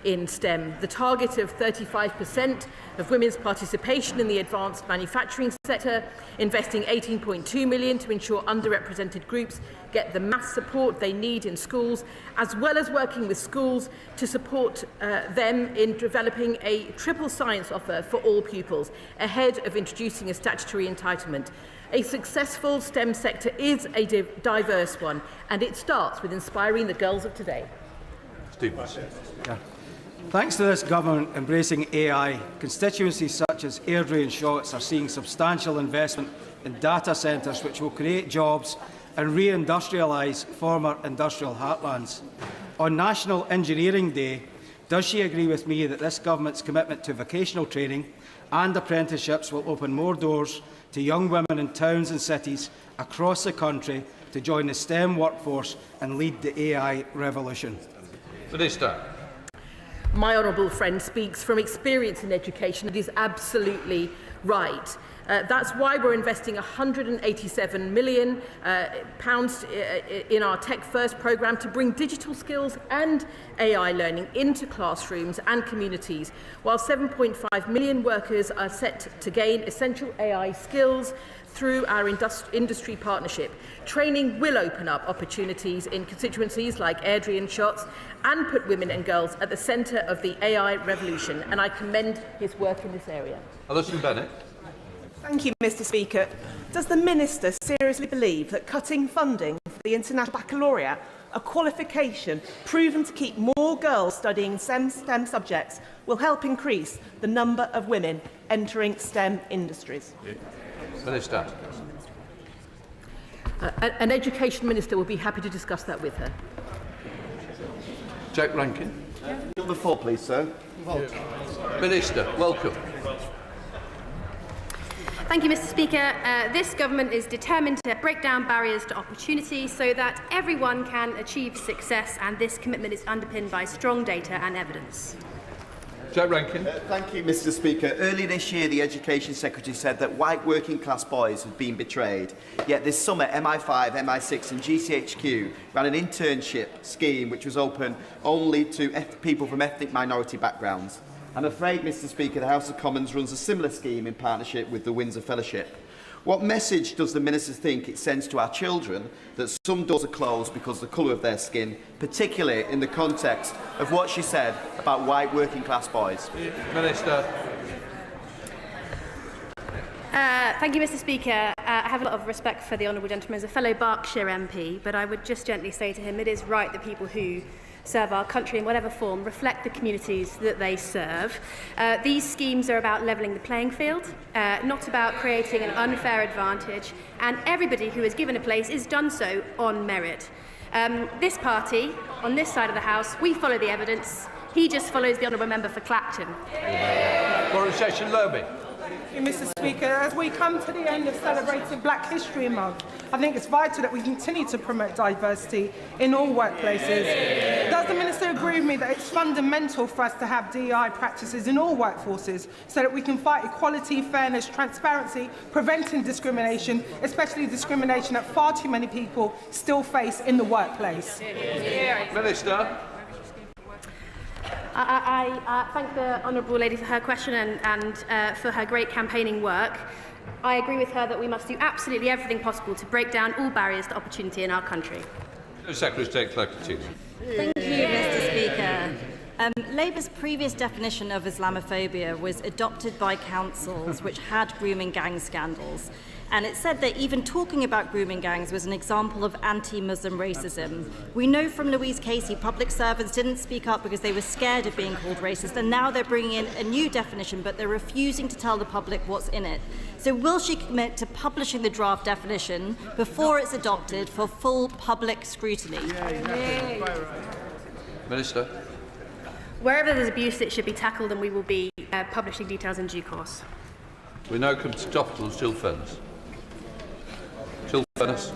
in STEM. The target of 35% of women's participation in the advanced manufacturing sector, investing £18.2 million to ensure underrepresented groups get the maths support they need in schools, as well as working with schools to support them in developing a triple science offer for all pupils, ahead of introducing a statutory entitlement. A successful STEM sector is a diverse one, and it starts with inspiring the girls of today. Thanks to this government embracing AI, constituencies such as Airdrie and Shotts are seeing substantial investment in data centres which will create jobs and re-industrialise former industrial heartlands. On National Engineering Day, does she agree with me that this government's commitment to vocational training and apprenticeships will open more doors to young women in towns and cities across the country to join the STEM workforce and lead the AI revolution? Minister. My honourable friend speaks from experience in education. It is absolutely right. That's why we're investing £187 million in our Tech First programme to bring digital skills and AI learning into classrooms and communities, while 7.5 million workers are set to gain essential AI skills through our industry partnership. Training will open up opportunities in constituencies like Airdrie and Shotts and put women and girls at the centre of the AI revolution, and I commend his work in this area. Alison Bennett. Thank you, Mr. Speaker. Does the Minister seriously believe that cutting funding for the International Baccalaureate, a qualification proven to keep more girls studying STEM subjects, will help increase the number of women entering STEM industries? Minister. An Education Minister will be happy to discuss that with her. Jack Rankin. The floor, please, sir. Minister, welcome. Thank you, Mr. Speaker. This government is determined to break down barriers to opportunity so that everyone can achieve success, and this commitment is underpinned by strong data and evidence. Jack Rankin. Thank you, Mr. Speaker. Earlier this year, the Education Secretary said that white working-class boys had been betrayed. Yet this summer, MI5, MI6 and GCHQ ran an internship scheme which was open only to people from ethnic minority backgrounds. I'm afraid, Mr. Speaker, the House of Commons runs a similar scheme in partnership with the Windsor Fellowship. What message does the Minister think it sends to our children that some doors are closed because of the colour of their skin, particularly in the context of what she said about white working-class boys? Minister. Thank you, Mr. Speaker. I have a lot of respect for the honourable gentleman as a fellow Berkshire MP, but I would just gently say to him it is right that people who serve our country in whatever form reflect the communities that they serve. These schemes are about levelling the playing field, not about creating an unfair advantage, and everybody who is given a place is done so on merit. This party, on this side of the House, we follow the evidence. He just follows the honourable member for Clacton. Foreign Session Lammy. Mr. Speaker, as we come to the end of celebrating Black History Month, I think it's vital that we continue to promote diversity in all workplaces. Does the Minister agree with me that it's fundamental for us to have DEI practices in all workforces so that we can fight equality, fairness, transparency, preventing discrimination, especially discrimination that far too many people still face in the workplace? Minister. I thank the honourable lady for her question and for her great campaigning work. I agree with her that we must do absolutely everything possible to break down all barriers to opportunity in our country. Secretary of State Clacton. Thank you, Mr. Speaker. Labour's previous definition of Islamophobia was adopted by councils which had grooming gang scandals. And it said that even talking about grooming gangs was an example of anti-Muslim racism. We know from Louise Casey, public servants didn't speak up because they were scared of being called racist, and now they're bringing in a new definition, but they're refusing to tell the public what's in it. So will she commit to publishing the draft definition before it's adopted for full public scrutiny? Minister. Wherever there's abuse, it should be tackled, and we will be publishing details in due course. We now come to topical still fairness. Still fairness.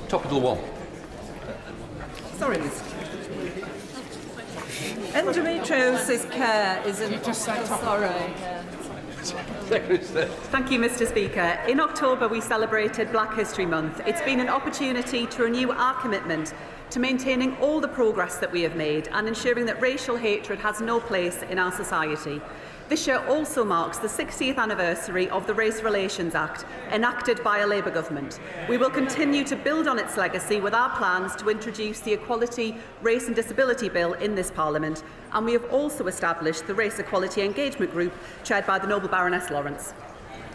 Topical one. Sorry, Mr. Endometriosis care is an... Thank you, Mr. Speaker. In October, we celebrated Black History Month. It's been an opportunity to renew our commitment to maintaining all the progress that we have made and ensuring that racial hatred has no place in our society. This year also marks the 60th anniversary of the Race Relations Act, enacted by a Labour government. We will continue to build on its legacy with our plans to introduce the Equality, Race and Disability Bill in this Parliament, and we have also established the Race Equality Engagement Group, chaired by the Noble Baroness Lawrence.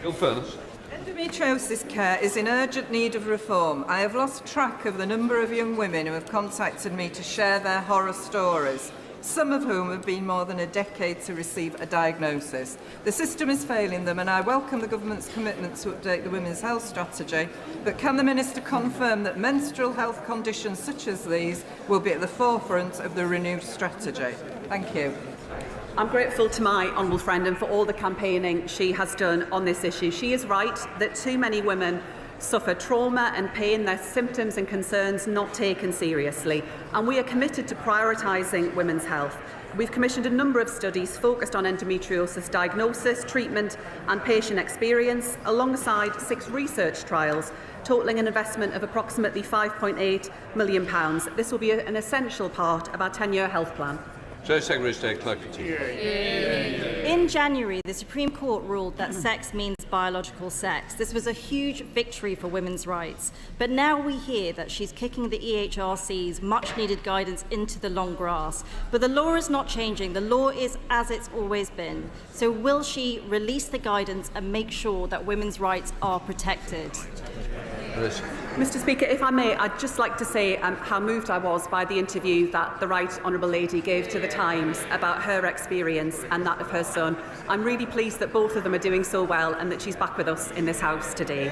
Gil Furness. Endometriosis care is in urgent need of reform. I have lost track of the number of young women who have contacted me to share their horror stories, some of whom have been more than a decade to receive a diagnosis. The system is failing them, and I welcome the government's commitment to update the Women's Health Strategy, but can the Minister confirm that menstrual health conditions such as these will be at the forefront of the renewed strategy? Thank you. I'm grateful to my honourable friend and for all the campaigning she has done on this issue. She is right that too many women suffer trauma and pain, their symptoms and concerns not taken seriously, and we are committed to prioritising women's health. We've commissioned a number of studies focused on endometriosis diagnosis, treatment and patient experience, alongside 6 research trials, totalling an investment of approximately £5.8 million. This will be an essential part of our 10-year health plan. Secretary of State, Clerk of Tea. In January, the Supreme Court ruled that sex means biological sex. This was a huge victory for women's rights. But now we hear that she's kicking the EHRC's much-needed guidance into the long grass. But the law is not changing. The law is as it's always been. So will she release the guidance and make sure that women's rights are protected? Mr. Speaker, if I may, I'd just like to say how moved I was by the interview that the Right Honourable Lady gave to The Times about her experience and that of her son. I'm really pleased that both of them are doing so well and that she's back with us in this House today.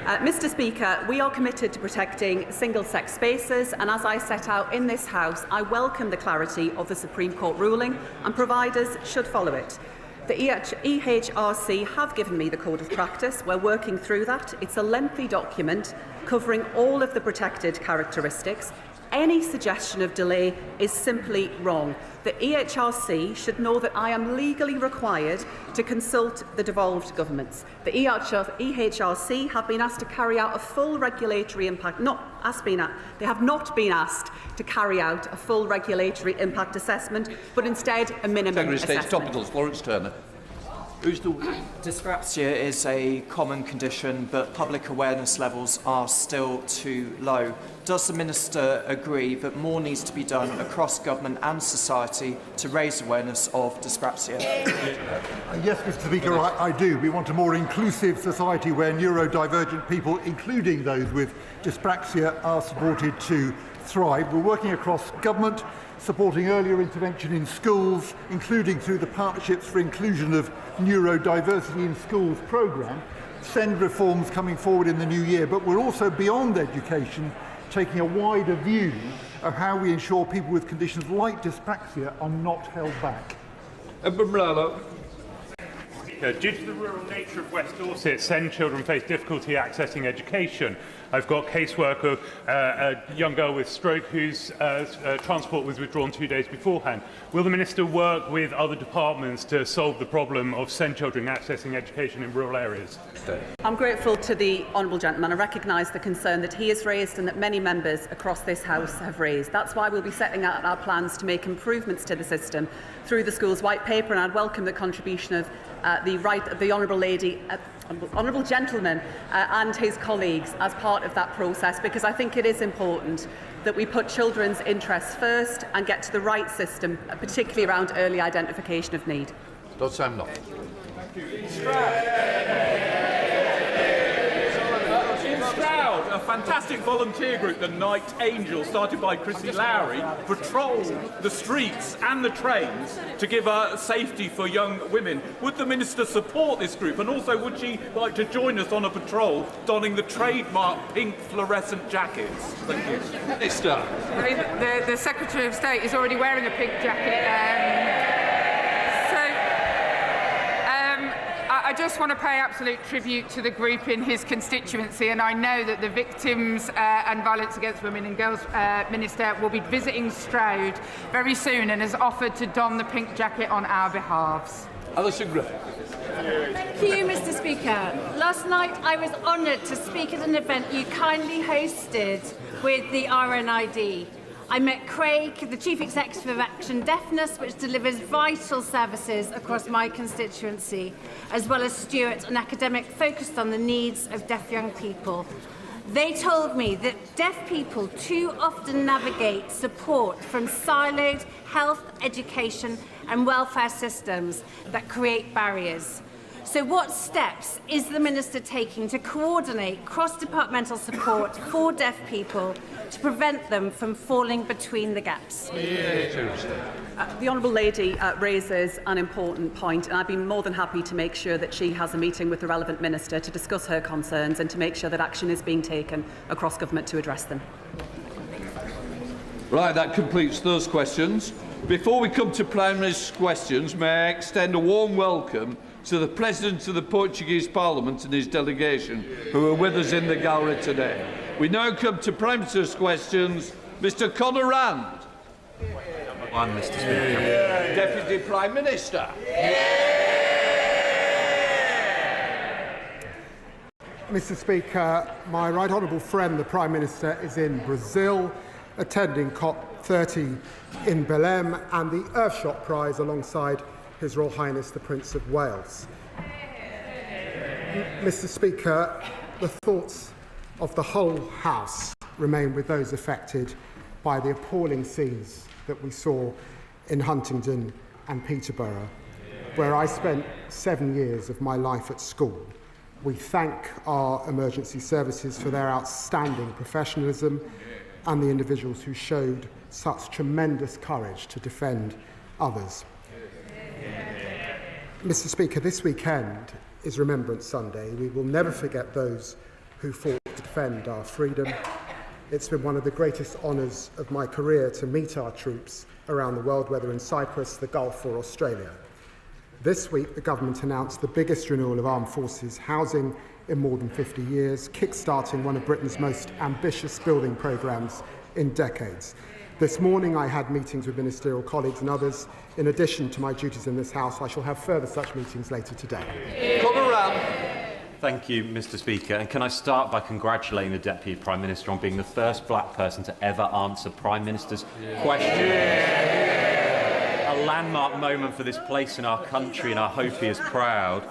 Mr. Speaker, we are committed to protecting single-sex spaces, and as I set out in this House, I welcome the clarity of the Supreme Court ruling, and providers should follow it. The EHRC have given me the Code of Practice. We're working through that. It's a lengthy document covering all of the protected characteristics. Any suggestion of delay is simply wrong. The EHRC should know that I am legally required to consult the devolved governments. The EHRC have been asked to carry out a full regulatory impact, they have not been asked to carry out a full regulatory impact assessment, but instead a minimum Secretary of assessment. State, topicals, Florence Turner. Dyspraxia is a common condition, but public awareness levels are still too low. Does the Minister agree that more needs to be done across government and society to raise awareness of dyspraxia? Yes, Mr. Speaker, I do. We want a more inclusive society where neurodivergent people, including those with dyspraxia, are supported to thrive. We're working across government, supporting earlier intervention in schools, including through the Partnerships for Inclusion of Neurodiversity in Schools programme, SEND reforms coming forward in the new year. But we're also, beyond education, taking a wider view of how we ensure people with conditions like dyspraxia are not held back. Due to the rural nature of West Dorset, SEND children face difficulty accessing education. I've got casework of a young girl with stroke whose transport was withdrawn 2 days beforehand. Will the Minister work with other departments to solve the problem of SEND children accessing education in rural areas? I'm grateful to the honourable gentleman. I recognise the concern that he has raised and that many members across this House have raised. That's why we'll be setting out our plans to make improvements to the system through the Schools White Paper, and I'd welcome the contribution of the honourable gentleman and his colleagues as part of that process, because I think it is important that we put children's interests first and get to the right system, particularly around early identification of need. Lord Sam A fantastic volunteer group, the Night Angels, started by Chrissy Lowry, patrol the streets and the trains to give safety for young women. Would the Minister support this group, and also would she like to join us on a patrol donning the trademark pink fluorescent jackets? Thank you. Minister. The Secretary of State is already wearing a pink jacket. I just want to pay absolute tribute to the group in his constituency, and I know that the Victims and Violence Against Women and Girls Minister will be visiting Stroud very soon and has offered to don the pink jacket on our behalves. Alison Griffin. Thank you, Mr. Speaker. Last night I was honoured to speak at an event you kindly hosted with the RNID. I met Craig, the Chief Executive of Action Deafness, which delivers vital services across my constituency, as well as Stuart, an academic focused on the needs of deaf young people. They told me that deaf people too often navigate support from siloed health, education and welfare systems that create barriers. So what steps is the Minister taking to coordinate cross-departmental support for deaf people to prevent them from falling between the gaps? The Honourable Lady raises an important point, and I've been more than happy to make sure that she has a meeting with the relevant Minister to discuss her concerns and to make sure that action is being taken across government to address them. Right, that completes those questions. Before we come to Prime Minister's questions, may I extend a warm welcome to the President of the Portuguese Parliament and his delegation, who are with us in the gallery today. We now come to Prime Minister's questions. Mr. Conor Rand. One, Mr. Speaker. Deputy Prime Minister. Mr. Speaker, my right honourable friend, the Prime Minister, is in Brazil, attending COP30 in Belém and the Earthshot Prize alongside His Royal Highness the Prince of Wales. Mr. Speaker, the thoughts of the whole House remain with those affected by the appalling scenes that we saw in Huntingdon and Peterborough, where I spent 7 years of my life at school. We thank our emergency services for their outstanding professionalism and the individuals who showed such tremendous courage to defend others. Mr. Speaker, this weekend is Remembrance Sunday. We will never forget those who fought to defend our freedom. It's been one of the greatest honours of my career to meet our troops around the world, whether in Cyprus, the Gulf or Australia. This week, the government announced the biggest renewal of armed forces housing in more than 50 years, kick-starting one of Britain's most ambitious building programmes in decades. This morning I had meetings with ministerial colleagues and others. In addition to my duties in this House, I shall have further such meetings later today. Thank you, Mr. Speaker. And can I start by congratulating the Deputy Prime Minister on being the first black person to ever answer Prime Minister's question. A landmark moment for this place in our country, and I hope he is proud.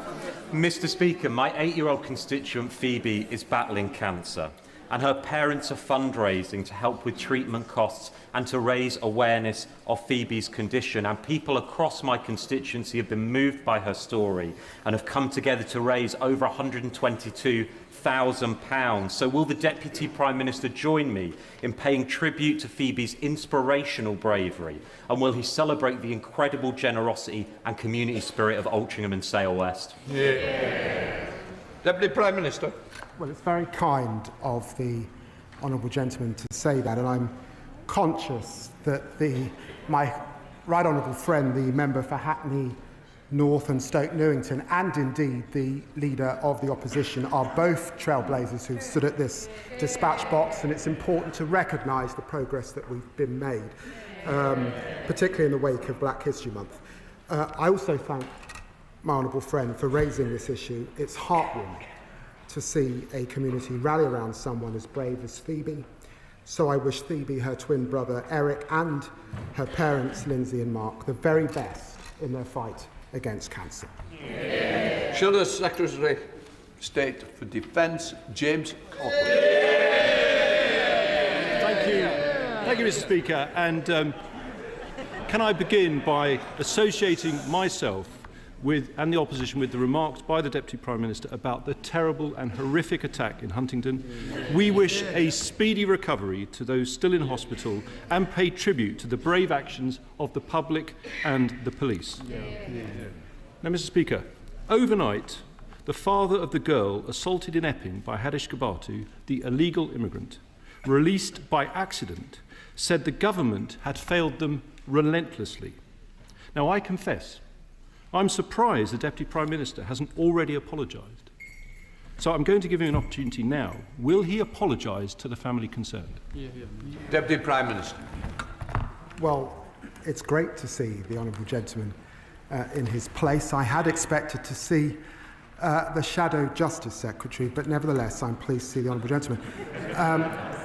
Mr. Speaker, my 8-year-old constituent Phoebe is battling cancer, and her parents are fundraising to help with treatment costs and to raise awareness of Phoebe's condition. And people across my constituency have been moved by her story and have come together to raise over £122,000. So will the Deputy Prime Minister join me in paying tribute to Phoebe's inspirational bravery? And will he celebrate the incredible generosity and community spirit of Altrincham and Sale West? Deputy Prime Minister. Well, it's very kind of the honourable gentleman to say that, and I'm conscious that my right honourable friend, the member for Hackney North and Stoke Newington, and indeed the leader of the opposition, are both trailblazers who've stood at this dispatch box, and it's important to recognise the progress that we've been made, particularly in the wake of Black History Month. I also thank my honourable friend for raising this issue. It's heartwarming to see a community rally around someone as brave as Phoebe. So I wish Phoebe, her twin brother Eric, and her parents Lindsay and Mark the very best in their fight against cancer. Shall the Secretary of State for Defence, James Corbett. Thank you, Mr. Speaker. And can I begin by associating myself and the opposition with the remarks by the Deputy Prime Minister about the terrible and horrific attack in Huntingdon. We wish a speedy recovery to those still in hospital and pay tribute to the brave actions of the public and the police. Now, Mr. Speaker, overnight, the father of the girl assaulted in Epping by Hadish Gabatu, the illegal immigrant, released by accident, said the government had failed them relentlessly. Now, I confess, I'm surprised the Deputy Prime Minister hasn't already apologised. So I'm going to give him an opportunity now. Will he apologise to the family concerned? Deputy Prime Minister. Well, it's great to see the honourable gentleman in his place. I had expected to see the Shadow Justice Secretary, but nevertheless, I'm pleased to see the honourable gentleman.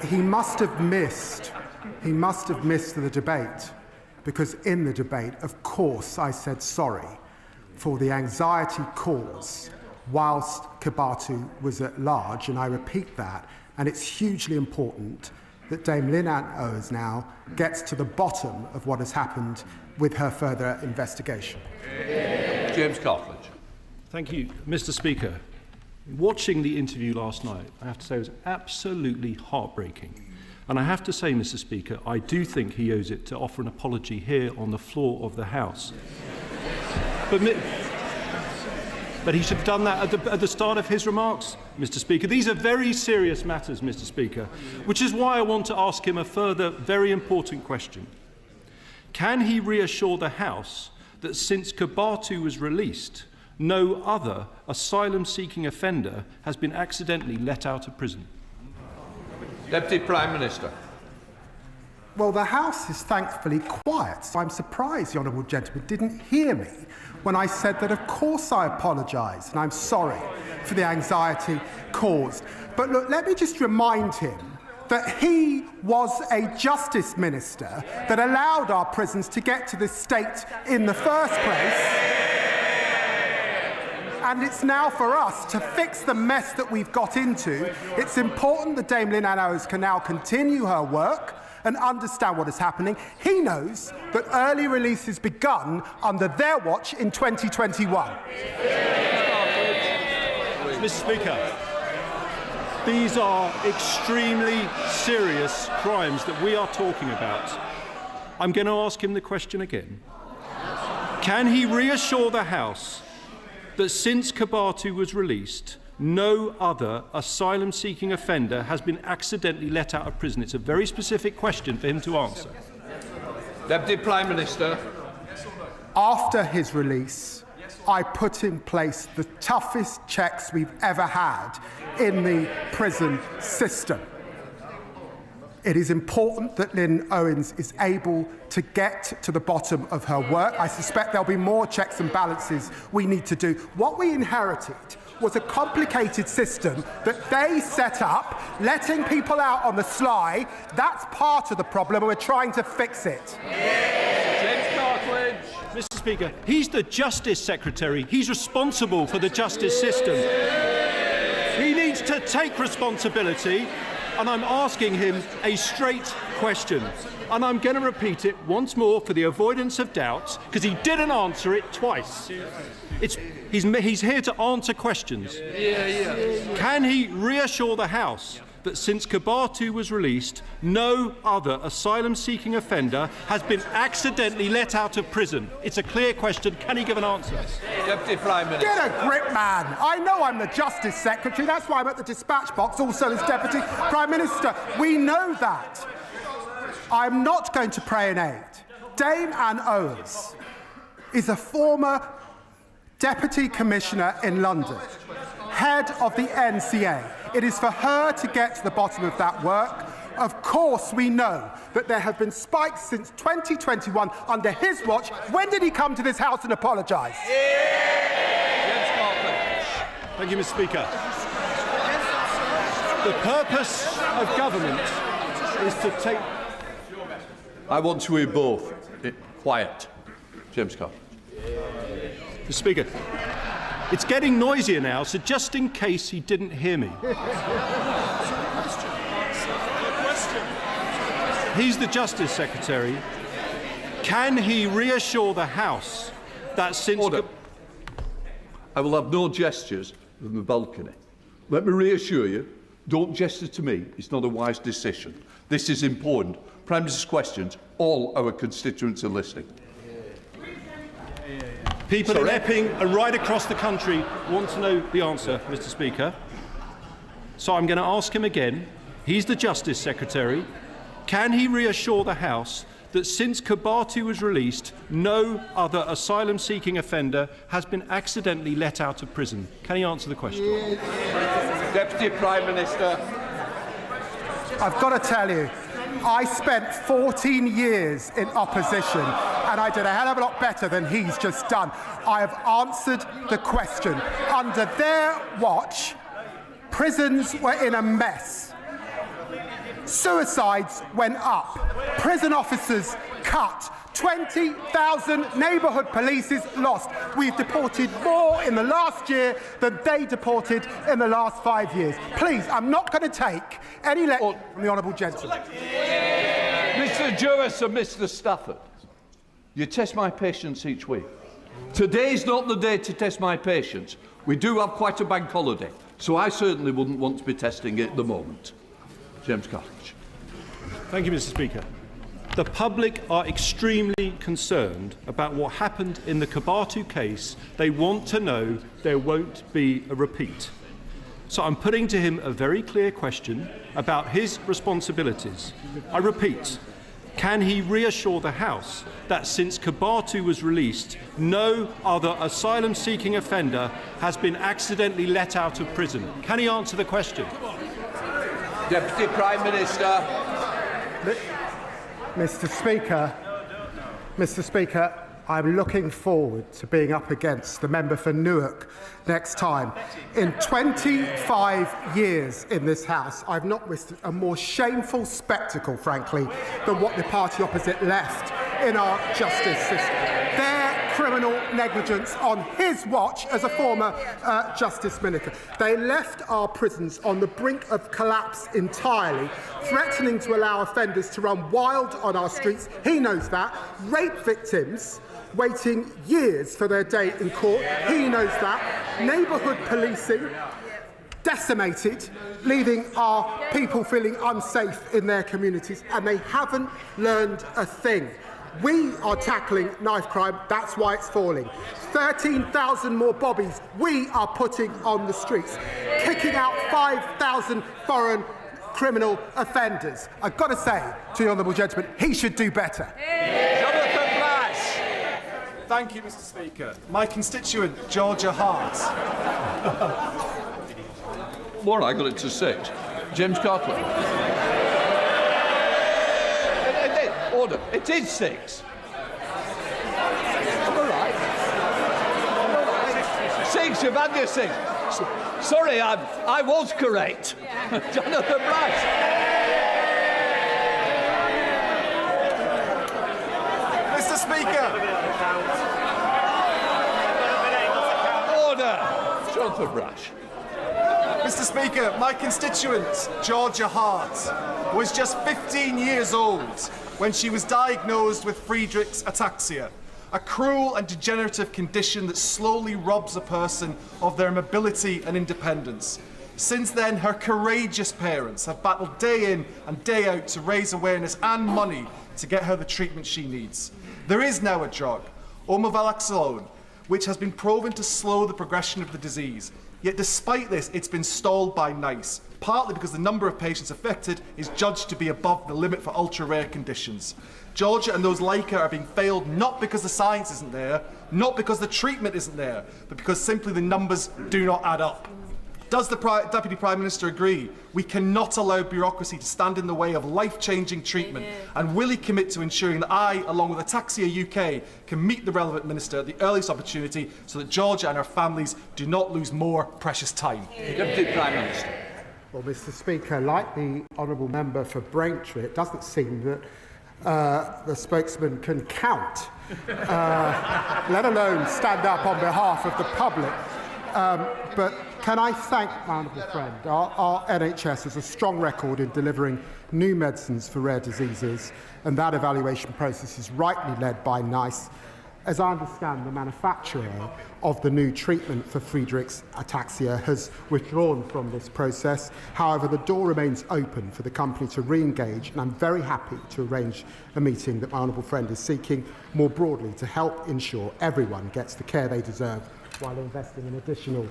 He must have missed the debate, because in the debate, of course, I said sorry for the anxiety caused whilst Kibatu was at large, and I repeat that, and it's hugely important that Dame Lynn-Anne Owens now gets to the bottom of what has happened with her further investigation. James Cartledge. Thank you, Mr. Speaker. Watching the interview last night, I have to say it was absolutely heartbreaking. And I have to say, Mr. Speaker, I do think he owes it to offer an apology here on the floor of the House. But he should have done that at the start of his remarks, Mr. Speaker. These are very serious matters, Mr. Speaker, which is why I want to ask him a further very important question. Can he reassure the House that since Kibatu was released, no other asylum-seeking offender has been accidentally let out of prison? Deputy Prime Minister. Well, the House is thankfully quiet, so I'm surprised the honourable gentleman didn't hear me when I said that, of course, I apologise and I'm sorry for the anxiety caused. But look, let me just remind him that he was a justice minister that allowed our prisons to get to this state in the first place. And it's now for us to fix the mess that we've got into. It's important that Dame Lynn-Anne Owens can now continue her work and understand what is happening. He knows that early release has begun under their watch in 2021. Mr. Speaker, these are extremely serious crimes that we are talking about. I'm going to ask him the question again. Can he reassure the House that since Kibatu was released, no other asylum-seeking offender has been accidentally let out of prison? It's a very specific question for him to answer. Deputy Prime Minister. After his release, I put in place the toughest checks we've ever had in the prison system. It is important that Lynn Owens is able to get to the bottom of her work. I suspect there'll be more checks and balances we need to do. What we inherited was a complicated system that they set up, letting people out on the sly. That's part of the problem, and we're trying to fix it. James Cartledge. Mr. Speaker, he's the Justice Secretary. He's responsible for the justice system. He needs to take responsibility, and I'm asking him a straight question. And I'm going to repeat it once more for the avoidance of doubt, because he didn't answer it twice. He's here to answer questions. Can he reassure the House that since Kibatu was released, no other asylum-seeking offender has been accidentally let out of prison? It's a clear question. Can he give an answer? Deputy Prime Minister. Get a grip, man. I know I'm the Justice Secretary. That's why I'm at the dispatch box, also as Deputy Prime Minister. We know that. I'm not going to pray in aid. Dame Anne Owens is a former Deputy Commissioner in London, head of the NCA. It is for her to get to the bottom of that work. Of course, we know that there have been spikes since 2021 under his watch. When did he come to this House and apologise? Thank you, Mr. Speaker. The purpose of government is to take... I want to hear both. Quiet. James Cartledge. Mr. Speaker, it's getting noisier now, so just in case he didn't hear me. He's the Justice Secretary. Can he reassure the House that since... Order. I will have no gestures from the balcony. Let me reassure you, don't gesture to me. It's not a wise decision. This is important. Prime Minister's questions, all our constituents are listening. People in Epping and right across the country want to know the answer, Mr. Speaker. So I'm going to ask him again. He's the Justice Secretary. Can he reassure the House that since Kibatu was released, no other asylum-seeking offender has been accidentally let out of prison? Can he answer the question? Deputy Prime Minister. I've got to tell you, I spent 14 years in opposition, and I did a hell of a lot better than he's just done. I have answered the question. Under their watch, prisons were in a mess. Suicides went up. Prison officers cut. 20,000 neighbourhood polices lost. We've deported more in the last year than they deported in the last 5 years. Please, I'm not going to take any lecture from the honourable gentleman. Mr. Jewis and Mr. Stafford, you test my patience each week. Today's not the day to test my patience. We do have quite a bank holiday, so I certainly wouldn't want to be testing it at the moment. James Cartledge. Thank you, Mr. Speaker. The public are extremely concerned about what happened in the Kabatu case. They want to know there won't be a repeat. So I'm putting to him a very clear question about his responsibilities. I repeat, can he reassure the House that since Kabatu was released, no other asylum-seeking offender has been accidentally let out of prison? Can he answer the question? Deputy Prime Minister. Mr. Speaker, I'm looking forward to being up against the member for Newark next time. In 25 years in this House, I've not witnessed a more shameful spectacle, frankly, than what the party opposite left in our justice system. Their criminal negligence on his watch as a former Justice Minister. They left our prisons on the brink of collapse entirely, threatening to allow offenders to run wild on our streets. He knows that. Rape victims waiting years for their day in court. He knows that. Neighbourhood policing decimated, leaving our people feeling unsafe in their communities, and they haven't learned a thing. We are tackling knife crime, that's why it's falling. 13,000 more bobbies we are putting on the streets, kicking out 5,000 foreign criminal offenders. I've got to say to the honourable gentleman, he should do better. Thank you, Mr. Speaker. My constituent, Georgia Hart. More, I got it to 6. James Cartledge. Order. It is 6. I'm all right. 6, you've had your 6. Sorry, I was correct. Jonathan Brash. Mr. Speaker. Order. Jonathan Brash. Mr. Speaker, my constituent, Georgia Hart, was just 15 years old when she was diagnosed with Friedreich's ataxia, a cruel and degenerative condition that slowly robs a person of their mobility and independence. Since then, her courageous parents have battled day in and day out to raise awareness and money to get her the treatment she needs. There is now a drug, omaveloxolone, which has been proven to slow the progression of the disease. Yet despite this, it's been stalled by NICE, partly because the number of patients affected is judged to be above the limit for ultra-rare conditions. Georgia and those like her are being failed not because the science isn't there, not because the treatment isn't there, but because simply the numbers do not add up. Does the Deputy Prime Minister agree we cannot allow bureaucracy to stand in the way of life-changing treatment? And will he commit to ensuring that I, along with Ataxia UK, can meet the relevant minister at the earliest opportunity so that Georgia and her families do not lose more precious time? Deputy Prime Minister. Well, Mr. Speaker, like the honourable member for Braintree, it doesn't seem that the spokesman can count, let alone stand up on behalf of the public. But can I thank my honourable friend? Our NHS has a strong record in delivering new medicines for rare diseases, and that evaluation process is rightly led by NICE. As I understand, the manufacturer of the new treatment for Friedreich's ataxia has withdrawn from this process. However, the door remains open for the company to re-engage, and I'm very happy to arrange a meeting that my honourable friend is seeking more broadly to help ensure everyone gets the care they deserve while investing an additional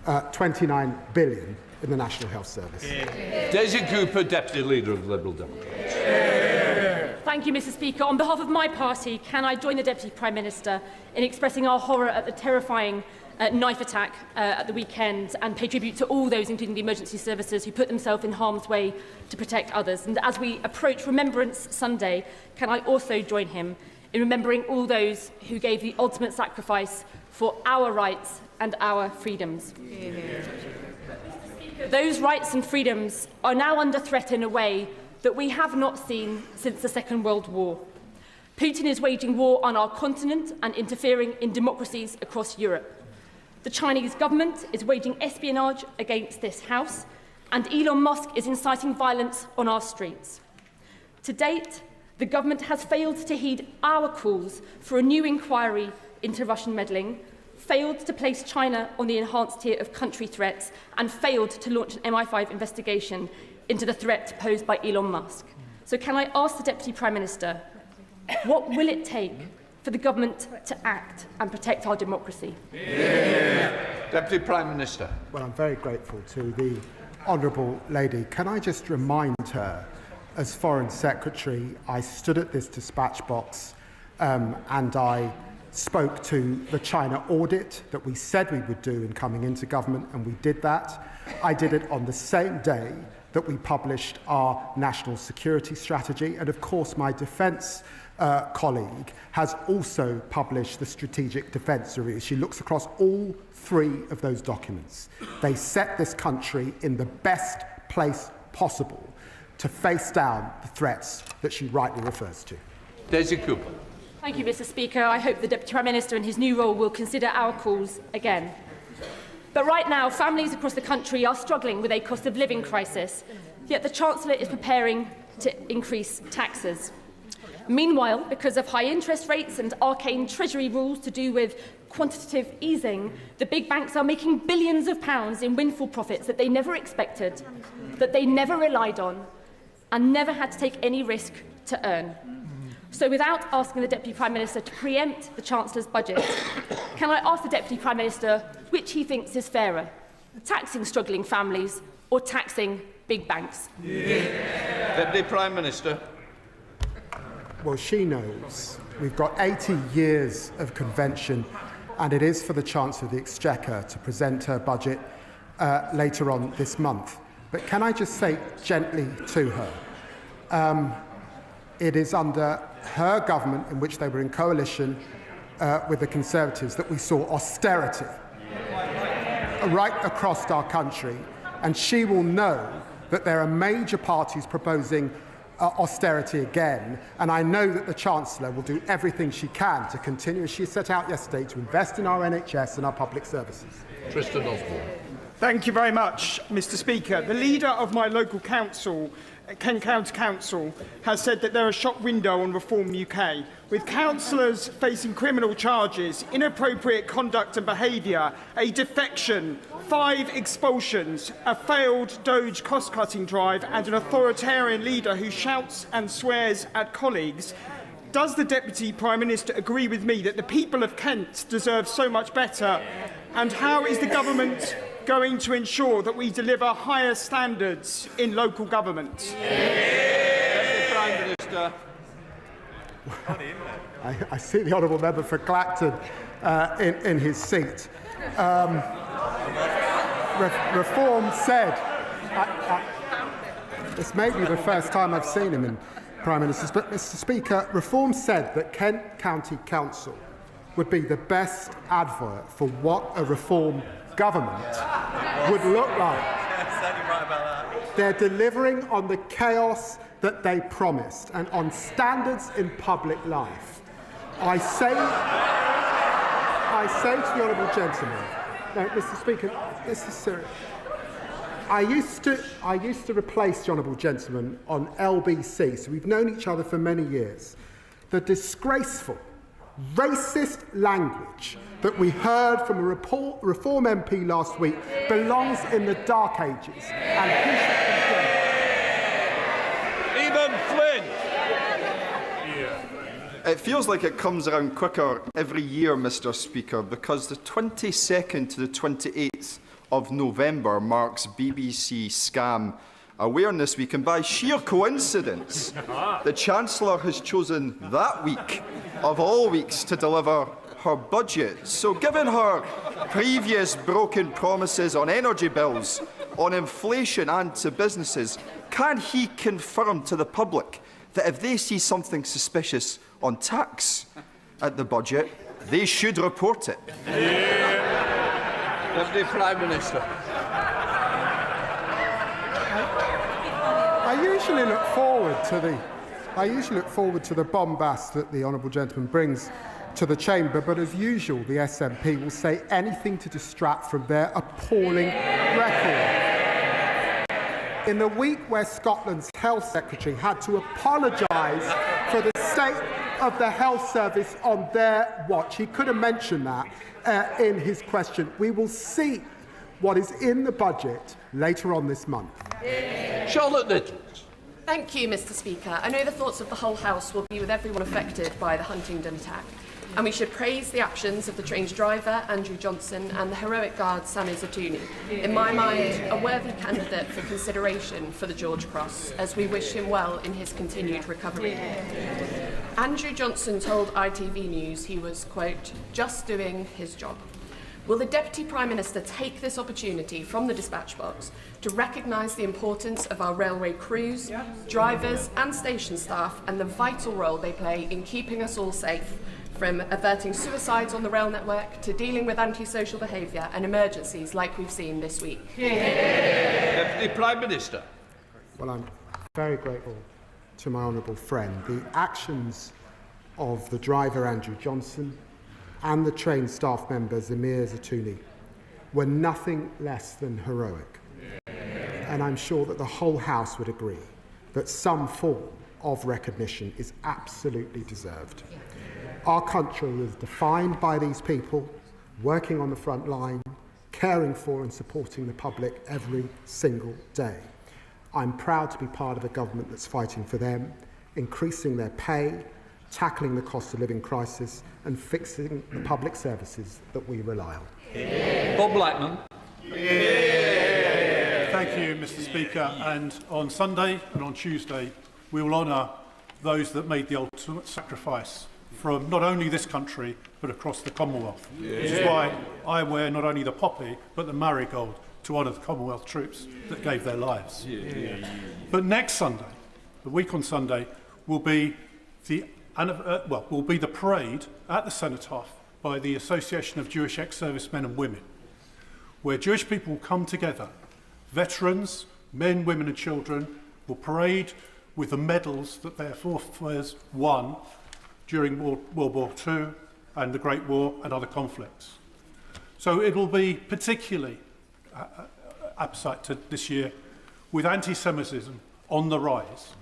£29 billion in the National Health Service. Daisy Cooper, Deputy Leader of the Liberal Democrats. Thank you, Mr. Speaker. On behalf of my party, can I join the Deputy Prime Minister in expressing our horror at the terrifying knife attack at the weekend and pay tribute to all those, including the emergency services, who put themselves in harm's way to protect others. And as we approach Remembrance Sunday, can I also join him in remembering all those who gave the ultimate sacrifice for our rights and our freedoms? Those rights and freedoms are now under threat in a way that we have not seen since the Second World War. Putin is waging war on our continent and interfering in democracies across Europe. The Chinese government is waging espionage against this House, and Elon Musk is inciting violence on our streets. To date, the government has failed to heed our calls for a new inquiry into Russian meddling, failed to place China on the enhanced tier of country threats, and failed to launch an MI5 investigation into the threat posed by Elon Musk. So can I ask the Deputy Prime Minister, what will it take for the government to act and protect our democracy? Deputy Prime Minister. Well, I'm very grateful to the Honourable Lady. Can I just remind her, as Foreign Secretary, I stood at this dispatch box and I spoke to the China audit that we said we would do in coming into government, and we did that. I did it on the same day that we published our national security strategy, and of course my defence colleague has also published the Strategic Defence Review. She looks across all three of those documents. They set this country in the best place possible to face down the threats that she rightly refers to. Daisy Cooper. Thank you, Mr. Speaker. I hope the Deputy Prime Minister in his new role will consider our calls again. But right now, families across the country are struggling with a cost of living crisis, yet the Chancellor is preparing to increase taxes. Meanwhile, because of high interest rates and arcane Treasury rules to do with quantitative easing, the big banks are making billions of pounds in windfall profits that they never expected, that they never relied on, and never had to take any risk to earn. So without asking the Deputy Prime Minister to preempt the Chancellor's budget, can I ask the Deputy Prime Minister which he thinks is fairer, taxing struggling families or taxing big banks? Deputy Prime Minister. Well, she knows. We've got 80 years of convention, and it is for the Chancellor of the Exchequer to present her budget later on this month. But can I just say gently to her, it is under her government, in which they were in coalition with the Conservatives, that we saw austerity right across our country, and she will know that there are major parties proposing austerity again, and I know that the Chancellor will do everything she can to continue, as she set out yesterday, to invest in our NHS and our public services. Tristan Osborne. Thank you very much, Mr. Speaker. The leader of my local council, Kent County Council, has said that they're a shop window on Reform UK, with councillors facing criminal charges, inappropriate conduct and behaviour, a defection, 5 expulsions, a failed Doge cost-cutting drive and an authoritarian leader who shouts and swears at colleagues. Does the Deputy Prime Minister agree with me that the people of Kent deserve so much better? And how is the government going to ensure that we deliver higher standards in local government? Deputy Prime Minister. I see the Honourable Member for Clacton in his seat. Reform said, this may be the first time I've seen him in Prime Ministers, but Mr. Speaker, Reform said that Kent County Council would be the best advert for what a Reform government would look like. They're delivering on the chaos that they promised and on standards in public life. I say to the Honourable Gentleman, no, Mr. Speaker, this is serious. I used to replace the Honourable Gentleman on LBC, so we've known each other for many years. The disgraceful, racist language that we heard from a Reform MP last week belongs in the dark ages. And he should Even Flynn. It feels like it comes around quicker every year, Mr. Speaker, because the 22nd to the 28th of November marks BBC Scam Awareness Week, and by sheer coincidence, the Chancellor has chosen that week of all weeks to deliver her budget. So given her previous broken promises on energy bills, on inflation and to businesses, can he confirm to the public that if they see something suspicious on tax at the budget, they should report it? Deputy Prime Minister. I usually look forward to the bombast that the honourable gentleman brings to the chamber, but as usual, the SNP will say anything to distract from their appalling record. In the week where Scotland's Health Secretary had to apologise for the state of the health service on their watch, he could have mentioned that in his question. We will see what is in the budget later on this month. Charlotte Little. Thank you, Mr. Speaker. I know the thoughts of the whole House will be with everyone affected by the Huntingdon attack, and we should praise the actions of the trained driver, Andrew Johnson, and the heroic guard, Sammy Zatuni. In my mind, a worthy candidate for consideration for the George Cross, as we wish him well in his continued recovery. Andrew Johnson told ITV News he was, quote, just doing his job. Will the Deputy Prime Minister take this opportunity from the dispatch box to recognise the importance of our railway crews, drivers and station staff and the vital role they play in keeping us all safe, from averting suicides on the rail network to dealing with antisocial behaviour and emergencies like we've seen this week? Deputy Prime Minister. Well, I'm very grateful to my honourable friend. The actions of the driver, Andrew Johnson, and the trained staff member, Sammy Zatuni, were nothing less than heroic. And I'm sure that the whole House would agree that some form of recognition is absolutely deserved. Our country is defined by these people, working on the front line, caring for and supporting the public every single day. I'm proud to be part of a government that's fighting for them, increasing their pay, tackling the cost of living crisis and fixing the public services that we rely on. Bob Blackman. Thank you, Mr. Speaker. And on Sunday and on Tuesday, we will honour those that made the ultimate sacrifice from not only this country, but across the Commonwealth. Which is why I wear not only the poppy, but the marigold to honour the Commonwealth troops that gave their lives. But next Sunday, the week on Sunday, will be the parade at the Cenotaph by the Association of Jewish Ex-Servicemen and Women, where Jewish people will come together. Veterans, men, women and children will parade with the medals that their forefathers won during World War II and the Great War and other conflicts. So it will be particularly apposite to this year, with anti-Semitism on the rise,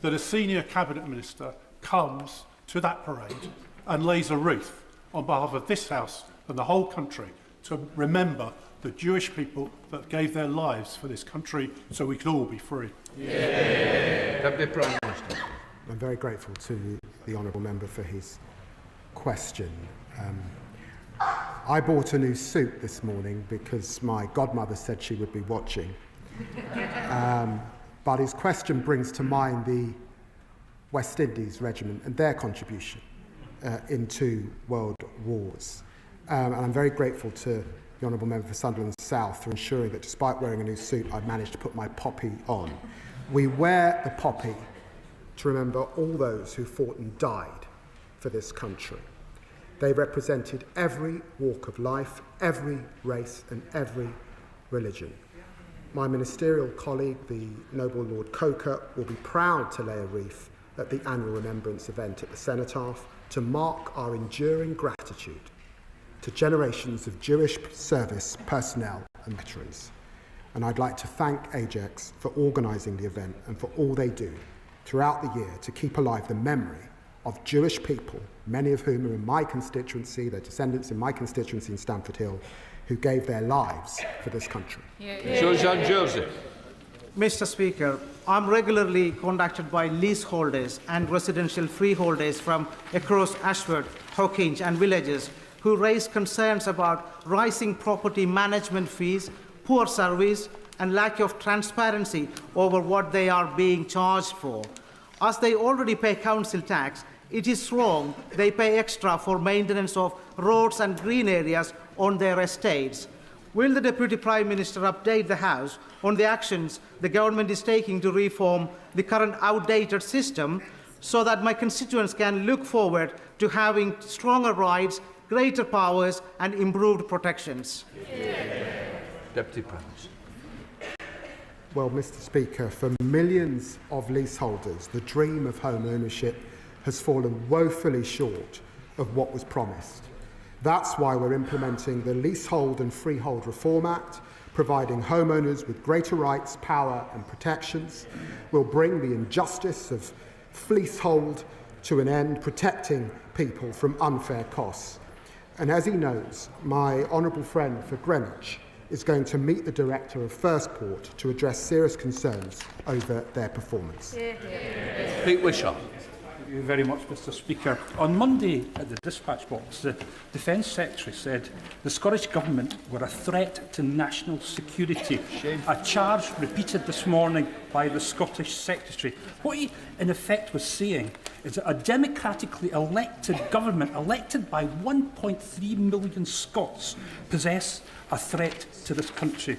that a senior cabinet minister comes to that parade and lays a wreath on behalf of this House and the whole country to remember the Jewish people that gave their lives for this country so we could all be free. Deputy Prime Minister. I'm very grateful to the honourable member for his question. I bought a new suit this morning because my godmother said she would be watching. But his question brings to mind the West Indies Regiment and their contribution in 2 world wars. And I'm very grateful to the honourable member for Sunderland South for ensuring that despite wearing a new suit, I've managed to put my poppy on. We wear the poppy to remember all those who fought and died for this country. They represented every walk of life, every race and every religion. My ministerial colleague, the Noble Lord Coker, will be proud to lay a wreath at the annual remembrance event at the Cenotaph to mark our enduring gratitude to generations of Jewish service personnel and veterans. And I'd like to thank Ajax for organising the event and for all they do throughout the year to keep alive the memory of Jewish people, many of whom are in my constituency, their descendants in my constituency in Stamford Hill, who gave their lives for this country. Susan Joseph. Mr. Speaker, I'm regularly contacted by leaseholders and residential freeholders from across Ashford, Hawkinge and villages who raise concerns about rising property management fees, poor service and lack of transparency over what they are being charged for. As they already pay council tax, it is wrong they pay extra for maintenance of roads and green areas on their estates. Will the Deputy Prime Minister update the House on the actions the government is taking to reform the current outdated system so that my constituents can look forward to having stronger rights, greater powers and improved protections? Deputy Prime Minister. Well, Mr. Speaker, for millions of leaseholders, the dream of home ownership has fallen woefully short of what was promised. That's why we're implementing the Leasehold and Freehold Reform Act, providing homeowners with greater rights, power and protections. We'll bring the injustice of fleecehold to an end, protecting people from unfair costs. And as he knows, my honourable friend for Greenwich is going to meet the director of First Port to address serious concerns over their performance. Pete Wishart. Thank you very much, Mr. Speaker. On Monday at the dispatch box, the Defence Secretary said the Scottish Government were a threat to national security. A charge repeated this morning by the Scottish Secretary. What he, in effect, was saying is that a democratically elected government, elected by 1.3 million Scots, possess a threat to this country.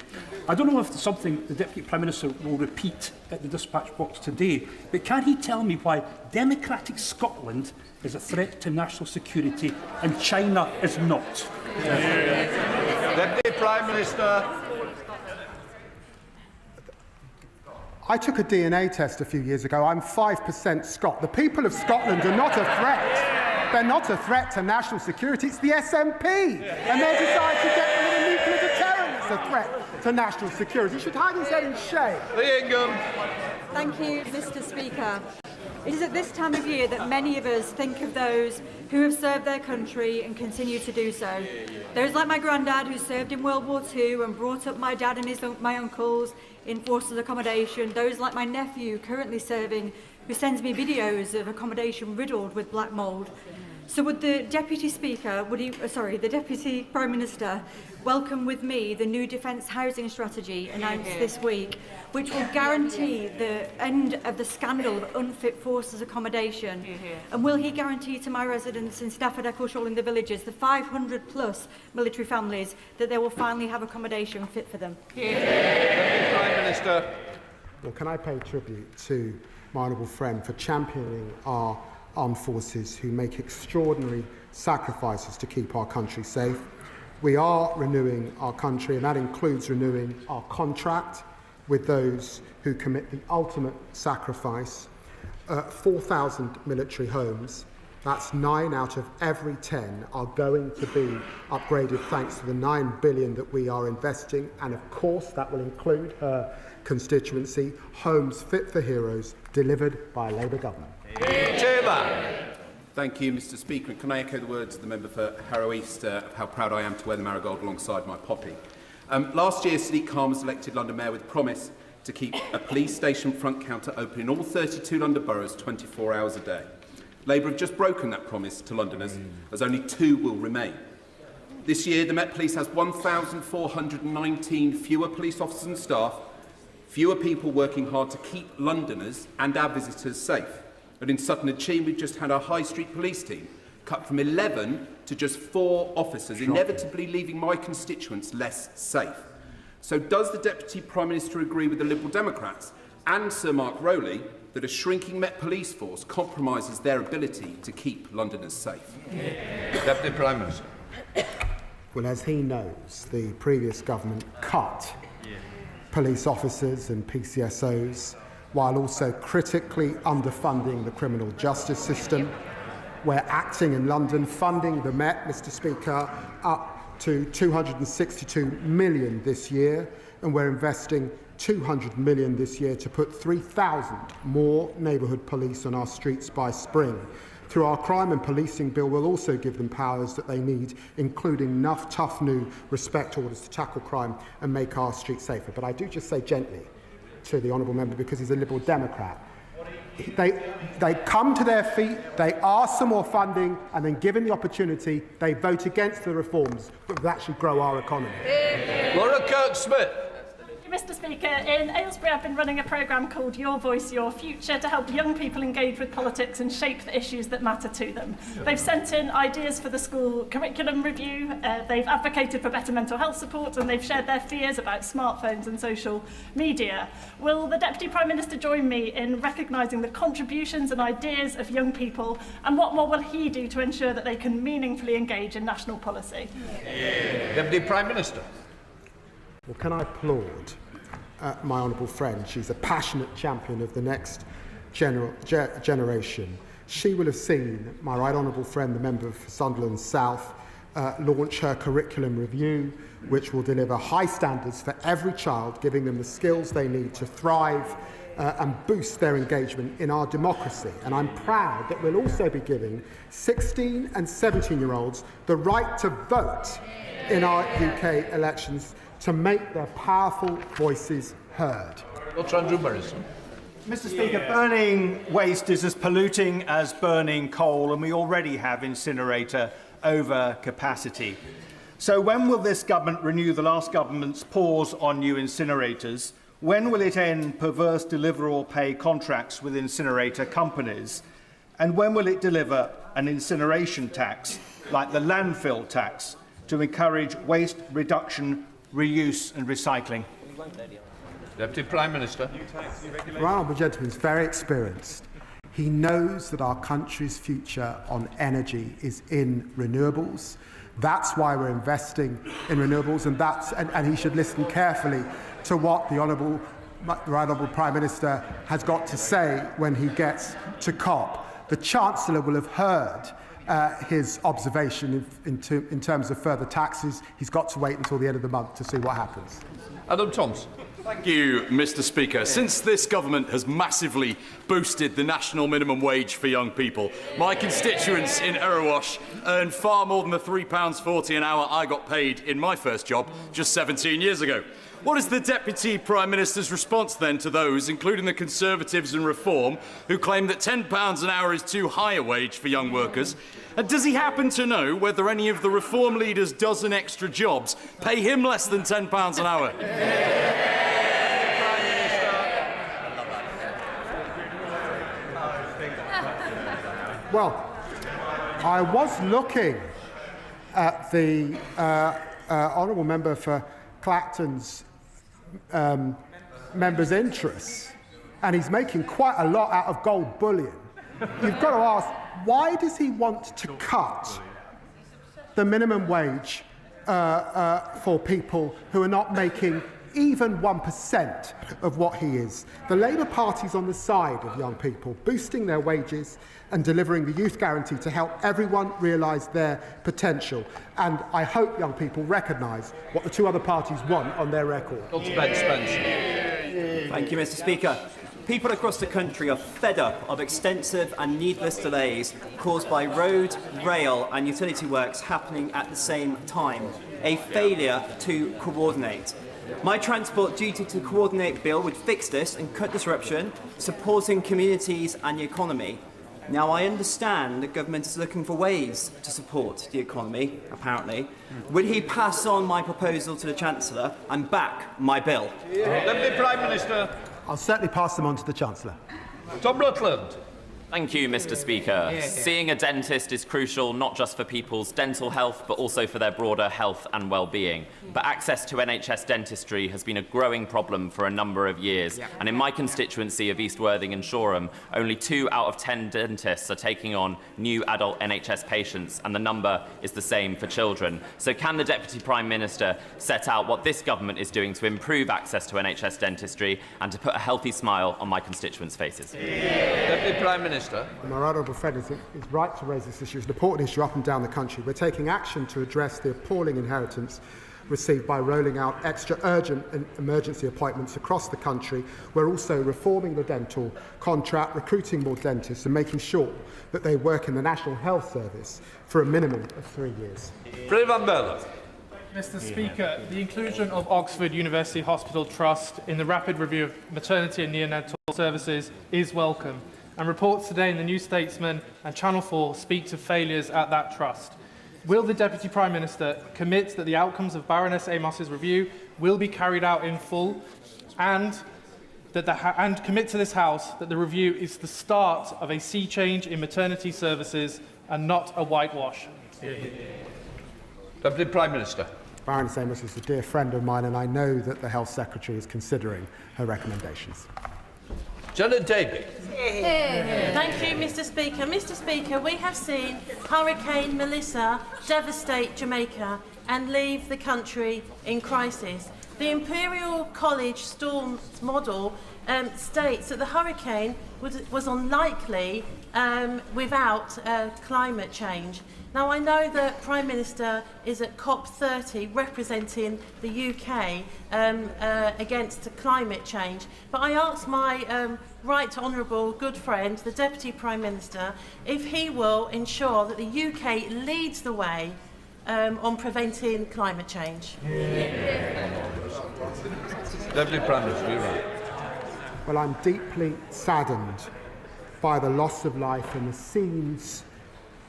I don't know if it's something the Deputy Prime Minister will repeat at the dispatch box today, but can he tell me why democratic Scotland is a threat to national security and China is not? Deputy Prime Minister. I took a DNA test a few years ago. I'm 5% Scot. The people of Scotland are not a threat. They're not a threat to national security. It's the SNP. And they decide to get rid of nuclear deterrent as a threat to national security. You should hide his head in shame. Thank you, Mr. Speaker. It is at this time of year that many of us think of those who have served their country and continue to do so. Those like my granddad who served in World War II and brought up my dad and my uncles in forces accommodation. Those like my nephew currently serving who sends me videos of accommodation riddled with black mould. So would the Deputy Speaker, the Deputy Prime Minister welcome with me the new Defence Housing Strategy announced this week, which will guarantee the end of the scandal of unfit forces accommodation? And will he guarantee to my residents in Stafford, Eccleshall and the villages, the 500 plus military families, that they will finally have accommodation fit for them? Prime Minister. Well, can I pay tribute to my honourable friend for championing our armed forces who make extraordinary sacrifices to keep our country safe. We are renewing our country, and that includes renewing our contract with those who commit the ultimate sacrifice. 4,000 military homes, that's 9 out of every 10, are going to be upgraded thanks to the $9 billion that we are investing, and of course that will include her constituency, homes fit for heroes, delivered by a Labour government. Thank you, Mr. Speaker. And can I echo the words of the member for Harrow East of how proud I am to wear the marigold alongside my poppy. Last year, Sadiq Khan was elected London Mayor with a promise to keep a police station front counter open in all 32 London boroughs 24 hours a day. Labour have just broken that promise to Londoners, as only 2 will remain. This year, the Met Police has 1,419 fewer police officers and staff, fewer people working hard to keep Londoners and our visitors safe. But in Sutton and Cheam, we've just had our High Street police team cut from 11 to just 4 officers, inevitably leaving my constituents less safe. So does the Deputy Prime Minister agree with the Liberal Democrats and Sir Mark Rowley that a shrinking Met Police force compromises their ability to keep Londoners safe? Deputy Prime Minister. Well, as he knows, the previous government cut police officers and PCSOs while also critically underfunding the criminal justice system. We're acting in London, funding the Met, Mr. Speaker, up to £262 million this year, and we're investing £200 million this year to put 3,000 more neighbourhood police on our streets by spring. Through our crime and policing bill, we'll also give them powers that they need, including enough tough new respect orders to tackle crime and make our streets safer. But I do just say gently to the honourable member, because he's a Liberal Democrat, they come to their feet, they ask for more funding, and then given the opportunity, they vote against the reforms that would actually grow our economy. Laura Kirk-Smith. Mr. Speaker. In Aylesbury, I've been running a programme called Your Voice, Your Future to help young people engage with politics and shape the issues that matter to them. They've sent in ideas for the school curriculum review, they've advocated for better mental health support, and they've shared their fears about smartphones and social media. Will the Deputy Prime Minister join me in recognising the contributions and ideas of young people, and what more will he do to ensure that they can meaningfully engage in national policy? Deputy Prime Minister. Well, can I applaud my honourable friend? She's a passionate champion of the next generation. She will have seen my right honourable friend, the member for Sunderland South, launch her curriculum review, which will deliver high standards for every child, giving them the skills they need to thrive and boost their engagement in our democracy. And I'm proud that we'll also be giving 16 and 17-year-olds the right to vote in our UK elections to make their powerful voices heard. Mr. Speaker, burning waste is as polluting as burning coal, and we already have incinerator overcapacity. So when will this government renew the last government's pause on new incinerators? When will it end perverse deliverable pay contracts with incinerator companies? And when will it deliver an incineration tax, like the landfill tax, to encourage waste reduction, reuse and recycling? Deputy Prime Minister. The honourable gentleman is very experienced. He knows that our country's future on energy is in renewables. That's why we're investing in renewables, and he should listen carefully to what the Right Honourable Prime Minister has got to say when he gets to COP. The Chancellor will have heard his observation in terms of further taxes. He's got to wait until the end of the month to see what happens. Adam Thompson. Thank you, Mr. Speaker. Since this government has massively boosted the national minimum wage for young people, my constituents in Erewash earn far more than the £3.40 an hour I got paid in my first job just 17 years ago. What is the Deputy Prime Minister's response then to those, including the Conservatives and Reform, who claim that £10 an hour is too high a wage for young workers? And does he happen to know whether any of the Reform leaders' dozen extra jobs pay him less than £10 an hour? Well, I was looking at the honourable member for Clacton's member's interests, and he's making quite a lot out of gold bullion. You've got to ask, why does he want to cut the minimum wage for people who are not making even 1% of what he is? The Labour Party's on the side of young people, boosting their wages and delivering the youth guarantee to help everyone realise their potential. And I hope young people recognise what the two other parties want on their record. Thank you, Mr. Speaker. People across the country are fed up of extensive and needless delays caused by road, rail and utility works happening at the same time, a failure to coordinate. My Transport Duty to Coordinate bill would fix this and cut disruption, supporting communities and the economy. Now, I understand the government is looking for ways to support the economy, apparently. Will he pass on my proposal to the Chancellor and back my bill? Deputy Prime Minister. I'll certainly pass them on to the Chancellor. Tom Rutland. Thank you, Mr. Speaker. Seeing a dentist is crucial not just for people's dental health, but also for their broader health and well-being. But access to NHS dentistry has been a growing problem for a number of years. And in my constituency of East Worthing and Shoreham, only 2 out of 10 dentists are taking on new adult NHS patients, and the number is the same for children. So can the Deputy Prime Minister set out what this government is doing to improve access to NHS dentistry and to put a healthy smile on my constituents' faces? Deputy Prime Minister. My right honourable friend is right to raise this issue. It's an important issue up and down the country. We're taking action to address the appalling inheritance received by rolling out extra urgent and emergency appointments across the country. We're also reforming the dental contract, recruiting more dentists and making sure that they work in the National Health Service for a minimum of 3 years. Mr. Speaker, the inclusion of Oxford University Hospital Trust in the rapid review of maternity and neonatal services is welcome, and reports today in the New Statesman and Channel 4 speak to failures at that trust. Will the Deputy Prime Minister commit that the outcomes of Baroness Amos's review will be carried out in full, and and commit to this House that the review is the start of a sea change in maternity services and not a whitewash. Deputy Prime Minister. Baroness Amos is a dear friend of mine, and I know that the Health Secretary is considering her recommendations. Janet Davey. Thank you, Mr. Speaker. Mr. Speaker, we have seen Hurricane Melissa devastate Jamaica and leave the country in crisis. The Imperial College Storm Model states that the hurricane was unlikely without climate change. Now, I know that Prime Minister is at COP30 representing the UK against climate change, but I asked my right honourable good friend, the Deputy Prime Minister, if he will ensure that the UK leads the way on preventing climate change. Deputy Prime Minister, you're right. Well, I'm deeply saddened by the loss of life and the scenes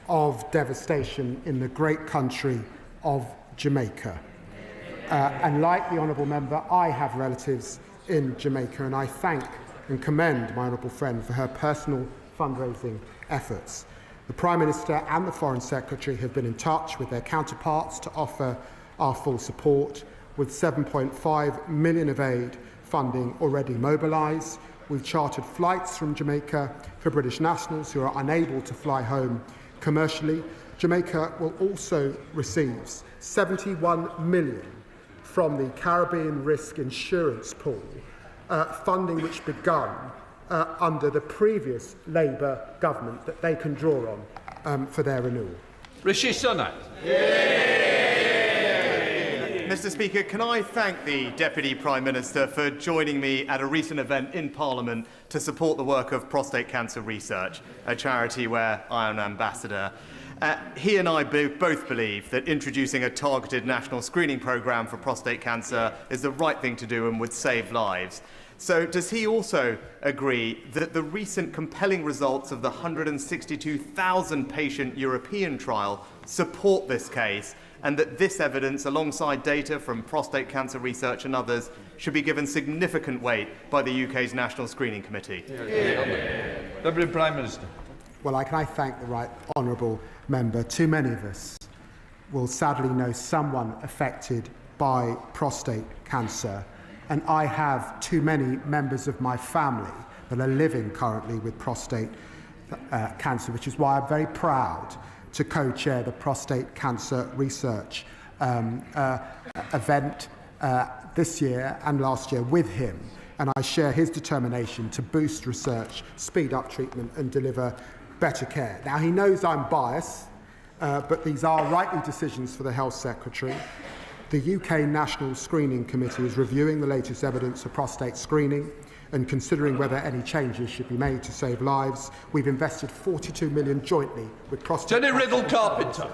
of devastation in the great country of Jamaica. And like the honourable member, I have relatives in Jamaica, and I thank and commend my honourable friend for her personal fundraising efforts. The Prime Minister and the Foreign Secretary have been in touch with their counterparts to offer our full support, with 7.5 million of aid funding already mobilised. We've chartered flights from Jamaica for British nationals who are unable to fly home commercially. Jamaica will also receive 71 million from the Caribbean Risk Insurance Pool, funding which begun under the previous Labour government that they can draw on for their renewal. Rishi Sunak. Mr. Speaker, can I thank the Deputy Prime Minister for joining me at a recent event in Parliament to support the work of Prostate Cancer Research, a charity where I am an ambassador. He and I both believe that introducing a targeted national screening programme for prostate cancer is the right thing to do and would save lives. So does he also agree that the recent compelling results of the 162,000 patient European trial support this case, and that this evidence, alongside data from prostate cancer research and others, should be given significant weight by the UK's National Screening Committee? Deputy Prime Minister. Well, can I thank the right honourable member. Too many of us will sadly know someone affected by prostate cancer, and I have too many members of my family that are living currently with prostate cancer, which is why I'm very proud to co-chair the prostate cancer research event this year and last year with him. And I share his determination to boost research, speed up treatment and deliver better care. Now, he knows I'm biased, but these are rightly decisions for the Health Secretary. The UK National Screening Committee is reviewing the latest evidence of prostate screening and considering whether any changes should be made to save lives. We've invested 42 million jointly with prostate... Jenny Riddle-Carpenter.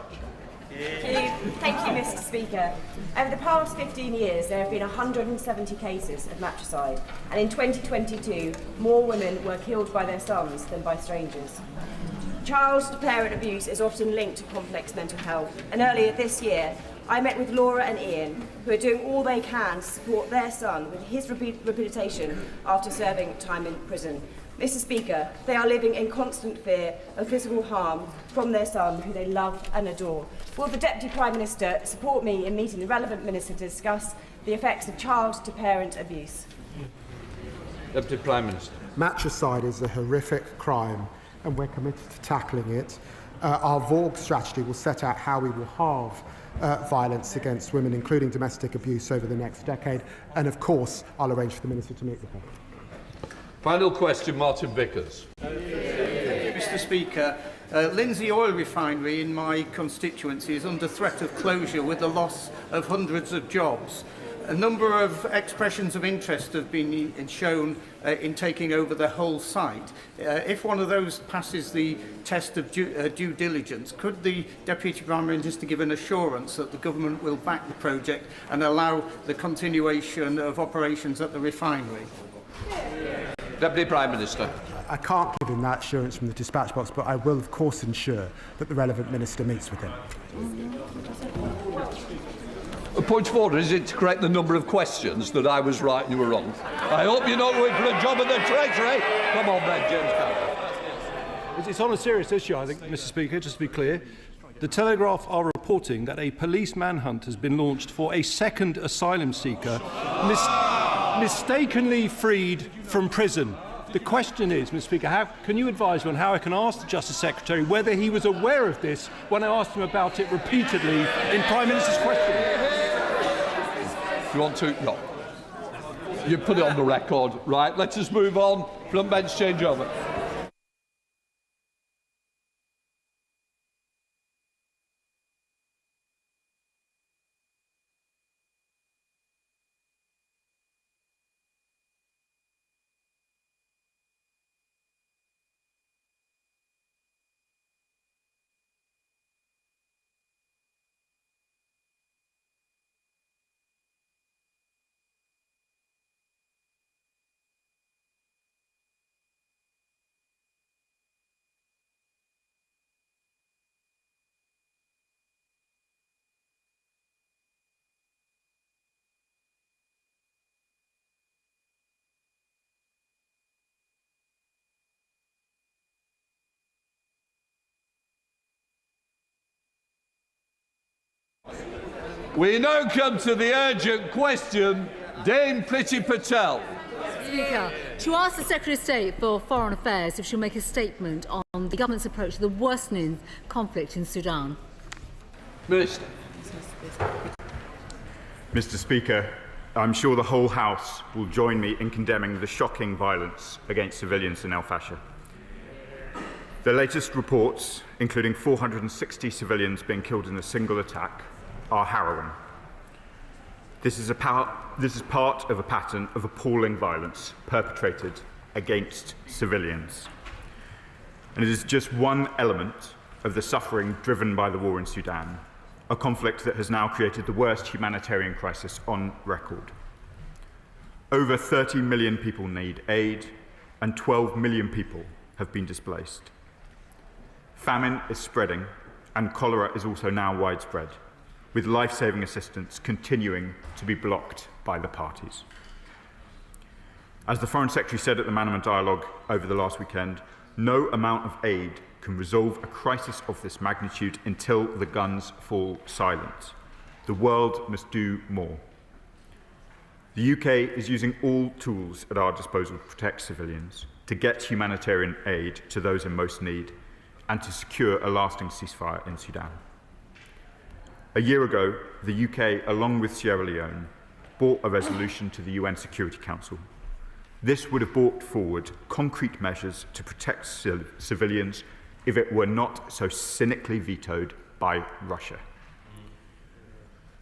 Thank you, Mr. Speaker. Over the past 15 years, there have been 170 cases of matricide, and in 2022, more women were killed by their sons than by strangers. Child-to-parent abuse is often linked to complex mental health, and earlier this year, I met with Laura and Ian, who are doing all they can to support their son with his rehabilitation after serving time in prison. Mr. Speaker, they are living in constant fear of physical harm from their son, who they love and adore. Will the Deputy Prime Minister support me in meeting the relevant minister to discuss the effects of child-to-parent abuse? Deputy Prime Minister. Matricide is a horrific crime, and we're committed to tackling it. Our VORG strategy will set out how we will halve violence against women, including domestic abuse, over the next decade. And, of course, I'll arrange for the Minister to meet with her. Final question, Martin Vickers. Thank you, Mr. Speaker. Lindsay Oil Refinery in my constituency is under threat of closure with the loss of hundreds of jobs. A number of expressions of interest have been shown in taking over the whole site. If one of those passes the test of due diligence, could the Deputy Prime Minister give an assurance that the government will back the project and allow the continuation of operations at the refinery? Deputy Prime Minister. I can't give him that assurance from the dispatch box, but I will, of course, ensure that the relevant minister meets with him. A point of order, is it to correct the number of questions that I was right and you were wrong? I hope you're not going for a job at the Treasury. Come on then, James Cameron. It's on a serious issue, I think, Mr. Speaker, just to be clear. The Telegraph are reporting that a police manhunt has been launched for a second asylum seeker mistakenly freed from prison. The question is, Mr. Speaker, can you advise me on how I can ask the Justice Secretary whether he was aware of this when I asked him about it repeatedly in Prime Minister's question? You want to? No. You put it on the record. Right, let's just move on. Front bench change over. We now come to the urgent question. Dame Priti Patel. Speaker, to ask the Secretary of State for Foreign Affairs if she'll make a statement on the government's approach to the worsening conflict in Sudan. Minister. Mr. Speaker, I'm sure the whole House will join me in condemning the shocking violence against civilians in El Fasher. The latest reports, including 460 civilians being killed in a single attack, are harrowing. This is part of a pattern of appalling violence perpetrated against civilians. And it is just one element of the suffering driven by the war in Sudan, a conflict that has now created the worst humanitarian crisis on record. Over 30 million people need aid, and 12 million people have been displaced. Famine is spreading, and cholera is also now widespread, with life-saving assistance continuing to be blocked by the parties. As the Foreign Secretary said at the Manama Dialogue over the last weekend, no amount of aid can resolve a crisis of this magnitude until the guns fall silent. The world must do more. The UK is using all tools at our disposal to protect civilians, to get humanitarian aid to those in most need, and to secure a lasting ceasefire in Sudan. A year ago, the UK, along with Sierra Leone, brought a resolution to the UN Security Council. This would have brought forward concrete measures to protect civilians if it were not so cynically vetoed by Russia.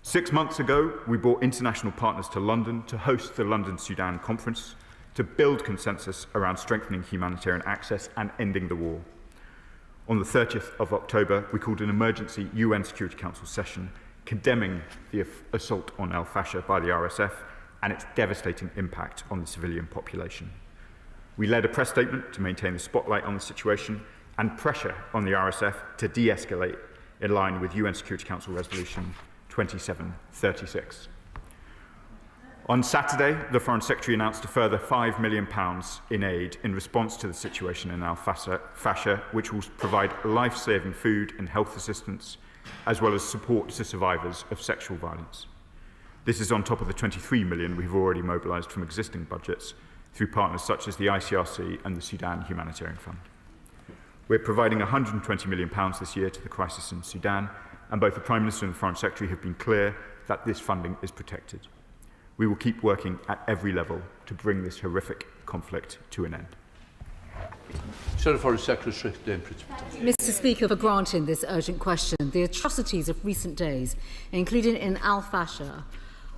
6 months ago, we brought international partners to London to host the London Sudan Conference to build consensus around strengthening humanitarian access and ending the war. On the 30th of October, we called an emergency UN Security Council session condemning the assault on El Fasher by the RSF and its devastating impact on the civilian population. We led a press statement to maintain the spotlight on the situation and pressure on the RSF to de-escalate in line with UN Security Council Resolution 2736. On Saturday, the Foreign Secretary announced a further £5 million in aid in response to the situation in Al Fasher, which will provide life-saving food and health assistance, as well as support to survivors of sexual violence. This is on top of the £23 million we've already mobilised from existing budgets through partners such as the ICRC and the Sudan Humanitarian Fund. We're providing £120 million this year to the crisis in Sudan, and both the Prime Minister and the Foreign Secretary have been clear that this funding is protected. We will keep working at every level to bring this horrific conflict to an end. Foreign Secretary, Mr. Speaker, for granting this urgent question, the atrocities of recent days, including in Al Fasher,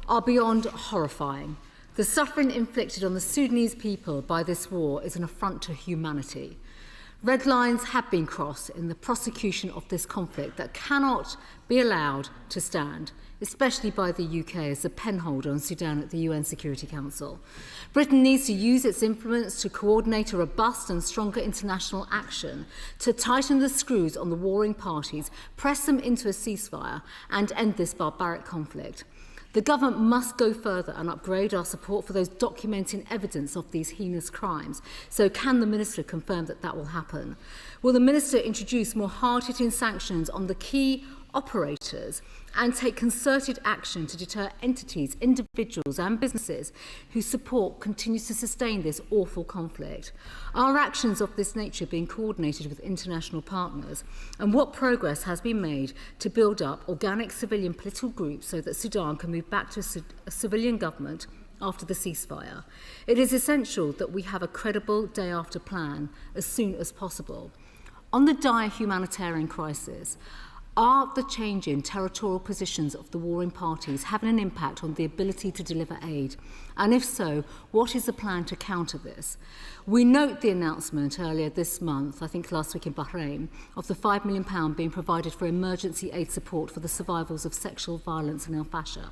are beyond horrifying. The suffering inflicted on the Sudanese people by this war is an affront to humanity. Red lines have been crossed in the prosecution of this conflict that cannot be allowed to stand, especially by the UK as the penholder on Sudan at the UN Security Council. Britain needs to use its influence to coordinate a robust and stronger international action to tighten the screws on the warring parties, press them into a ceasefire and end this barbaric conflict. The government must go further and upgrade our support for those documenting evidence of these heinous crimes. So can the Minister confirm that that will happen? Will the Minister introduce more hard-hitting sanctions on the key operators and take concerted action to deter entities, individuals and businesses whose support continues to sustain this awful conflict? Are actions of this nature being coordinated with international partners? And what progress has been made to build up organic civilian political groups so that Sudan can move back to a civilian government after the ceasefire? It is essential that we have a credible day-after plan as soon as possible. On the dire humanitarian crisis, are the changing territorial positions of the warring parties having an impact on the ability to deliver aid? And if so, what is the plan to counter this? We note the announcement earlier this month, I think last week in Bahrain, of the £5 million being provided for emergency aid support for the survivors of sexual violence in El Fasher.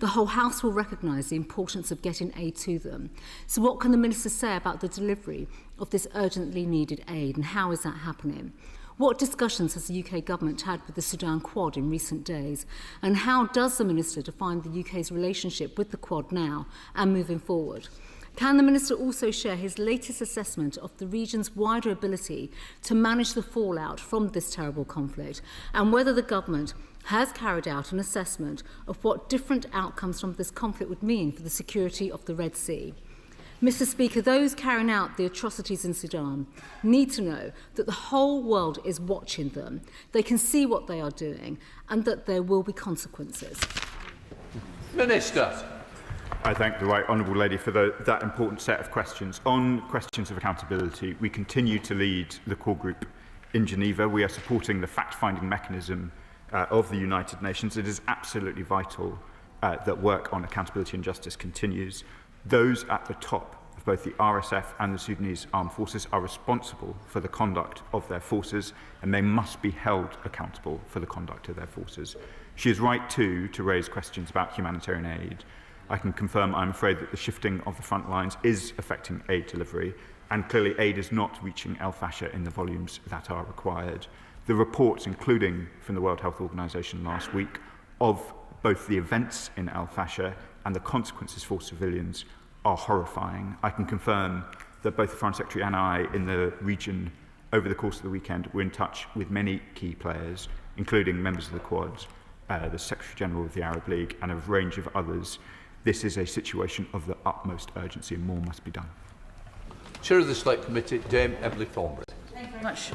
The whole House will recognise the importance of getting aid to them. So what can the Minister say about the delivery of this urgently needed aid, and how is that happening? What discussions has the UK government had with the Sudan Quad in recent days? And how does the Minister define the UK's relationship with the Quad now and moving forward? Can the Minister also share his latest assessment of the region's wider ability to manage the fallout from this terrible conflict, and whether the government has carried out an assessment of what different outcomes from this conflict would mean for the security of the Red Sea? Mr. Speaker, those carrying out the atrocities in Sudan need to know that the whole world is watching them, they can see what they are doing, and that there will be consequences. Minister. I thank the Right Honourable Lady for that important set of questions. On questions of accountability, we continue to lead the core group in Geneva. We are supporting the fact-finding mechanism of the United Nations. It is absolutely vital that work on accountability and justice continues. Those at the top of both the RSF and the Sudanese armed forces are responsible for the conduct of their forces, and they must be held accountable for the conduct of their forces. She is right, too, to raise questions about humanitarian aid. I can confirm, I'm afraid, that the shifting of the front lines is affecting aid delivery, and clearly aid is not reaching El Fasher in the volumes that are required. The reports, including from the World Health Organization last week, of both the events in El Fasher and the consequences for civilians are horrifying. I can confirm that both the Foreign Secretary and I in the region over the course of the weekend were in touch with many key players, including members of the Quad, the Secretary General of the Arab League and a range of others. This is a situation of the utmost urgency and more must be done. Chair of the Select Committee, Dame Emily Thornbury. Thank you very much,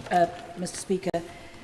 Mr. Speaker.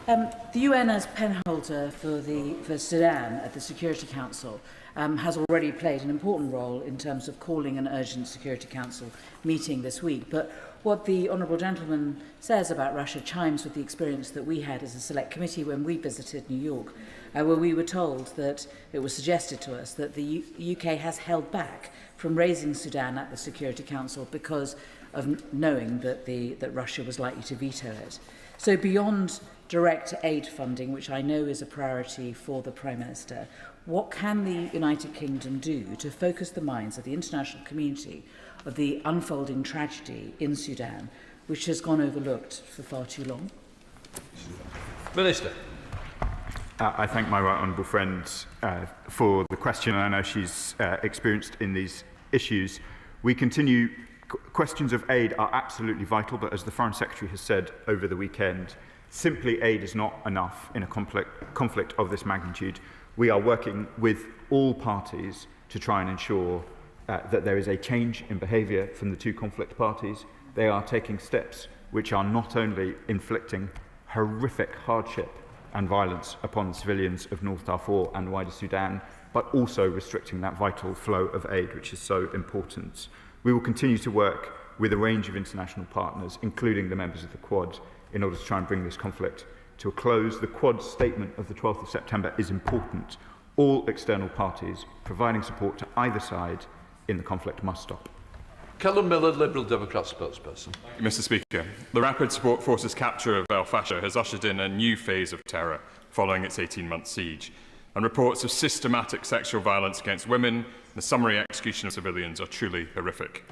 The UN as penholder for Sudan at the Security Council has already played an important role in terms of calling an urgent Security Council meeting this week. But what the Honourable Gentleman says about Russia chimes with the experience that we had as a Select Committee when we visited New York, where we were told that it was suggested to us that the UK has held back from raising Sudan at the Security Council because of knowing that Russia was likely to veto it. So beyond direct aid funding, which I know is a priority for the Prime Minister, what can the United Kingdom do to focus the minds of the international community of the unfolding tragedy in Sudan, which has gone overlooked for far too long? Minister. I thank my right honourable friend for the question, and I know she's experienced in these issues. We continue. Questions of aid are absolutely vital, but as the Foreign Secretary has said over the weekend, simply aid is not enough in a conflict of this magnitude. We are working with all parties to try and ensure that there is a change in behaviour from the two conflict parties. They are taking steps which are not only inflicting horrific hardship and violence upon the civilians of North Darfur and wider Sudan, but also restricting that vital flow of aid, which is so important. We will continue to work with a range of international partners, including the members of the Quad, in order to try and bring this conflict to a close. The Quad's statement of the 12th of September is important. All external parties providing support to either side in the conflict must stop. Callum Miller, Liberal Democrat spokesperson. Mr. Speaker, the Rapid Support Forces capture of El Fasher has ushered in a new phase of terror following its 18-month siege, and reports of systematic sexual violence against women and the summary execution of civilians are truly horrific.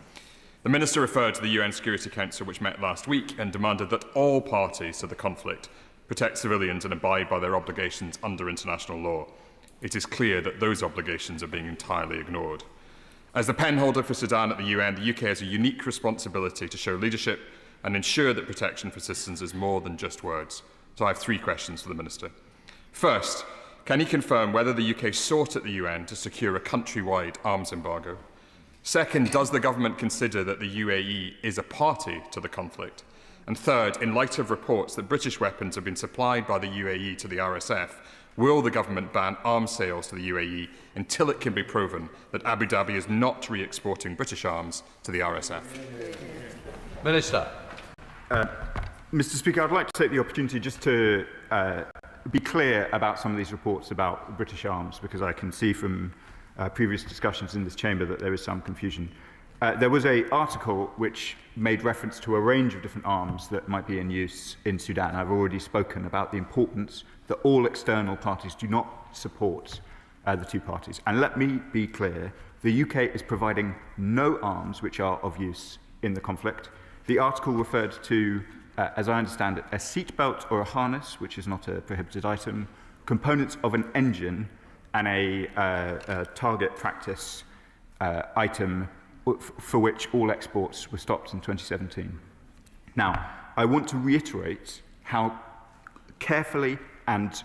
The Minister referred to the UN Security Council, which met last week, and demanded that all parties to the conflict protect civilians and abide by their obligations under international law. it is clear that those obligations are being entirely ignored. As the penholder for Sudan at the UN, the UK has a unique responsibility to show leadership and ensure that protection for citizens is more than just words. So I have 3 questions for the Minister. First, can he confirm whether the UK sought at the UN to secure a countrywide arms embargo? Second, does the government consider that the UAE is a party to the conflict? And third, in light of reports that British weapons have been supplied by the UAE to the RSF, will the government ban arms sales to the UAE until it can be proven that Abu Dhabi is not re-exporting British arms to the RSF? Minister. Mr. Speaker, I'd like to take the opportunity just to be clear about some of these reports about British arms, because I can see from previous discussions in this chamber that there is some confusion. There was an article which made reference to a range of different arms that might be in use in Sudan. I've already spoken about the importance that all external parties do not support the two parties. And let me be clear, the UK is providing no arms which are of use in the conflict. The article referred to, as I understand it, a seatbelt or a harness, which is not a prohibited item, components of an engine, and a target practice item for which all exports were stopped in 2017. Now, I want to reiterate how carefully and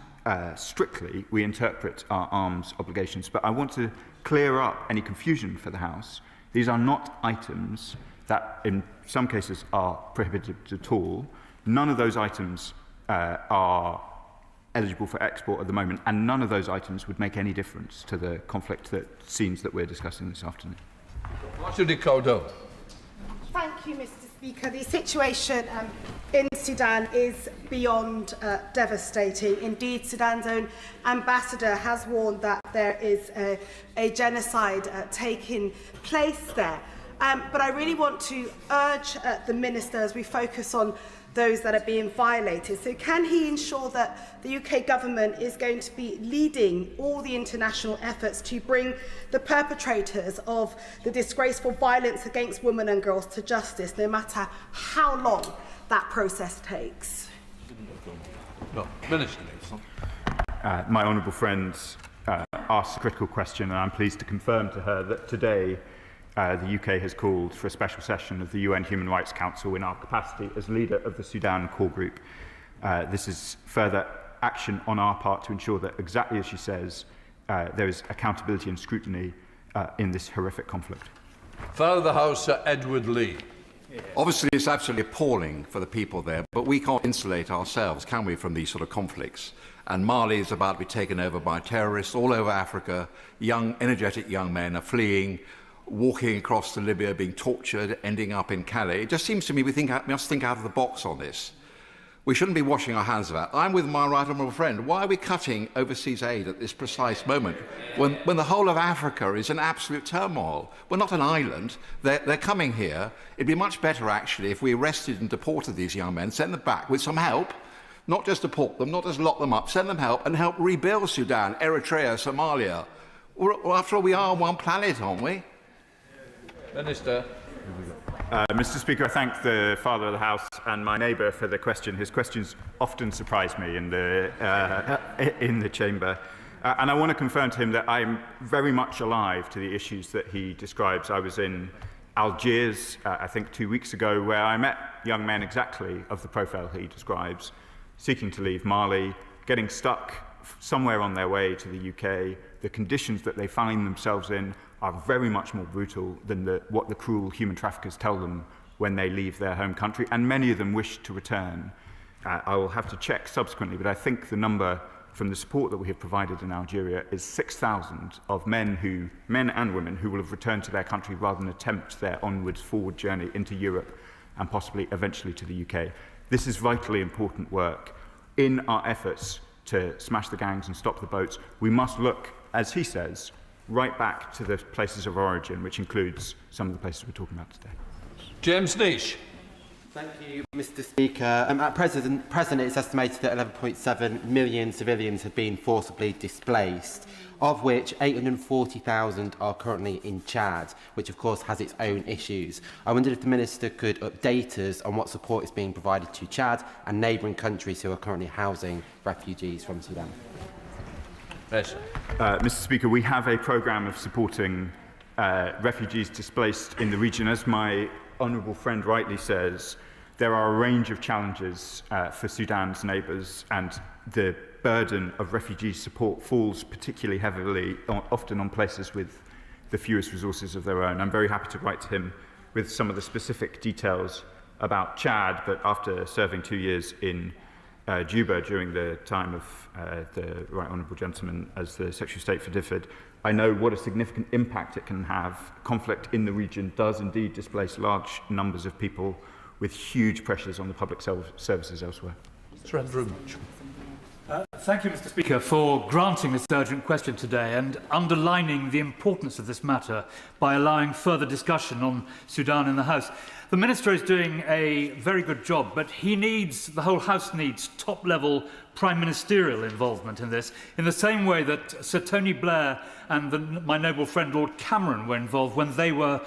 strictly we interpret our arms obligations, but I want to clear up any confusion for the House. These are not items that in some cases are prohibited at all. None of those items are eligible for export at the moment, and none of those items would make any difference to the conflict scenes that we're discussing this afternoon. Thank you, Mr. Speaker. The situation in Sudan is beyond devastating. Indeed, Sudan's own ambassador has warned that there is a genocide taking place there. But I really want to urge the Minister, as we focus on those that are being violated. So can he ensure that the UK government is going to be leading all the international efforts to bring the perpetrators of the disgraceful violence against women and girls to justice, no matter how long that process takes? No, Minister. My honourable friend asked a critical question, and I'm pleased to confirm to her that today the UK has called for a special session of the UN Human Rights Council in our capacity as leader of the Sudan core group. This is further action on our part to ensure that, exactly as she says, there is accountability and scrutiny in this horrific conflict. Father of the House, Sir Edward Lee. Obviously, it's absolutely appalling for the people there, but we can't insulate ourselves, can we, from these sort of conflicts? And Mali is about to be taken over by terrorists all over Africa. Young, energetic young men are fleeing, walking across to Libya, being tortured, ending up in Calais. It just seems to me we must think out of the box on this. We shouldn't be washing our hands of that. I'm with my right honourable friend. Why are we cutting overseas aid at this precise moment when the whole of Africa is in absolute turmoil? We're not an island. They're coming here. It'd be much better, actually, if we arrested and deported these young men, sent them back with some help, not just deport them, not just lock them up, send them help and help rebuild Sudan, Eritrea, Somalia. Well, after all, we are one planet, aren't we? Minister. Mr. Speaker, I thank the Father of the House and my neighbour for the question. His questions often surprise me in the chamber. And I want to confirm to him that I'm very much alive to the issues that he describes. I was in Algiers, I think 2 weeks ago, where I met young men exactly of the profile he describes, seeking to leave Mali, getting stuck somewhere on their way to the UK. The conditions that they find themselves in are very much more brutal than what the cruel human traffickers tell them when they leave their home country, and many of them wish to return. I will have to check subsequently, but I think the number from the support that we have provided in Algeria is 6,000 of men and women who will have returned to their country rather than attempt their onwards forward journey into Europe and possibly eventually to the UK. This is vitally important work. In our efforts to smash the gangs and stop the boats, we must look, as he says, right back to the places of origin, which includes some of the places we're talking about today. James Nish. Thank you, Mr. Speaker. At present, it's estimated that 11.7 million civilians have been forcibly displaced, of which 840,000 are currently in Chad, which of course has its own issues. I wondered if the Minister could update us on what support is being provided to Chad and neighbouring countries who are currently housing refugees from Sudan. Yes. Mr. Speaker, we have a programme of supporting refugees displaced in the region. As my honourable friend rightly says, there are a range of challenges for Sudan's neighbours, and the burden of refugee support falls particularly heavily, often on places with the fewest resources of their own. I'm very happy to write to him with some of the specific details about Chad, but after serving 2 years in Juba during the time of the Right Honourable Gentleman as the Secretary of State for DFID, I know what a significant impact it can have. Conflict in the region does indeed displace large numbers of people, with huge pressures on the public services elsewhere. Thank you, Mr. Speaker, for granting this urgent question today and underlining the importance of this matter by allowing further discussion on Sudan in the House. The Minister is doing a very good job, but the whole House needs top-level prime ministerial involvement in this, in the same way that Sir Tony Blair and my noble friend Lord Cameron were involved when they were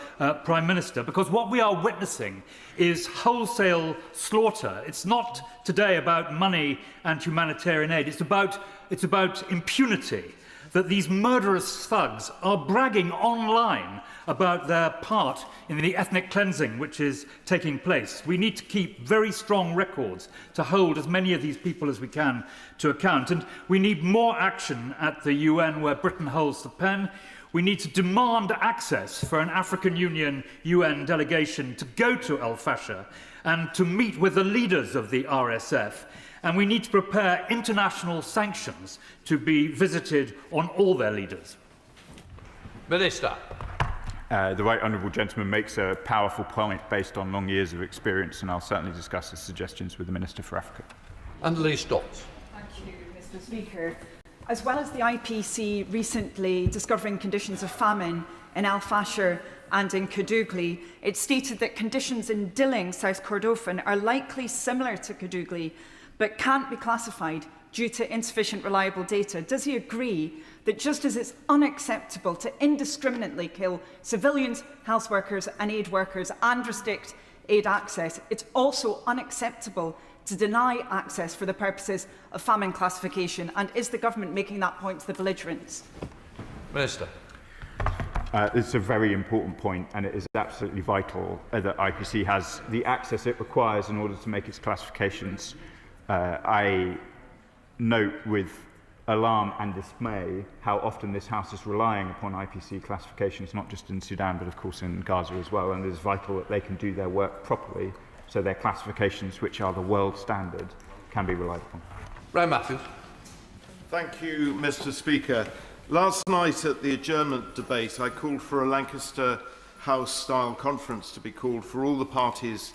Prime Minister, because what we are witnessing is wholesale slaughter. It's not today about money and humanitarian aid. It's about impunity, that these murderous thugs are bragging online about their part in the ethnic cleansing which is taking place. We need to keep very strong records to hold as many of these people as we can to account. And we need more action at the UN, where Britain holds the pen. We need to demand access for an African Union UN delegation to go to El Fasher and to meet with the leaders of the RSF. And we need to prepare international sanctions to be visited on all their leaders. Minister. The Right Honourable Gentleman makes a powerful point based on long years of experience, and I'll certainly discuss his suggestions with the Minister for Africa. And Lee Stotts. Thank you, Mr. Speaker. As well as the IPC recently discovering conditions of famine in Al Fasher and in Kadugli, it stated that conditions in Dilling, South Kordofan, are likely similar to Kadugli, but can't be classified due to insufficient reliable data. Does he agree that just as it's unacceptable to indiscriminately kill civilians, health workers and aid workers and restrict aid access, it's also unacceptable to deny access for the purposes of famine classification? And is the government making that point to the belligerents? Minister. It's a very important point, and it is absolutely vital that IPC has the access it requires in order to make its classifications. I note with alarm and dismay how often this House is relying upon IPC classifications, not just in Sudan, but of course in Gaza as well, and it is vital that they can do their work properly, so their classifications, which are the world standard, can be relied upon. Ray Matthews. Thank you, Mr. Speaker. Last night at the adjournment debate, I called for a Lancaster House-style conference to be called for all the parties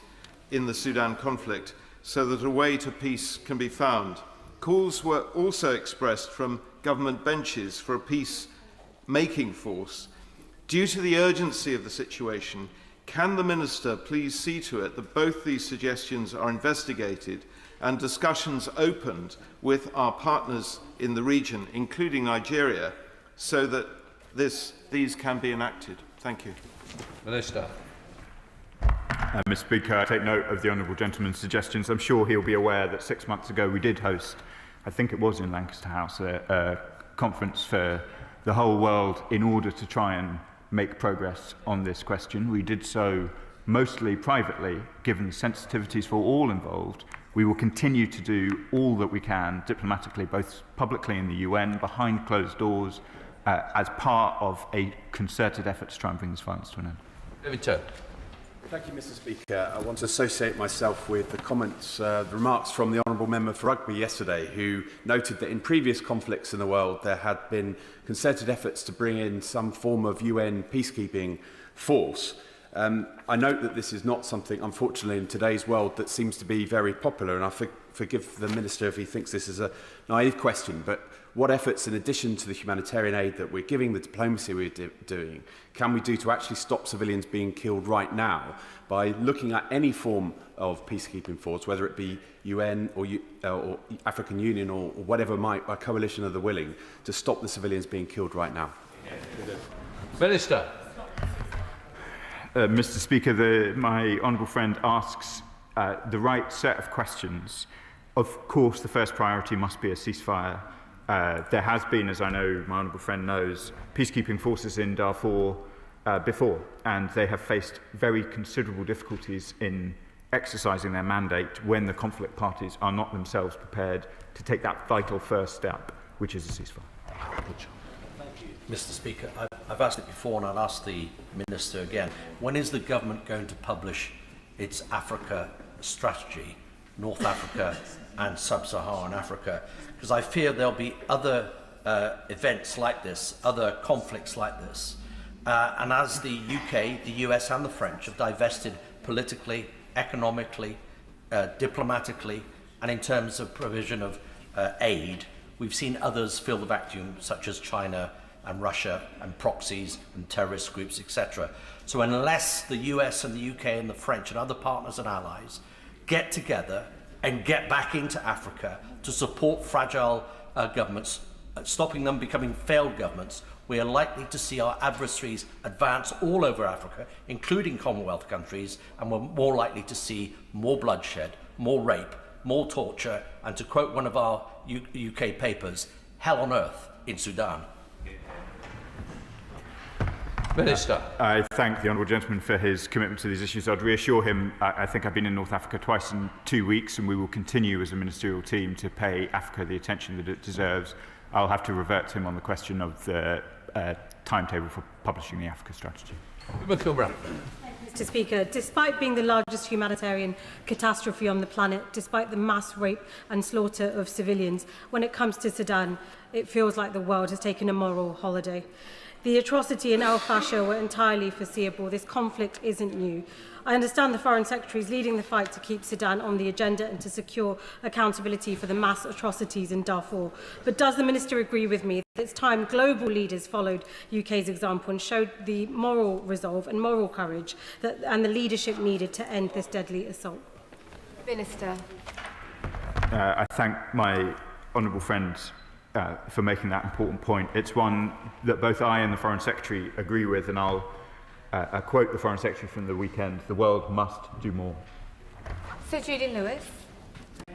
in the Sudan conflict, so that a way to peace can be found. Calls were also expressed from government benches for a peace-making force. Due to the urgency of the situation, can the Minister please see to it that both these suggestions are investigated and discussions opened with our partners in the region, including Nigeria, so that these can be enacted? Thank you. Minister. Mr. Speaker, I take note of the Honourable Gentleman's suggestions. I'm sure he'll be aware that 6 months ago we did host, I think it was in Lancaster House, a conference for the whole world in order to try and make progress on this question. We did so mostly privately, given the sensitivities for all involved. We will continue to do all that we can diplomatically, both publicly in the UN, behind closed doors, as part of a concerted effort to try and bring this violence to an end. David Turner. Thank you, Mr. Speaker. I want to associate myself with the remarks from the Honourable Member for Rugby yesterday, who noted that in previous conflicts in the world there had been concerted efforts to bring in some form of UN peacekeeping force. I note that this is not something, unfortunately, in today's world that seems to be very popular, and I forgive the Minister if he thinks this is a naive question, but what efforts, in addition to the humanitarian aid that we're giving, the diplomacy we're doing, can we do to actually stop civilians being killed right now by looking at any form of peacekeeping force, whether it be UN or African Union or whatever a coalition of the willing, to stop the civilians being killed right now? Minister. Mr. Speaker, my honourable friend asks the right set of questions. Of course, the first priority must be a ceasefire There has been, as I know my honourable friend knows, peacekeeping forces in Darfur before, and they have faced very considerable difficulties in exercising their mandate when the conflict parties are not themselves prepared to take that vital first step, which is a ceasefire. Thank you, Mr. Speaker. I've asked it before and I'll ask the Minister again. When is the government going to publish its Africa strategy, North Africa and Sub-Saharan Africa? Because I fear there'll be other events like this, other conflicts like this. And as the UK, the US and the French have divested politically, economically, diplomatically, and in terms of provision of aid, we've seen others fill the vacuum, such as China and Russia and proxies and terrorist groups, etc. So unless the US and the UK and the French and other partners and allies get together and get back into Africa to support fragile governments, stopping them becoming failed governments, we are likely to see our adversaries advance all over Africa, including Commonwealth countries, and we're more likely to see more bloodshed, more rape, more torture, and to quote one of our UK papers, hell on earth in Sudan. Minister. I thank the honourable gentleman for his commitment to these issues. I'd reassure him, I think I've been in North Africa twice in 2 weeks, and we will continue as a ministerial team to pay Africa the attention that it deserves. I'll have to revert to him on the question of the timetable for publishing the Africa strategy. Mr. Speaker, despite being the largest humanitarian catastrophe on the planet, despite the mass rape and slaughter of civilians, when it comes to Sudan, it feels like the world has taken a moral holiday. The atrocity in El Fasher were entirely foreseeable. This conflict isn't new. I understand the Foreign Secretary is leading the fight to keep Sudan on the agenda and to secure accountability for the mass atrocities in Darfur. But does the Minister agree with me that it's time global leaders followed UK's example and showed the moral resolve and moral courage and the leadership needed to end this deadly assault? Minister. I thank my honourable friend for making that important point. It's one that both I and the Foreign Secretary agree with, and I'll quote the Foreign Secretary from the weekend: the world must do more. Sir Judy Lewis.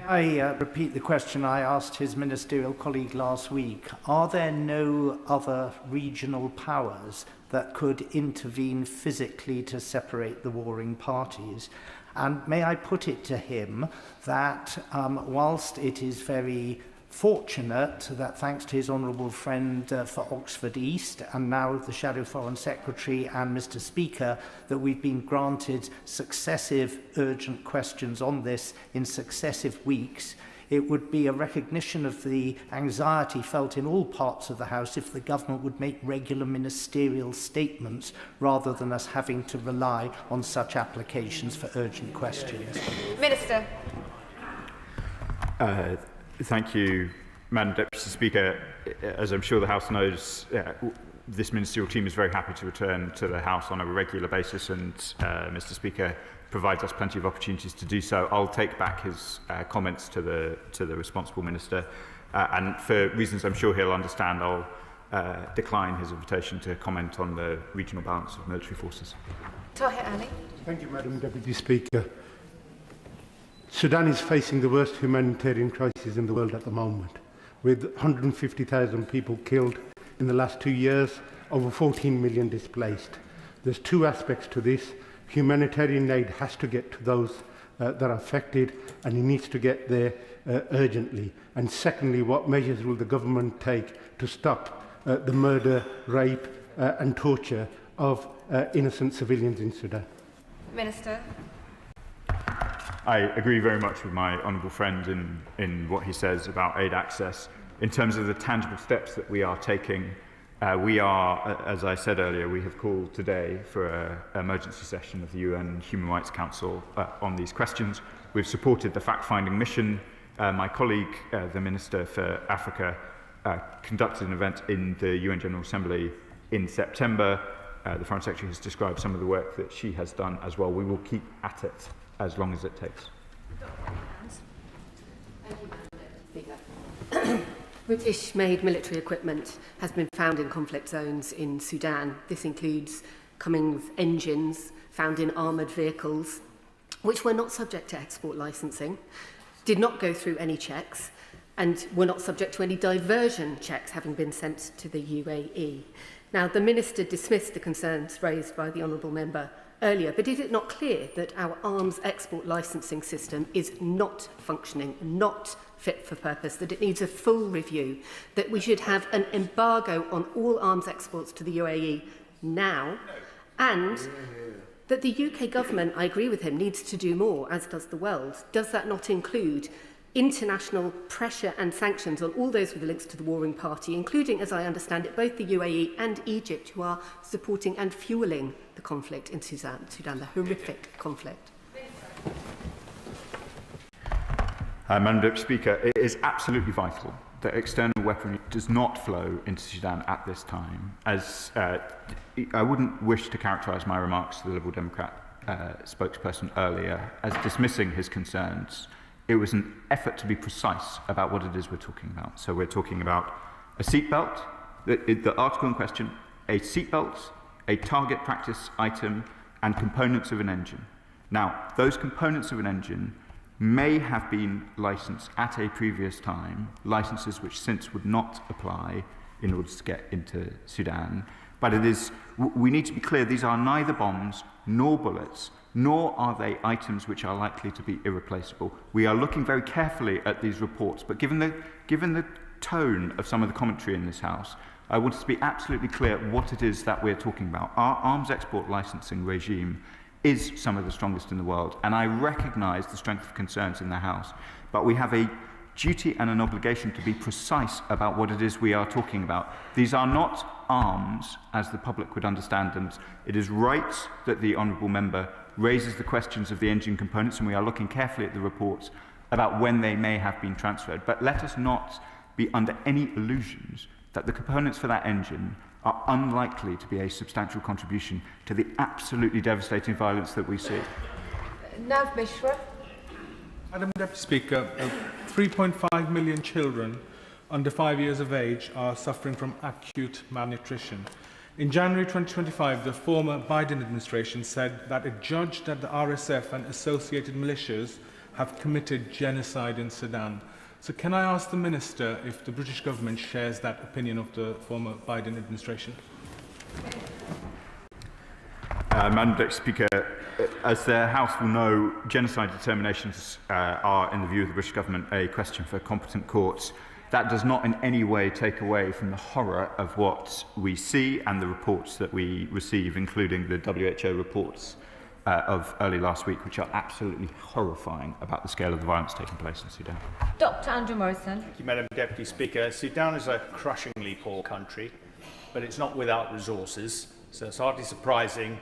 I repeat the question I asked his ministerial colleague last week. Are there no other regional powers that could intervene physically to separate the warring parties? And may I put it to him that whilst it is very fortunate that thanks to his honourable friend for Oxford East and now the Shadow Foreign Secretary and Mr Speaker that we've been granted successive urgent questions on this in successive weeks, it would be a recognition of the anxiety felt in all parts of the House if the government would make regular ministerial statements rather than us having to rely on such applications for urgent questions. Minister. Thank you, Madam Deputy Speaker. As I'm sure the House knows, this ministerial team is very happy to return to the House on a regular basis, and Mr Speaker provides us plenty of opportunities to do so. I'll take back his comments to the responsible minister, and for reasons I'm sure he'll understand, I'll decline his invitation to comment on the regional balance of military forces. Tahir Ali. Thank you, Madam Deputy Speaker. Sudan is facing the worst humanitarian crisis in the world at the moment, with 150,000 people killed in the last 2 years, over 14 million displaced. There's two aspects to this. Humanitarian aid has to get to those that are affected, and it needs to get there urgently. And secondly, what measures will the government take to stop the murder, rape and torture of innocent civilians in Sudan? Minister. I agree very much with my honourable friend in what he says about aid access. In terms of the tangible steps that we are taking, we are, as I said earlier, we have called today for an emergency session of the UN Human Rights Council on these questions. We've supported the fact-finding mission. My colleague, the Minister for Africa, conducted an event in the UN General Assembly in September. The Foreign Secretary has described some of the work that she has done as well. We will keep at it as long as it takes. British-made military equipment has been found in conflict zones in Sudan. This includes Cummins engines found in armoured vehicles, which were not subject to export licensing, did not go through any checks, and were not subject to any diversion checks having been sent to the UAE. Now, the Minister dismissed the concerns raised by the Honourable Member earlier, but is it not clear that our arms export licensing system is not functioning, not fit for purpose, that it needs a full review, that we should have an embargo on all arms exports to the UAE now, and that the UK government, I agree with him, needs to do more, as does the world? Does that not include international pressure and sanctions on all those with links to the warring party, including, as I understand it, both the UAE and Egypt, who are supporting and fuelling the conflict in Sudan, the horrific conflict? Madam Deputy Speaker, it is absolutely vital that external weaponry does not flow into Sudan at this time. As I wouldn't wish to characterise my remarks to the Liberal Democrat spokesperson earlier as dismissing his concerns. It was an effort to be precise about what it is we're talking about. So we're talking about a seatbelt, the article in question, a seatbelt, a target practice item, and components of an engine. Now, those components of an engine may have been licensed at a previous time, licenses which since would not apply in order to get into Sudan. But we need to be clear, these are neither bombs nor bullets, nor are they items which are likely to be irreplaceable. We are looking very carefully at these reports, but given the tone of some of the commentary in this House, I want to be absolutely clear what it is that we're talking about. Our arms export licensing regime is some of the strongest in the world, and I recognise the strength of concerns in the House, but we have a duty and an obligation to be precise about what it is we are talking about. These are not arms, as the public would understand them. It is right that the Honourable Member raises the questions of the engine components, and we are looking carefully at the reports about when they may have been transferred. But let us not be under any illusions that the components for that engine are unlikely to be a substantial contribution to the absolutely devastating violence that we see. Nav Mishra. Madam Deputy Speaker, 3.5 million children under 5 years of age are suffering from acute malnutrition. In January 2025, the former Biden administration said that it judged that the RSF and associated militias have committed genocide in Sudan. So can I ask the Minister if the British government shares that opinion of the former Biden administration? Madam Deputy Speaker, as the House will know, genocide determinations are, in the view of the British government, a question for competent courts. That does not in any way take away from the horror of what we see and the reports that we receive, including the WHO reports of early last week, which are absolutely horrifying about the scale of the violence taking place in Sudan. Dr. Andrew Morrison. Thank you, Madam Deputy Speaker. Sudan is a crushingly poor country, but it's not without resources, so it's hardly surprising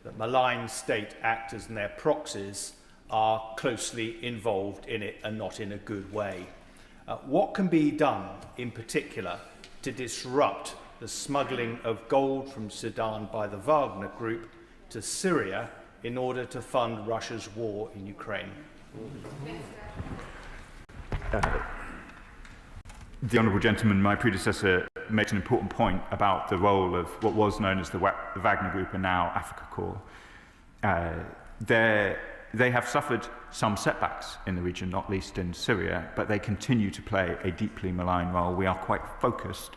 that malign state actors and their proxies are closely involved in it and not in a good way. What can be done, in particular, to disrupt the smuggling of gold from Sudan by the Wagner Group to Syria in order to fund Russia's war in Ukraine? The Honourable Gentleman, my predecessor, makes an important point about the role of what was known as the Wagner Group and now Africa Corps. They have suffered some setbacks in the region, not least in Syria, but they continue to play a deeply malign role. We are quite focused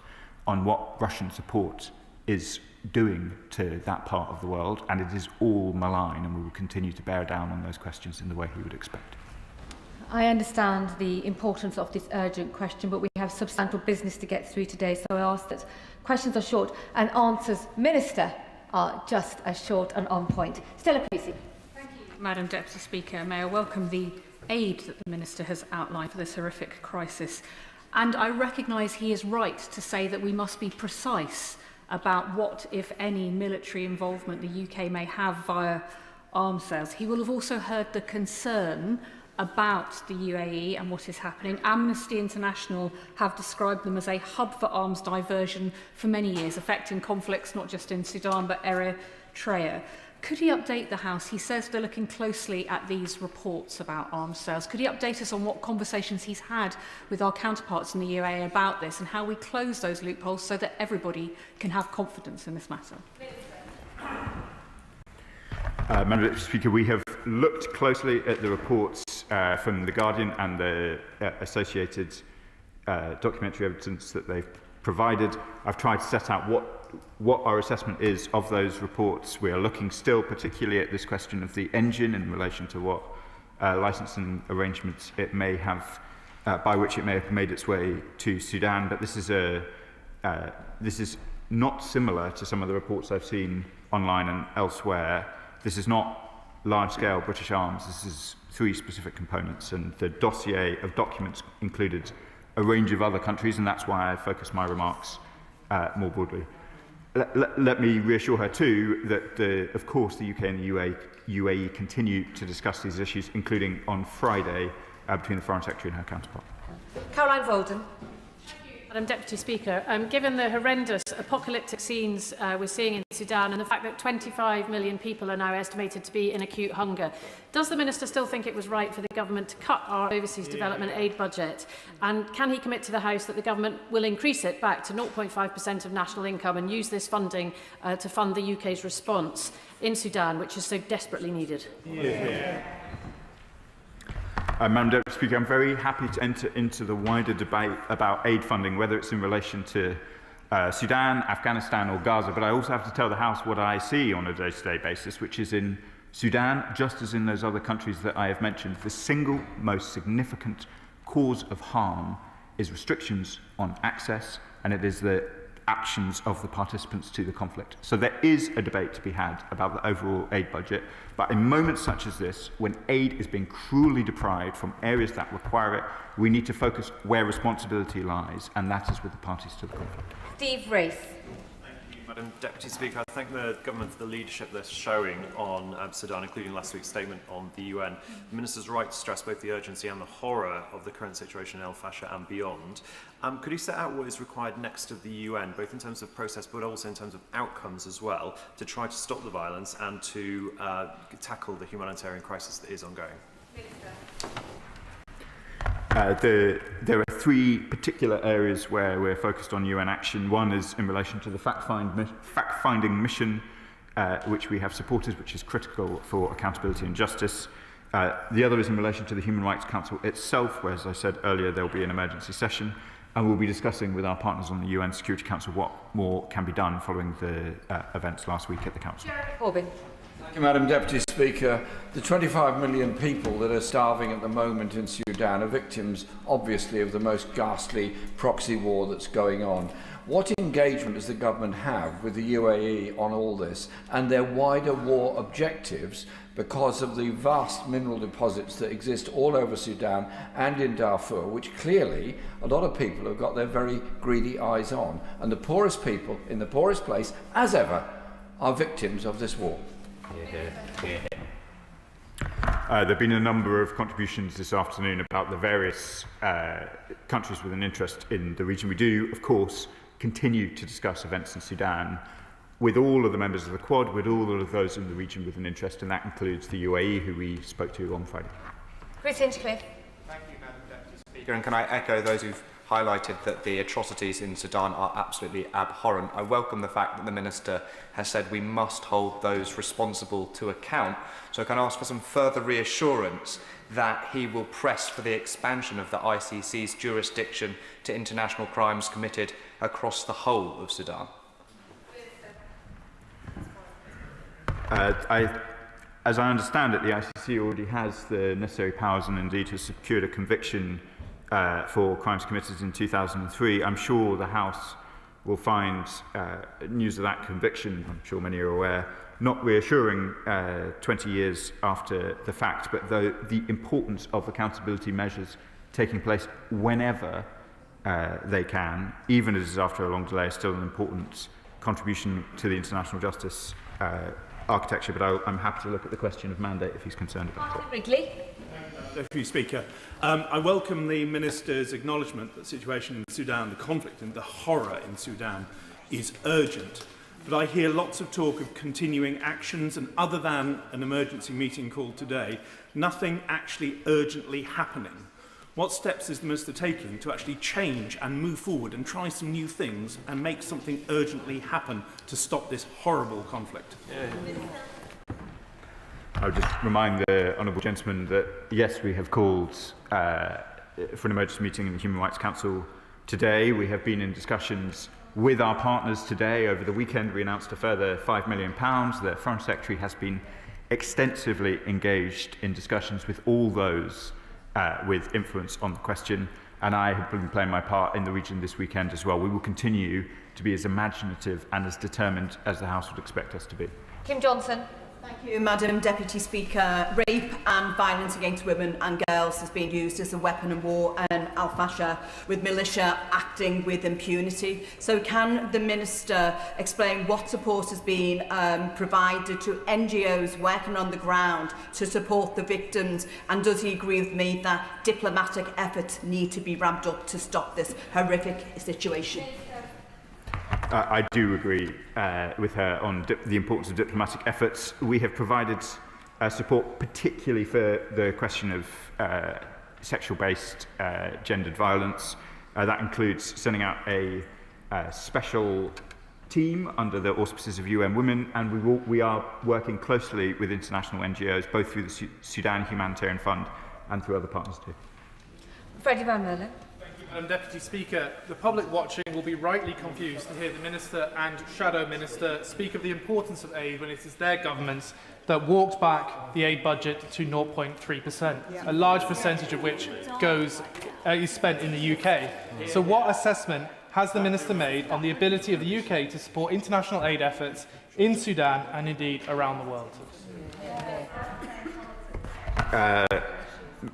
on what Russian support is doing to that part of the world, and it is all malign, and we will continue to bear down on those questions in the way he would expect. I understand the importance of this urgent question, but we have substantial business to get through today, so I ask that questions are short and answers, Minister, are just as short and on point. Stella Creasy. Madam Deputy Speaker, may I welcome the aid that the Minister has outlined for this horrific crisis. And I recognise he is right to say that we must be precise about what, if any, military involvement the UK may have via arms sales. He will have also heard the concern about the UAE and what is happening. Amnesty International have described them as a hub for arms diversion for many years, affecting conflicts not just in Sudan but Eritrea. Could he update the House? He says they're looking closely at these reports about arms sales. Could he update us on what conversations he's had with our counterparts in the UAE about this and how we close those loopholes so that everybody can have confidence in this matter? Madam Speaker, we have looked closely at the reports from The Guardian and the associated documentary evidence that they've provided. I've tried to set out what our assessment is of those reports. We are looking still particularly at this question of the engine in relation to what licensing arrangements it may have, by which it may have made its way to Sudan. But this is not similar to some of the reports I've seen online and elsewhere. This is not large-scale British arms. This is 3 specific components, and the dossier of documents included a range of other countries, and that's why I focus my remarks more broadly. Let me reassure her too that, of course, the UK and the UAE continue to discuss these issues, including on Friday between the Foreign Secretary and her counterpart. Caroline Volden. Madam Deputy Speaker, given the horrendous apocalyptic scenes we're seeing in Sudan and the fact that 25 million people are now estimated to be in acute hunger, does the Minister still think it was right for the Government to cut our overseas development aid budget? And can he commit to the House that the Government will increase it back to 0.5% of national income and use this funding to fund the UK's response in Sudan, which is so desperately needed? Madam Deputy Speaker, I'm very happy to enter into the wider debate about aid funding, whether it's in relation to Sudan, Afghanistan or Gaza, but I also have to tell the House what I see on a day-to-day basis, which is in Sudan, just as in those other countries that I have mentioned, the single most significant cause of harm is restrictions on access, and it is the actions of the participants to the conflict. So there is a debate to be had about the overall aid budget, but in moments such as this, when aid is being cruelly deprived from areas that require it, we need to focus where responsibility lies, and that is with the parties to the conflict. Steve Race. Madam Deputy Speaker, I thank the Government for the leadership they're showing on Sudan, including last week's statement on the UN. The Minister's right to stress both the urgency and the horror of the current situation in El Fasher and beyond. Could he set out what is required next of the UN, both in terms of process but also in terms of outcomes as well, to try to stop the violence and to tackle the humanitarian crisis that is ongoing? There are 3 particular areas where we're focused on UN action. One is in relation to the fact-finding mission, which we have supported, which is critical for accountability and justice. The other is in relation to the Human Rights Council itself, where, as I said earlier, there will be an emergency session, and we'll be discussing with our partners on the UN Security Council what more can be done following the events last week at the Council. Corbyn. Thank you, Madam Deputy Speaker. The 25 million people that are starving at the moment in Sudan are victims, obviously, of the most ghastly proxy war that's going on. What engagement does the government have with the UAE on all this and their wider war objectives because of the vast mineral deposits that exist all over Sudan and in Darfur, which clearly a lot of people have got their very greedy eyes on? And the poorest people in the poorest place, as ever, are victims of this war. There have been a number of contributions this afternoon about the various countries with an interest in the region. We do, of course, continue to discuss events in Sudan with all of the members of the Quad, with all of those in the region with an interest, and that includes the UAE, who we spoke to on Friday. Chris Hinchcliffe. Thank you, Madam Deputy Speaker, and can I echo those who've highlighted that the atrocities in Sudan are absolutely abhorrent. I welcome the fact that the Minister has said we must hold those responsible to account. So I can ask for some further reassurance that he will press for the expansion of the ICC's jurisdiction to international crimes committed across the whole of Sudan. As I understand it, the ICC already has the necessary powers and indeed has secured a conviction for crimes committed in 2003. I'm sure the House will find news of that conviction, I'm sure many are aware, not reassuring 20 years after the fact, but the importance of accountability measures taking place whenever they can, even as after a long delay, is still an important contribution to the international justice architecture. But I'm happy to look at the question of mandate if he's concerned about it. Wrigley. Deputy Speaker, I welcome the Minister's acknowledgement that the situation in Sudan, the conflict and the horror in Sudan is urgent. But I hear lots of talk of continuing actions, and other than an emergency meeting called today, nothing actually urgently happening. What steps is the Minister taking to actually change and move forward and try some new things and make something urgently happen to stop this horrible conflict? I would just remind the honourable gentleman that, yes, we have called for an emergency meeting in the Human Rights Council today. We have been in discussions with our partners today. Over the weekend, we announced a further £5 million. The Foreign Secretary has been extensively engaged in discussions with all those with influence on the question, and I have been playing my part in the region this weekend as well. We will continue to be as imaginative and as determined as the House would expect us to be. Kim Johnson. Thank you, Madam Deputy Speaker. Rape and violence against women and girls has been used as a weapon of war in Al Fasher, with militia acting with impunity. So can the Minister explain what support has been provided to NGOs working on the ground to support the victims, and does he agree with me that diplomatic efforts need to be ramped up to stop this horrific situation? I do agree with her on the importance of diplomatic efforts. We have provided support particularly for the question of sexual-based gendered violence. That includes sending out a special team under the auspices of UN Women, and we are working closely with international NGOs, both through the Sudan Humanitarian Fund and through other partners too. Freddie Van Merle. Madam Deputy Speaker, the public watching will be rightly confused to hear the Minister and Shadow Minister speak of the importance of aid when it is their governments that walked back the aid budget to 0.3%, a large percentage of which is spent in the UK. So what assessment has the Minister made on the ability of the UK to support international aid efforts in Sudan and indeed around the world?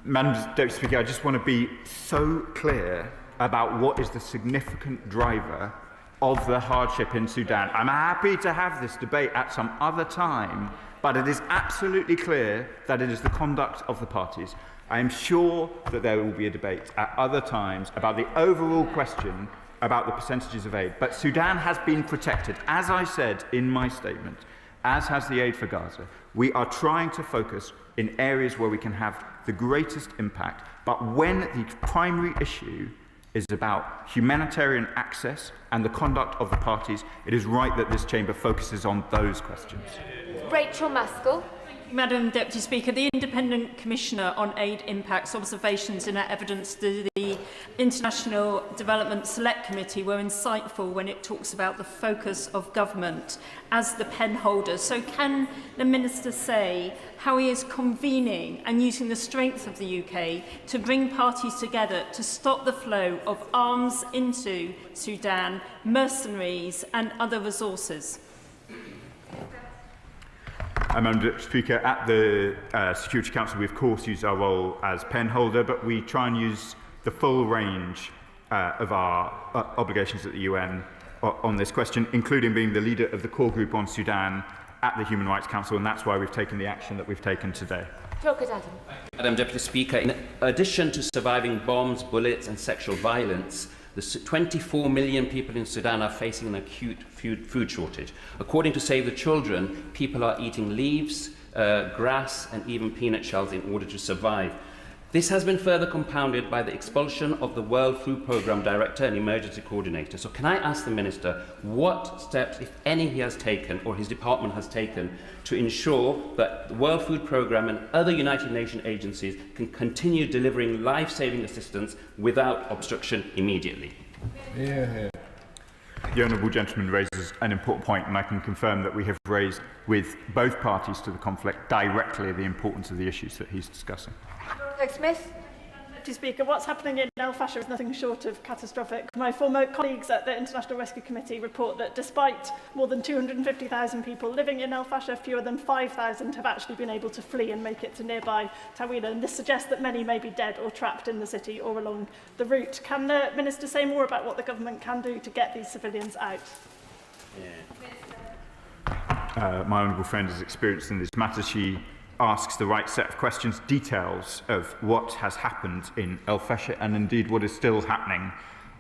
Madam Deputy Speaker, I just want to be so clear about what is the significant driver of the hardship in Sudan. I'm happy to have this debate at some other time, but it is absolutely clear that it is the conduct of the parties. I am sure that there will be a debate at other times about the overall question about the percentages of aid. But Sudan has been protected, as I said in my statement, as has the aid for Gaza. We are trying to focus in areas where we can have the greatest impact. But when the primary issue is about humanitarian access and the conduct of the parties, it is right that this chamber focuses on those questions. Rachel Maskell. Madam Deputy Speaker, the Independent Commissioner on Aid Impacts observations in our evidence to the International Development Select Committee were insightful when it talks about the focus of government as the pen holder. So can the Minister say how he is convening and using the strength of the UK to bring parties together to stop the flow of arms into Sudan, mercenaries and other resources? Madam Deputy Speaker, at the Security Council, we of course use our role as pen holder, but we try and use the full range of our obligations at the UN on this question, including being the leader of the core group on Sudan at the Human Rights Council, and that's why we've taken the action that we've taken today. Madam Deputy Speaker, in addition to surviving bombs, bullets and sexual violence, the 24 million people in Sudan are facing an acute food shortage. According to Save the Children, people are eating leaves, grass and even peanut shells in order to survive. This has been further compounded by the expulsion of the World Food Programme Director and Emergency Coordinator. So can I ask the Minister what steps, if any, he has taken or his department has taken to ensure that the World Food Programme and other United Nations agencies can continue delivering life-saving assistance without obstruction immediately? The honourable gentleman raises an important point, and I can confirm that we have raised with both parties to the conflict directly the importance of the issues that he's discussing. Smith. Deputy Speaker, what's happening in El Fasher is nothing short of catastrophic. My former colleagues at the International Rescue Committee report that despite more than 250,000 people living in El Fasher, fewer than 5,000 have actually been able to flee and make it to nearby Tawila, and this suggests that many may be dead or trapped in the city or along the route. Can the Minister say more about what the government can do to get these civilians out? My honourable friend is experienced in this matter. She asks the right set of questions. Details of what has happened in El Fasher and indeed what is still happening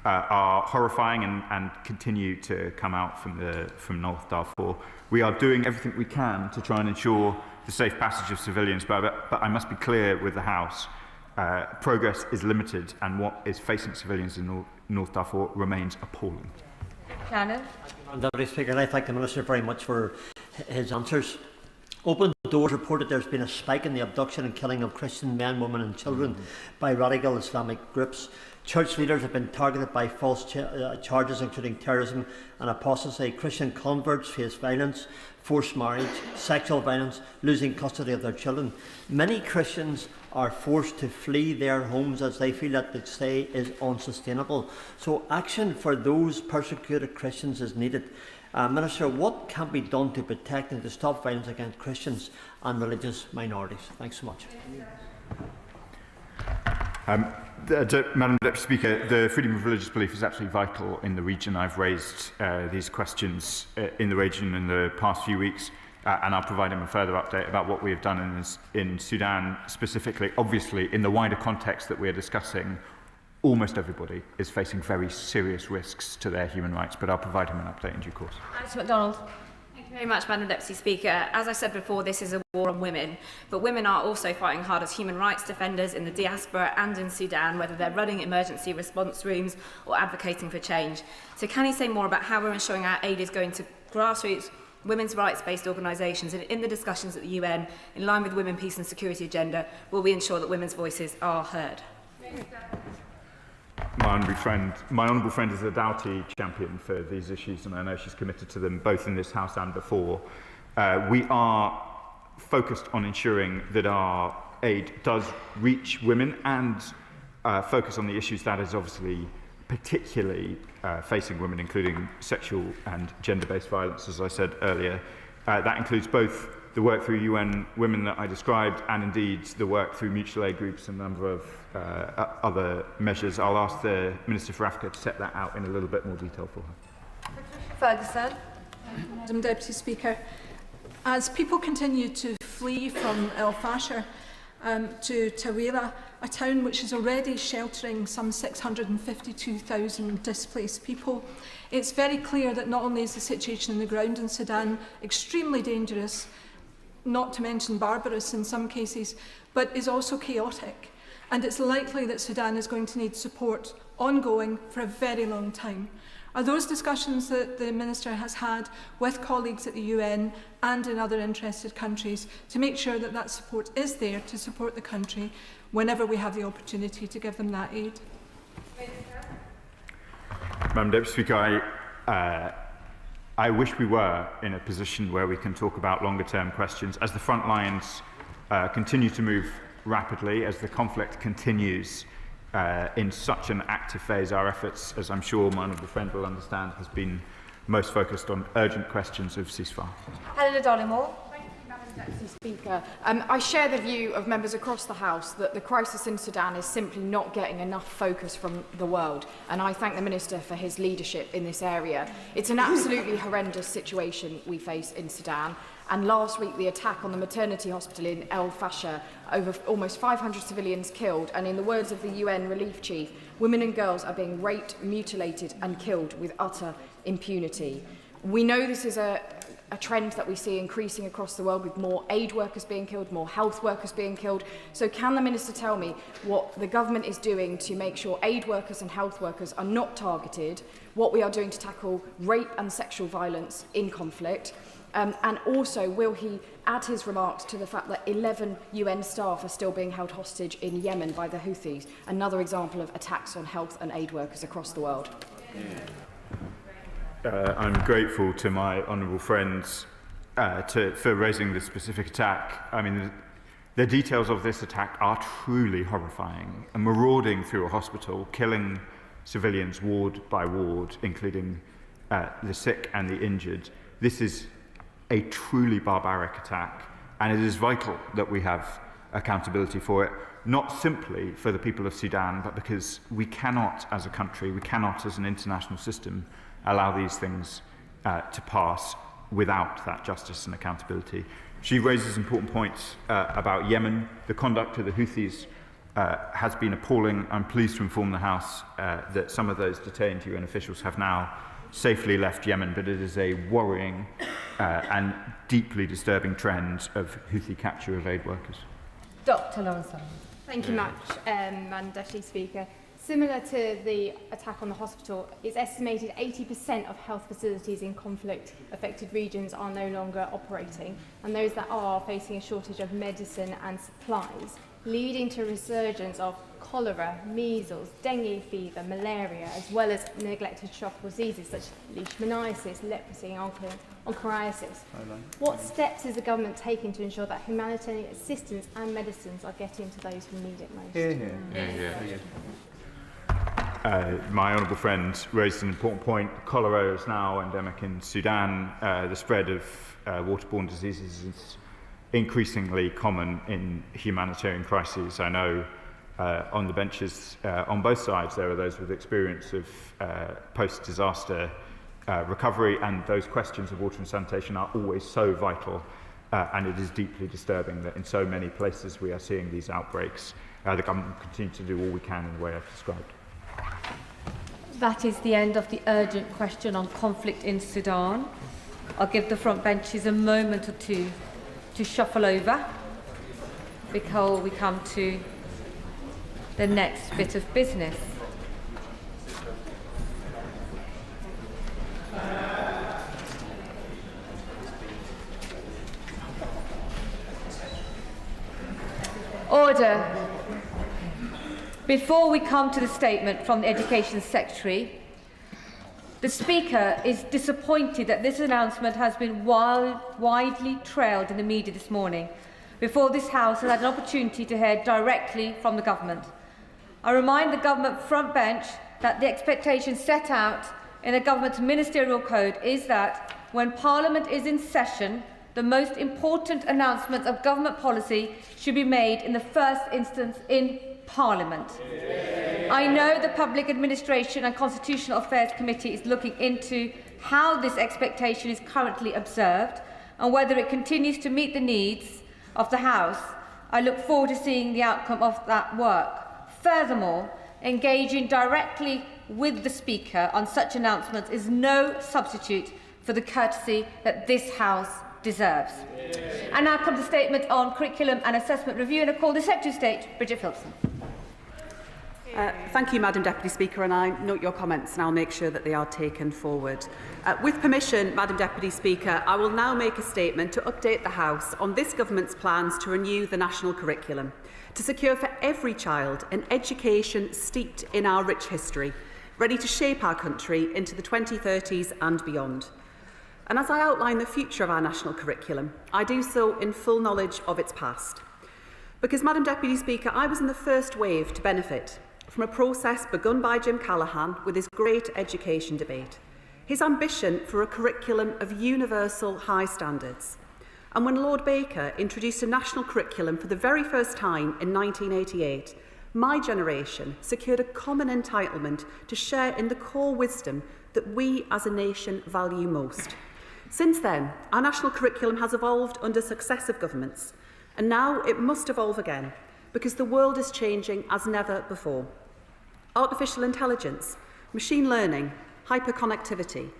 are horrifying and continue to come out from North Darfur. We are doing everything we can to try and ensure the safe passage of civilians, but I must be clear with the House, progress is limited and what is facing civilians in North Darfur remains appalling. Shannon. Deputy Speaker, I thank the Minister very much for his answers. Open Doors reported there's been a spike in the abduction and killing of Christian men, women and children by radical Islamic groups. Church leaders have been targeted by false charges, including terrorism and apostasy. Christian converts face violence, forced marriage, sexual violence, losing custody of their children. Many Christians are forced to flee their homes as they feel that the stay is unsustainable. So action for those persecuted Christians is needed. Minister, what can be done to protect and to stop violence against Christians and religious minorities? Thanks so much. Madam Deputy Speaker, the freedom of religious belief is absolutely vital in the region. I've raised these questions in the region in the past few weeks, and I'll provide him a further update about what we have done in Sudan specifically. Obviously, in the wider context that we are discussing, almost everybody is facing very serious risks to their human rights, but I'll provide him an update in due course. Mr MacDonald. Thank you very much, Madam Deputy Speaker. As I said before, this is a war on women, but women are also fighting hard as human rights defenders in the diaspora and in Sudan, whether they're running emergency response rooms or advocating for change. So can you say more about how we're ensuring our aid is going to grassroots women's rights-based organisations, and in the discussions at the UN, in line with the Women, Peace and Security agenda, will we ensure that women's voices are heard? My honourable friend is a doughty champion for these issues, and I know she's committed to them both in this House and before. We are focused on ensuring that our aid does reach women and focus on the issues that is obviously particularly facing women, including sexual and gender-based violence, as I said earlier. That includes both the work through UN Women that I described and indeed the work through mutual aid groups and a number of other measures. I'll ask the Minister for Africa to set that out in a little bit more detail for her. Ferguson. Madam Deputy Speaker, as people continue to flee from El Fasher to Tawila, a town which is already sheltering some 652,000 displaced people, it's very clear that not only is the situation on the ground in Sudan extremely dangerous, not to mention barbarous in some cases, but is also chaotic. And it's likely that Sudan is going to need support ongoing for a very long time. Are those discussions that the Minister has had with colleagues at the UN and in other interested countries to make sure that that support is there to support the country whenever we have the opportunity to give them that aid? Madam Deputy Speaker, I wish we were in a position where we can talk about longer-term questions. As the front lines continue to move rapidly, as the conflict continues in such an active phase, our efforts, as I'm sure my honourable friend will understand, has been most focused on urgent questions of ceasefire. Helena Dollymore. Deputy Speaker, I share the view of members across the House that the crisis in Sudan is simply not getting enough focus from the world, and I thank the Minister for his leadership in this area. It's an absolutely horrendous situation we face in Sudan, and last week the attack on the maternity hospital in El Fasher, over almost 500 civilians killed, and in the words of the UN Relief Chief, women and girls are being raped, mutilated and killed with utter impunity. We know this is a trend that we see increasing across the world, with more aid workers being killed, more health workers being killed. So can the Minister tell me what the government is doing to make sure aid workers and health workers are not targeted, what we are doing to tackle rape and sexual violence in conflict, and also will he add his remarks to the fact that 11 UN staff are still being held hostage in Yemen by the Houthis, another example of attacks on health and aid workers across the world? I'm grateful to my honourable friends for raising this specific attack. I mean, the details of this attack are truly horrifying. And marauding through a hospital, killing civilians ward by ward, including the sick and the injured. This is a truly barbaric attack, and it is vital that we have accountability for it, not simply for the people of Sudan, but because we cannot, as a country, we cannot, as an international system, allow these things to pass without that justice and accountability. She raises important points about Yemen. The conduct of the Houthis has been appalling. I'm pleased to inform the House that some of those detained UN officials have now safely left Yemen, but it is a worrying and deeply disturbing trend of Houthi capture of aid workers. Dr. Lawrence. Thank you much, Madam Deputy Speaker. Similar to the attack on the hospital, it's estimated 80% of health facilities in conflict-affected regions are no longer operating, and those that are facing a shortage of medicine and supplies. leading to a resurgence of cholera, measles, dengue fever, malaria, as well as neglected tropical diseases such as leishmaniasis, leprosy and onchocerciasis. What steps is the government taking to ensure that humanitarian assistance and medicines are getting to those who need it most? My honourable friend raised an important point. Cholera is now endemic in Sudan. The spread of waterborne diseases is increasingly common in humanitarian crises. I know on the benches on both sides there are those with experience of post-disaster recovery, and those questions of water and sanitation are always so vital, and it is deeply disturbing that in so many places we are seeing these outbreaks. The government will continue to do all we can in the way I've described. That is the end of the urgent question on conflict in Sudan. I'll give the front benches a moment or two to shuffle over before we come to the next bit of business. Order. Before we come to the statement from the Education Secretary, the Speaker is disappointed that this announcement has been widely trailed in the media this morning, before this House has had an opportunity to hear directly from the Government. I remind the Government front bench that the expectation set out in the Government's Ministerial Code is that when Parliament is in session, the most important announcements of government policy should be made in the first instance in Parliament. I know the Public Administration and Constitutional Affairs Committee is looking into how this expectation is currently observed and whether it continues to meet the needs of the House. I look forward to seeing the outcome of that work. Furthermore, engaging directly with the Speaker on such announcements is no substitute for the courtesy that this House deserves. And now comes the statement on curriculum and assessment review, and I call the Secretary of State, Bridget Philpson. Thank you, Madam Deputy Speaker, and I note your comments and I'll make sure that they are taken forward. With permission, Madam Deputy Speaker, I will now make a statement to update the House on this Government's plans to renew the national curriculum, to secure for every child an education steeped in our rich history, ready to shape our country into the 2030s and beyond. And as I outline the future of our national curriculum, I do so in full knowledge of its past. Because, Madam Deputy Speaker, I was in the first wave to benefit from a process begun by Jim Callaghan with his great education debate, his ambition for a curriculum of universal high standards. And when Lord Baker introduced a national curriculum for the very first time in 1988, my generation secured a common entitlement to share in the core wisdom that we as a nation value most. Since then, our national curriculum has evolved under successive governments, and now it must evolve again, because the world is changing as never before. Artificial intelligence, machine learning, hyperconnectivity.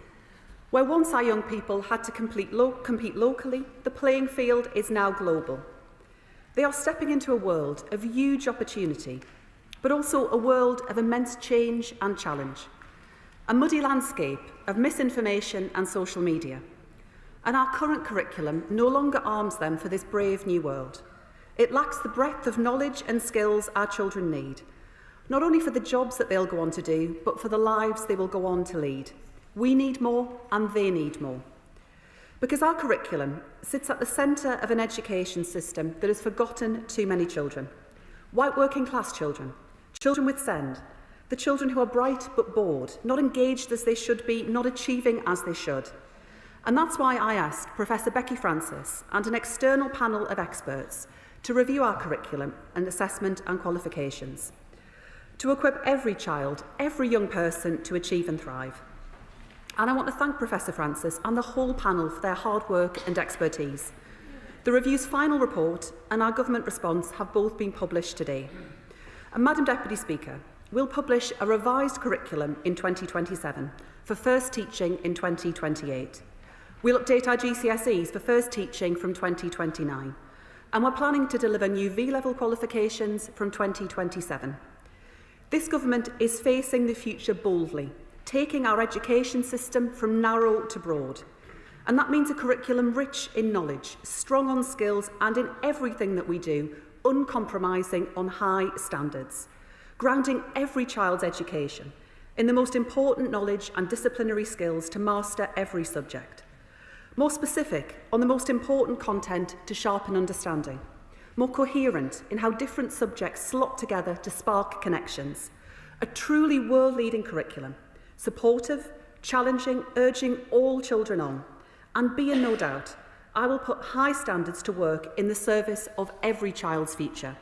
Where once our young people had to compete locally, the playing field is now global. They are stepping into a world of huge opportunity, but also a world of immense change and challenge. A muddy landscape of misinformation and social media. And our current curriculum no longer arms them for this brave new world. It lacks the breadth of knowledge and skills our children need, not only for the jobs that they'll go on to do, but for the lives they will go on to lead. We need more, and they need more. Because our curriculum sits at the centre of an education system that has forgotten too many children. White working class children, children with SEND, the children who are bright but bored, not engaged as they should be, not achieving as they should. And that's why I asked Professor Becky Francis and an external panel of experts to review our curriculum and assessment and qualifications, to equip every child, every young person to achieve and thrive. And I want to thank Professor Francis and the whole panel for their hard work and expertise. The review's final report and our government response have both been published today. And Madam Deputy Speaker, we'll publish a revised curriculum in 2027 for first teaching in 2028. We'll update our GCSEs for first teaching from 2029. And we're planning to deliver new V-level qualifications from 2027. This government is facing the future boldly, taking our education system from narrow to broad. And that means a curriculum rich in knowledge, strong on skills, and in everything that we do, uncompromising on high standards, grounding every child's education in the most important knowledge and disciplinary skills to master every subject. More specific on the most important content to sharpen understanding. More coherent in how different subjects slot together to spark connections. A truly world-leading curriculum, supportive, challenging, urging all children on. And be in no doubt, I will put high standards to work in the service of every child's future.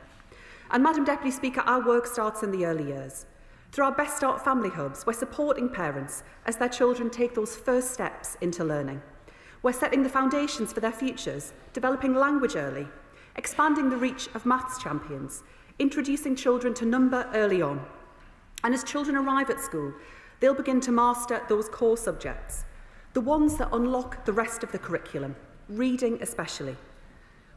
And Madam Deputy Speaker, our work starts in the early years. Through our Best Start family hubs, we're supporting parents as their children take those first steps into learning. We're setting the foundations for their futures, developing language early, expanding the reach of maths champions, introducing children to number early on. And as children arrive at school, they'll begin to master those core subjects, the ones that unlock the rest of the curriculum, reading especially.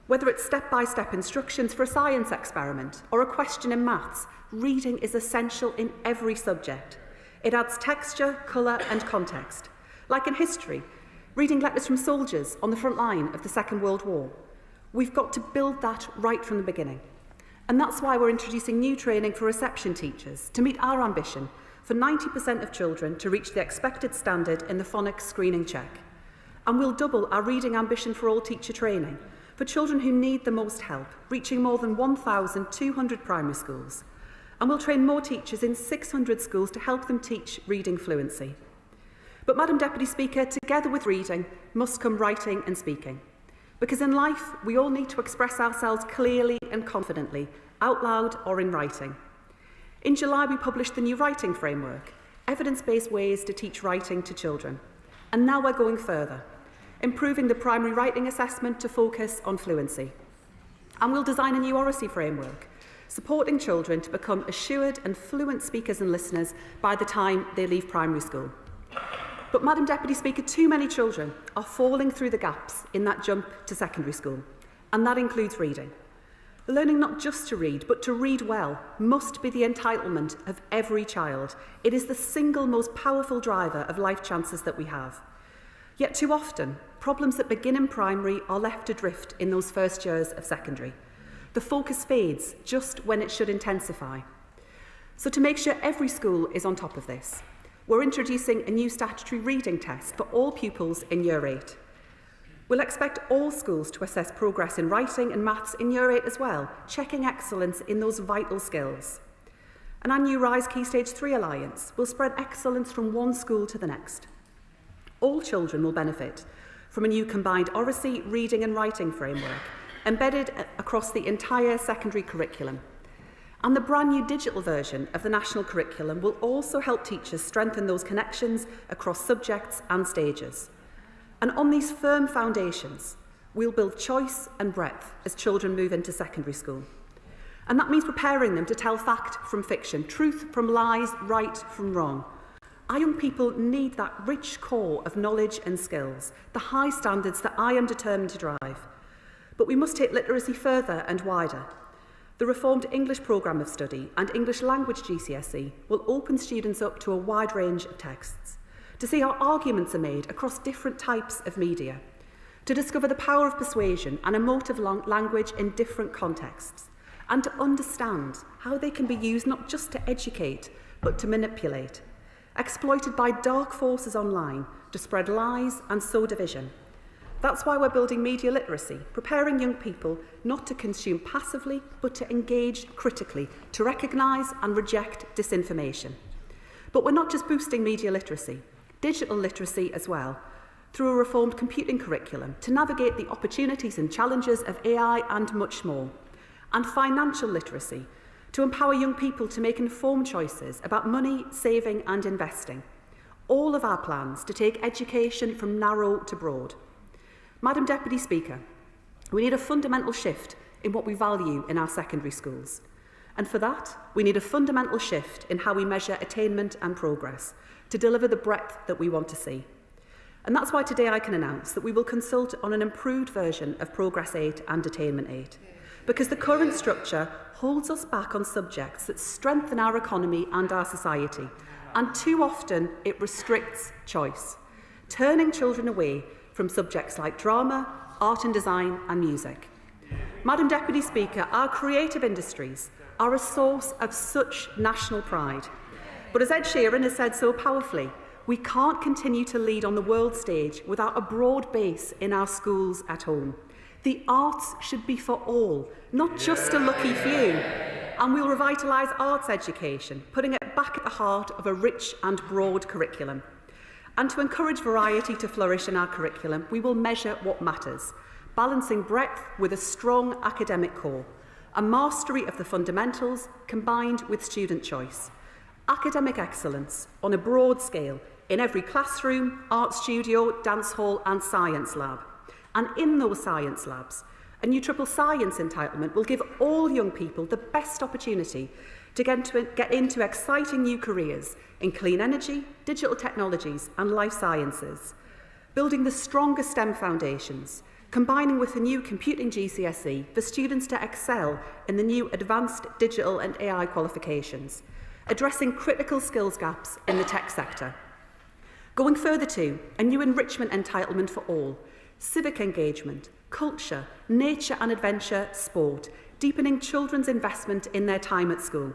Whether it's step-by-step instructions for a science experiment or a question in maths, reading is essential in every subject. It adds texture, colour and context. Like in history, reading letters from soldiers on the front line of the Second World War. We've got to build that right from the beginning. And that's why we're introducing new training for reception teachers to meet our ambition for 90% of children to reach the expected standard in the phonics screening check. And we'll double our reading ambition for all teacher training for children who need the most help, reaching more than 1,200 primary schools. And we'll train more teachers in 600 schools to help them teach reading fluency. But Madam Deputy Speaker, together with reading must come writing and speaking. Because in life, we all need to express ourselves clearly and confidently, out loud or in writing. In July, we published the new writing framework, evidence-based ways to teach writing to children. And now we're going further, improving the primary writing assessment to focus on fluency. And we'll design a new oracy framework, supporting children to become assured and fluent speakers and listeners by the time they leave primary school. But Madam Deputy Speaker, too many children are falling through the gaps in that jump to secondary school, and that includes reading. Learning not just to read, but to read well must be the entitlement of every child. It is the single most powerful driver of life chances that we have. Yet too often, problems that begin in primary are left adrift in those first years of secondary. The focus fades just when it should intensify. So to make sure every school is on top of this, we're introducing a new statutory reading test for all pupils in Year 8. We'll expect all schools to assess progress in writing and maths in Year 8 as well, checking excellence in those vital skills. And our new RISE Key Stage 3 Alliance will spread excellence from one school to the next. All children will benefit from a new combined oracy, reading and writing framework, embedded across the entire secondary curriculum. And the brand new digital version of the national curriculum will also help teachers strengthen those connections across subjects and stages. And on these firm foundations, we'll build choice and breadth as children move into secondary school. And that means preparing them to tell fact from fiction, truth from lies, right from wrong. Our young people need that rich core of knowledge and skills, the high standards that I am determined to drive. But we must take literacy further and wider. The reformed English programme of study and English language GCSE will open students up to a wide range of texts, to see how arguments are made across different types of media, to discover the power of persuasion and emotive language in different contexts, and to understand how they can be used not just to educate, but to manipulate, exploited by dark forces online to spread lies and sow division. That's why we're building media literacy, preparing young people not to consume passively, but to engage critically, to recognise and reject disinformation. But we're not just boosting media literacy, digital literacy as well, through a reformed computing curriculum to navigate the opportunities and challenges of AI and much more, and financial literacy to empower young people to make informed choices about money, saving and investing. All of our plans to take education from narrow to broad. Madam Deputy Speaker, we need a fundamental shift in what we value in our secondary schools. And for that, we need a fundamental shift in how we measure attainment and progress to deliver the breadth that we want to see. And that's why today I can announce that we will consult on an improved version of Progress 8 and Attainment 8. Because the current structure holds us back on subjects that strengthen our economy and our society. And too often it restricts choice, turning children away from subjects like drama, art and design and music. Madam Deputy Speaker, our creative industries are a source of such national pride. But as Ed Sheeran has said so powerfully, we can't continue to lead on the world stage without a broad base in our schools at home. The arts should be for all, not just a lucky few. And we'll revitalise arts education, putting it back at the heart of a rich and broad curriculum. And to encourage variety to flourish in our curriculum, we will measure what matters, balancing breadth with a strong academic core, a mastery of the fundamentals combined with student choice, academic excellence on a broad scale in every classroom, art studio, dance hall and science lab. And in those science labs, a new triple science entitlement will give all young people the best opportunity to get into exciting new careers in clean energy, digital technologies and life sciences, building the strongest STEM foundations, combining with the new computing GCSE for students to excel in the new advanced digital and AI qualifications, addressing critical skills gaps in the tech sector. Going further to a new enrichment entitlement for all, civic engagement, culture, nature and adventure, sport, deepening children's investment in their time at school.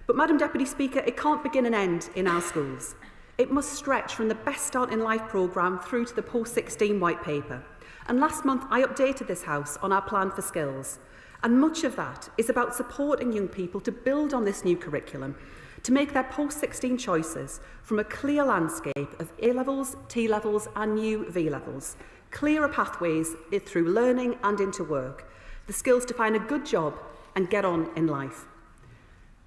But Madam Deputy Speaker, it can't begin and end in our schools. It must stretch from the Best Start in Life programme through to the Post-16 White Paper. And last month I updated this House on our plan for skills. And much of that is about supporting young people to build on this new curriculum, to make their post-16 choices from a clear landscape of A-levels, T-levels and new V-levels, clearer pathways through learning and into work, the skills to find a good job and get on in life.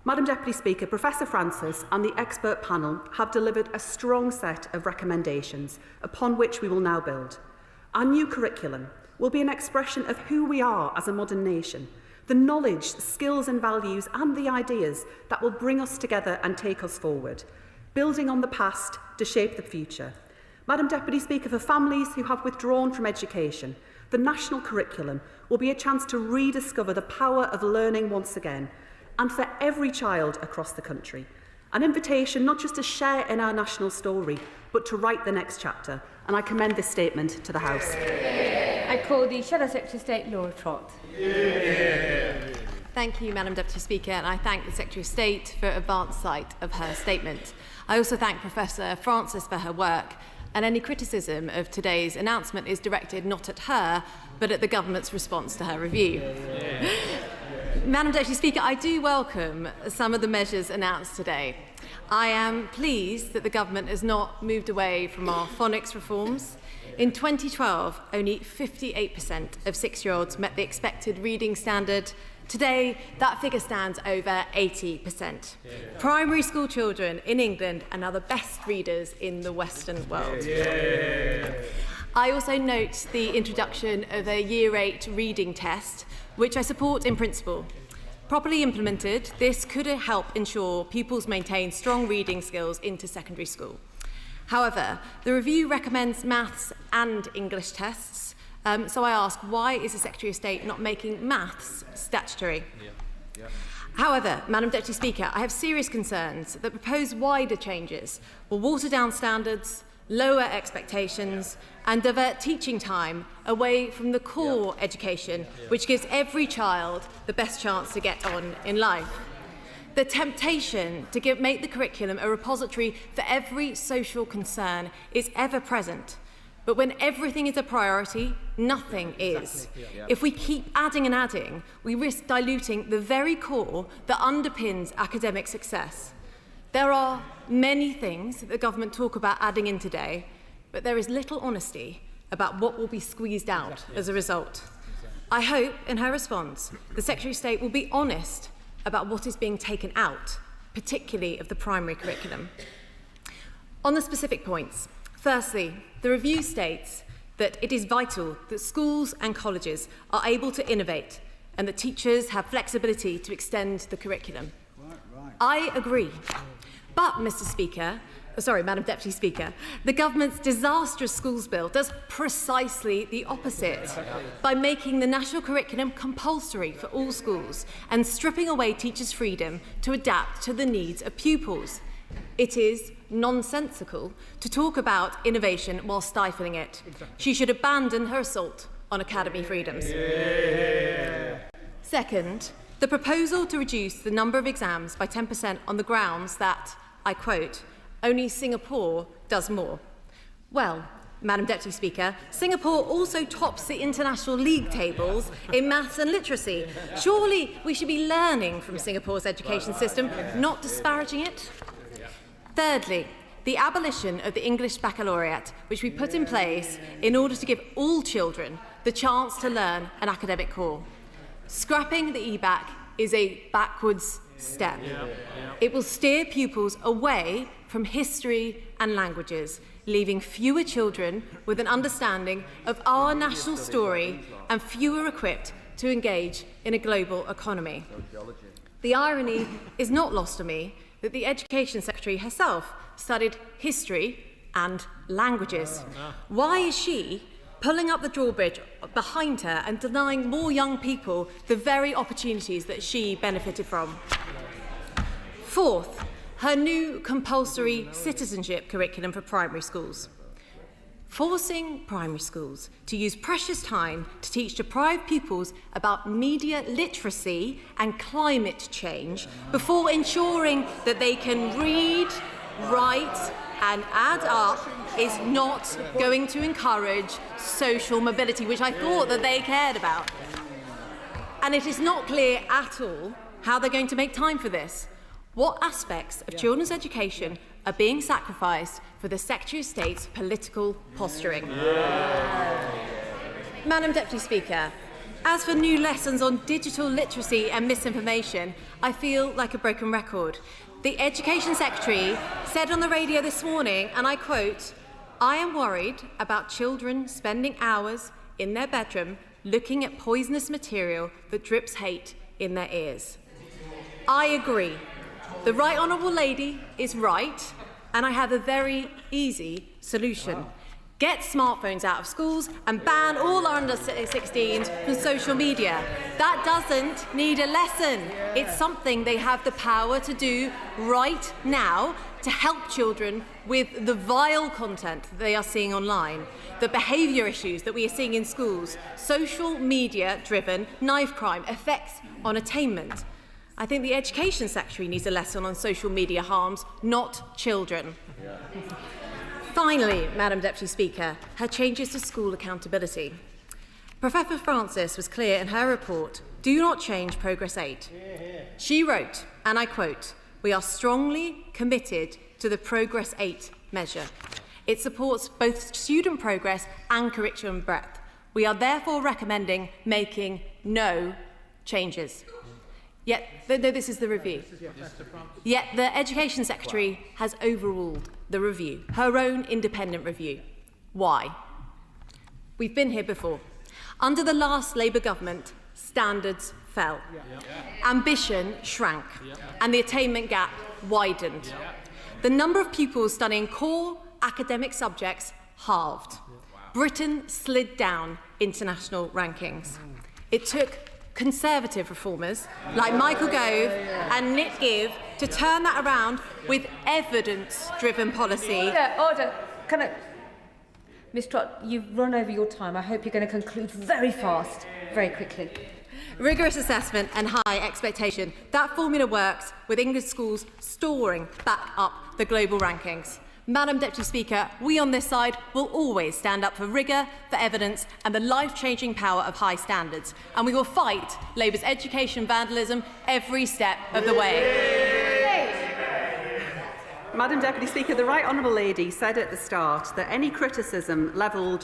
Madam Deputy Speaker, Professor Francis and the expert panel have delivered a strong set of recommendations upon which we will now build. Our new curriculum will be an expression of who we are as a modern nation, the knowledge, skills and values and the ideas that will bring us together and take us forward, building on the past to shape the future. Madam Deputy Speaker, for families who have withdrawn from education, the national curriculum will be a chance to rediscover the power of learning once again, and for every child across the country. An invitation not just to share in our national story, but to write the next chapter. And I commend this statement to the House. I call the Shadow Secretary of State, Laura Trott. Thank you, Madam Deputy Speaker, and I thank the Secretary of State for advance sight of her statement. I also thank Professor Francis for her work, and any criticism of today's announcement is directed not at her, but at the government's response to her review. Madam Deputy Speaker, I do welcome some of the measures announced today. I am pleased that the government has not moved away from our phonics reforms. In 2012, only 58% of 6-year-olds met the expected reading standard. Today, that figure stands over 80%. Primary school children in England are now the best readers in the Western world. I also note the introduction of a Year 8 reading test, which I support in principle. Properly implemented, this could help ensure pupils maintain strong reading skills into secondary school. However, the review recommends maths and English tests, so I ask, why is the Secretary of State not making maths statutory? However, Madam Deputy Speaker, I have serious concerns that proposed wider changes will water down standards, lower expectations and divert teaching time away from the core education, which gives every child the best chance to get on in life. The temptation to make the curriculum a repository for every social concern is ever present. But when everything is a priority, nothing is. If we keep adding and adding, we risk diluting the very core that underpins academic success. There are many things that the government talk about adding in today, but there is little honesty about what will be squeezed out as a result. I hope, in her response, the Secretary of State will be honest about what is being taken out, particularly of the primary curriculum. On the specific points, firstly, the review states that it is vital that schools and colleges are able to innovate and that teachers have flexibility to extend the curriculum. I agree. But, Madam Deputy Speaker, the government's disastrous schools bill does precisely the opposite by making the national curriculum compulsory for all schools and stripping away teachers' freedom to adapt to the needs of pupils. It is nonsensical to talk about innovation while stifling it. She should abandon her assault on academy freedoms. Second, the proposal to reduce the number of exams by 10% on the grounds that, I quote, only Singapore does more. Well, Madam Deputy Speaker, Singapore also tops the international league tables in maths and literacy. Surely we should be learning from Singapore's education system, not disparaging it? Thirdly, the abolition of the English Baccalaureate, which we put in place in order to give all children the chance to learn an academic core. Scrapping the EBAC is a backwards step. It will steer pupils away from history and languages, leaving fewer children with an understanding of our national story and fewer equipped to engage in a global economy. The irony is not lost on me that the Education Secretary herself studied history and languages. Why is she pulling up the drawbridge behind her and denying more young people the very opportunities that she benefited from? Fourth, her new compulsory citizenship curriculum for primary schools. Forcing primary schools to use precious time to teach deprived pupils about media literacy and climate change before ensuring that they can read, write and add up is not going to encourage social mobility, which I thought that they cared about. And it is not clear at all how they're going to make time for this. What aspects of children's education are being sacrificed for the Secretary of State's political posturing? Madam Deputy Speaker, as for new lessons on digital literacy and misinformation, I feel like a broken record. The Education Secretary said on the radio this morning, and I quote, "I am worried about children spending hours in their bedroom looking at poisonous material that drips hate in their ears." I agree. The Right Honourable Lady is right, and I have a very easy solution. Get smartphones out of schools and ban all our under-16s from social media. That doesn't need a lesson. It's something they have the power to do right now to help children with the vile content that they are seeing online, the behaviour issues that we are seeing in schools, social media-driven knife crime, effects on attainment. I think the Education Secretary needs a lesson on social media harms, not children. Finally, Madam Deputy Speaker, her changes to school accountability. Professor Francis was clear in her report, "Do not change Progress 8. She wrote, and I quote, "We are strongly committed to the Progress 8 measure. It supports both student progress and curriculum breadth. We are therefore recommending making no changes." Yet, no, this is the review. Yet the Education Secretary has overruled the review, her own independent review. Why? We've been here before. Under the last Labour government, standards fell. Ambition shrank, and the attainment gap widened. The number of pupils studying core academic subjects halved. Britain slid down international rankings. It took Conservative reformers like Michael Gove and Nick Give to turn that around with evidence-driven policy. Order. Can I... Ms Trott, you've run over your time. I hope you're going to conclude very fast, very quickly. Rigorous assessment and high expectation. That formula works with English schools soaring back up the global rankings. Madam Deputy Speaker, we on this side will always stand up for rigour, for evidence and the life-changing power of high standards. And we will fight Labour's education vandalism every step of the way. Madam Deputy Speaker, the Right Honourable Lady said at the start that any criticism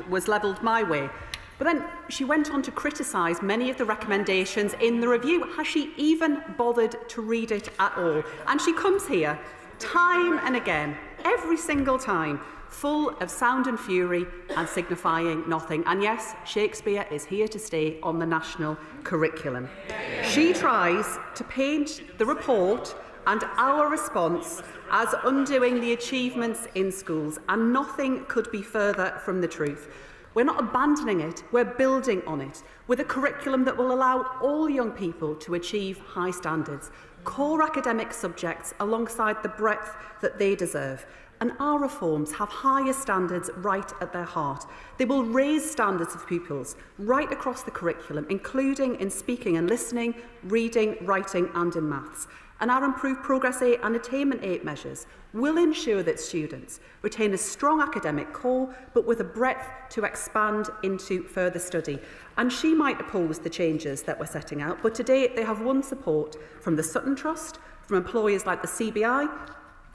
was levelled my way. But then she went on to criticise many of the recommendations in the review. Has she even bothered to read it at all? And she comes here time and again, every single time, full of sound and fury and signifying nothing. And yes, Shakespeare is here to stay on the national curriculum. She tries to paint the report and our response as undoing the achievements in schools, and nothing could be further from the truth. We're not abandoning it, we're building on it, with a curriculum that will allow all young people to achieve high standards, core academic subjects alongside the breadth that they deserve, and our reforms have higher standards right at their heart. They will raise standards of pupils right across the curriculum, including in speaking and listening, reading, writing and in maths. And our improved Progress 8 and Attainment 8 measures will ensure that students retain a strong academic core, but with a breadth to expand into further study. And she might oppose the changes that we're setting out, but today they have won support from the Sutton Trust, from employers like the CBI,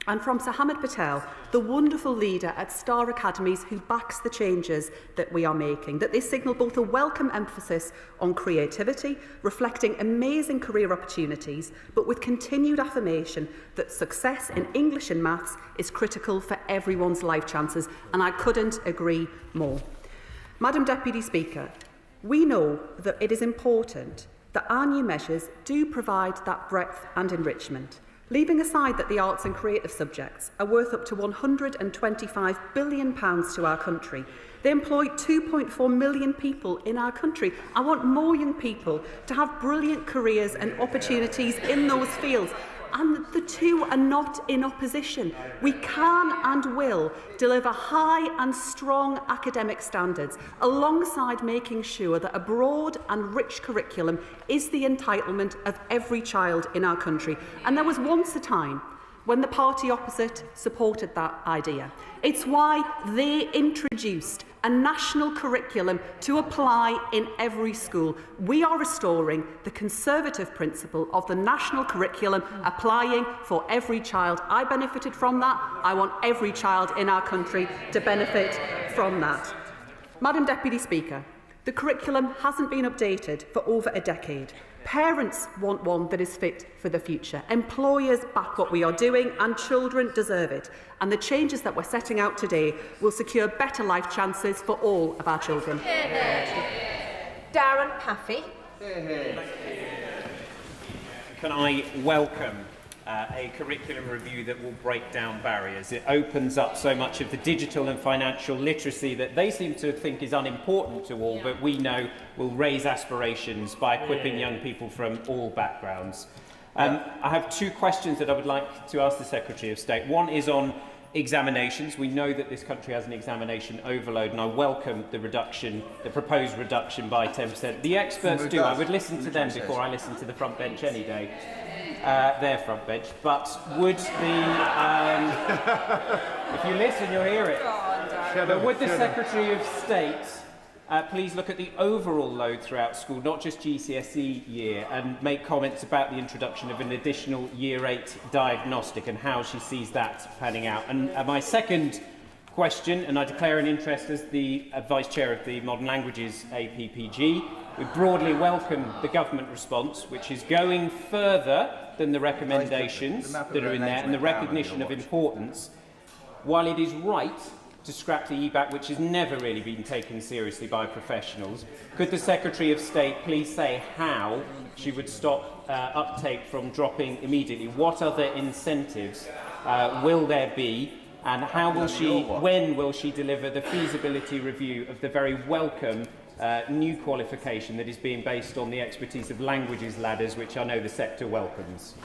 and from Sir Hamid Patel, the wonderful leader at Star Academies who backs the changes that we are making, that they signal both a welcome emphasis on creativity, reflecting amazing career opportunities, but with continued affirmation that success in English and maths is critical for everyone's life chances, and I couldn't agree more. Madam Deputy Speaker, we know that it is important that our new measures do provide that breadth and enrichment. Leaving aside that the arts and creative subjects are worth up to £125 billion to our country, they employ 2.4 million people in our country. I want more young people to have brilliant careers and opportunities in those fields. And the two are not in opposition. We can and will deliver high and strong academic standards alongside making sure that a broad and rich curriculum is the entitlement of every child in our country. And there was once a time when the party opposite supported that idea. It's why they introduced a national curriculum to apply in every school. We are restoring the Conservative principle of the national curriculum applying for every child. I benefited from that. I want every child in our country to benefit from that. Madam Deputy Speaker, the curriculum hasn't been updated for over a decade. Parents want one that is fit for the future. Employers back what we are doing and children deserve it. And the changes that we're setting out today will secure better life chances for all of our children. Darren Paffy. Can I welcome a curriculum review that will break down barriers? It opens up so much of the digital and financial literacy that they seem to think is unimportant to all, but we know will raise aspirations by equipping young people from all backgrounds. I have two questions that I would like to ask the Secretary of State. One is on examinations. We know that this country has an examination overload, and I welcome the reduction, the proposed reduction by 10%. The experts do. I would listen to them before I listen to the front bench any day. Their front bench, but would the if you listen you'll hear it, but would the Secretary of State please look at the overall load throughout school, not just GCSE year, and make comments about the introduction of an additional Year 8 diagnostic and how she sees that panning out. And my second question, and I declare an interest as the Vice Chair of the Modern Languages APPG, we broadly welcome the government response, which is going further than the recommendations that are in there and the recognition of importance. While it is right to scrap the EBAC, which has never really been taken seriously by professionals, could the Secretary of State please say how she would stop uptake from dropping immediately? What other incentives will there be? And how will she, when will she deliver the feasibility review of the very welcome new qualification that is being based on the expertise of languages ladders, which I know the sector welcomes?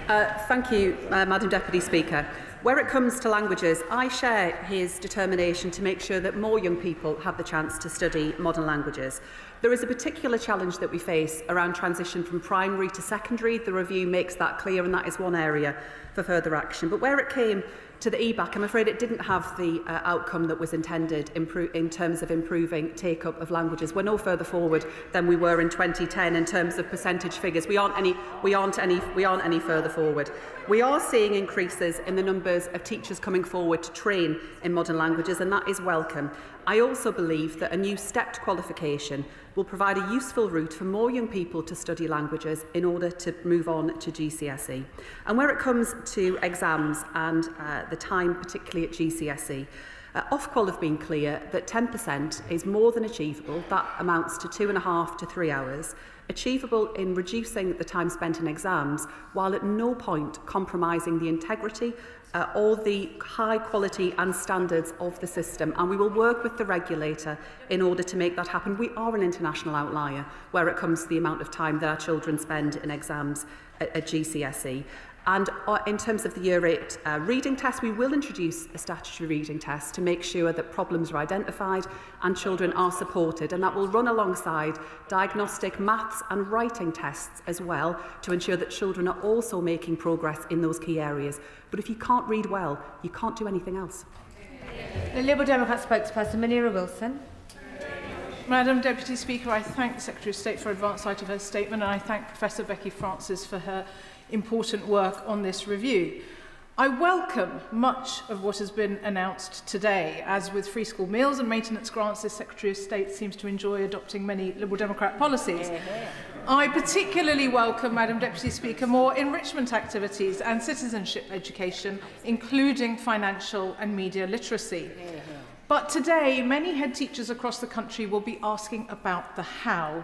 Thank you, Madam Deputy Speaker. Where it comes to languages, I share his determination to make sure that more young people have the chance to study modern languages. There is a particular challenge that we face around transition from primary to secondary. The review makes that clear, and that is one area for further action. But where it came to the EBAC, I'm afraid it didn't have the outcome that was intended in terms of improving take-up of languages. We're no further forward than we were in 2010 in terms of percentage figures. We aren't any further forward. We are seeing increases in the numbers of teachers coming forward to train in modern languages, and that is welcome. I also believe that a new stepped qualification will provide a useful route for more young people to study languages in order to move on to GCSE. And where it comes to exams and the time, particularly at GCSE, Ofqual have been clear that 10% is more than achievable. That amounts to 2.5 to 3 hours, achievable in reducing the time spent in exams, while at no point compromising the integrity or the high quality and standards of the system. And we will work with the regulator in order to make that happen. We are an international outlier where it comes to the amount of time that our children spend in exams at GCSE. And in terms of the Year 8 reading test, we will introduce a statutory reading test to make sure that problems are identified and children are supported. And that will run alongside diagnostic maths and writing tests as well to ensure that children are also making progress in those key areas. But if you can't read well, you can't do anything else. The Liberal Democrat spokesperson, Munira Wilson. Madam Deputy Speaker, I thank the Secretary of State for advance sight of her statement, and I thank Professor Becky Francis for her important work on this review. I welcome much of what has been announced today. As with free school meals and maintenance grants, the Secretary of State seems to enjoy adopting many Liberal Democrat policies. I particularly welcome, Madam Deputy Speaker, more enrichment activities and citizenship education, including financial and media literacy. But today, many head teachers across the country will be asking about the how.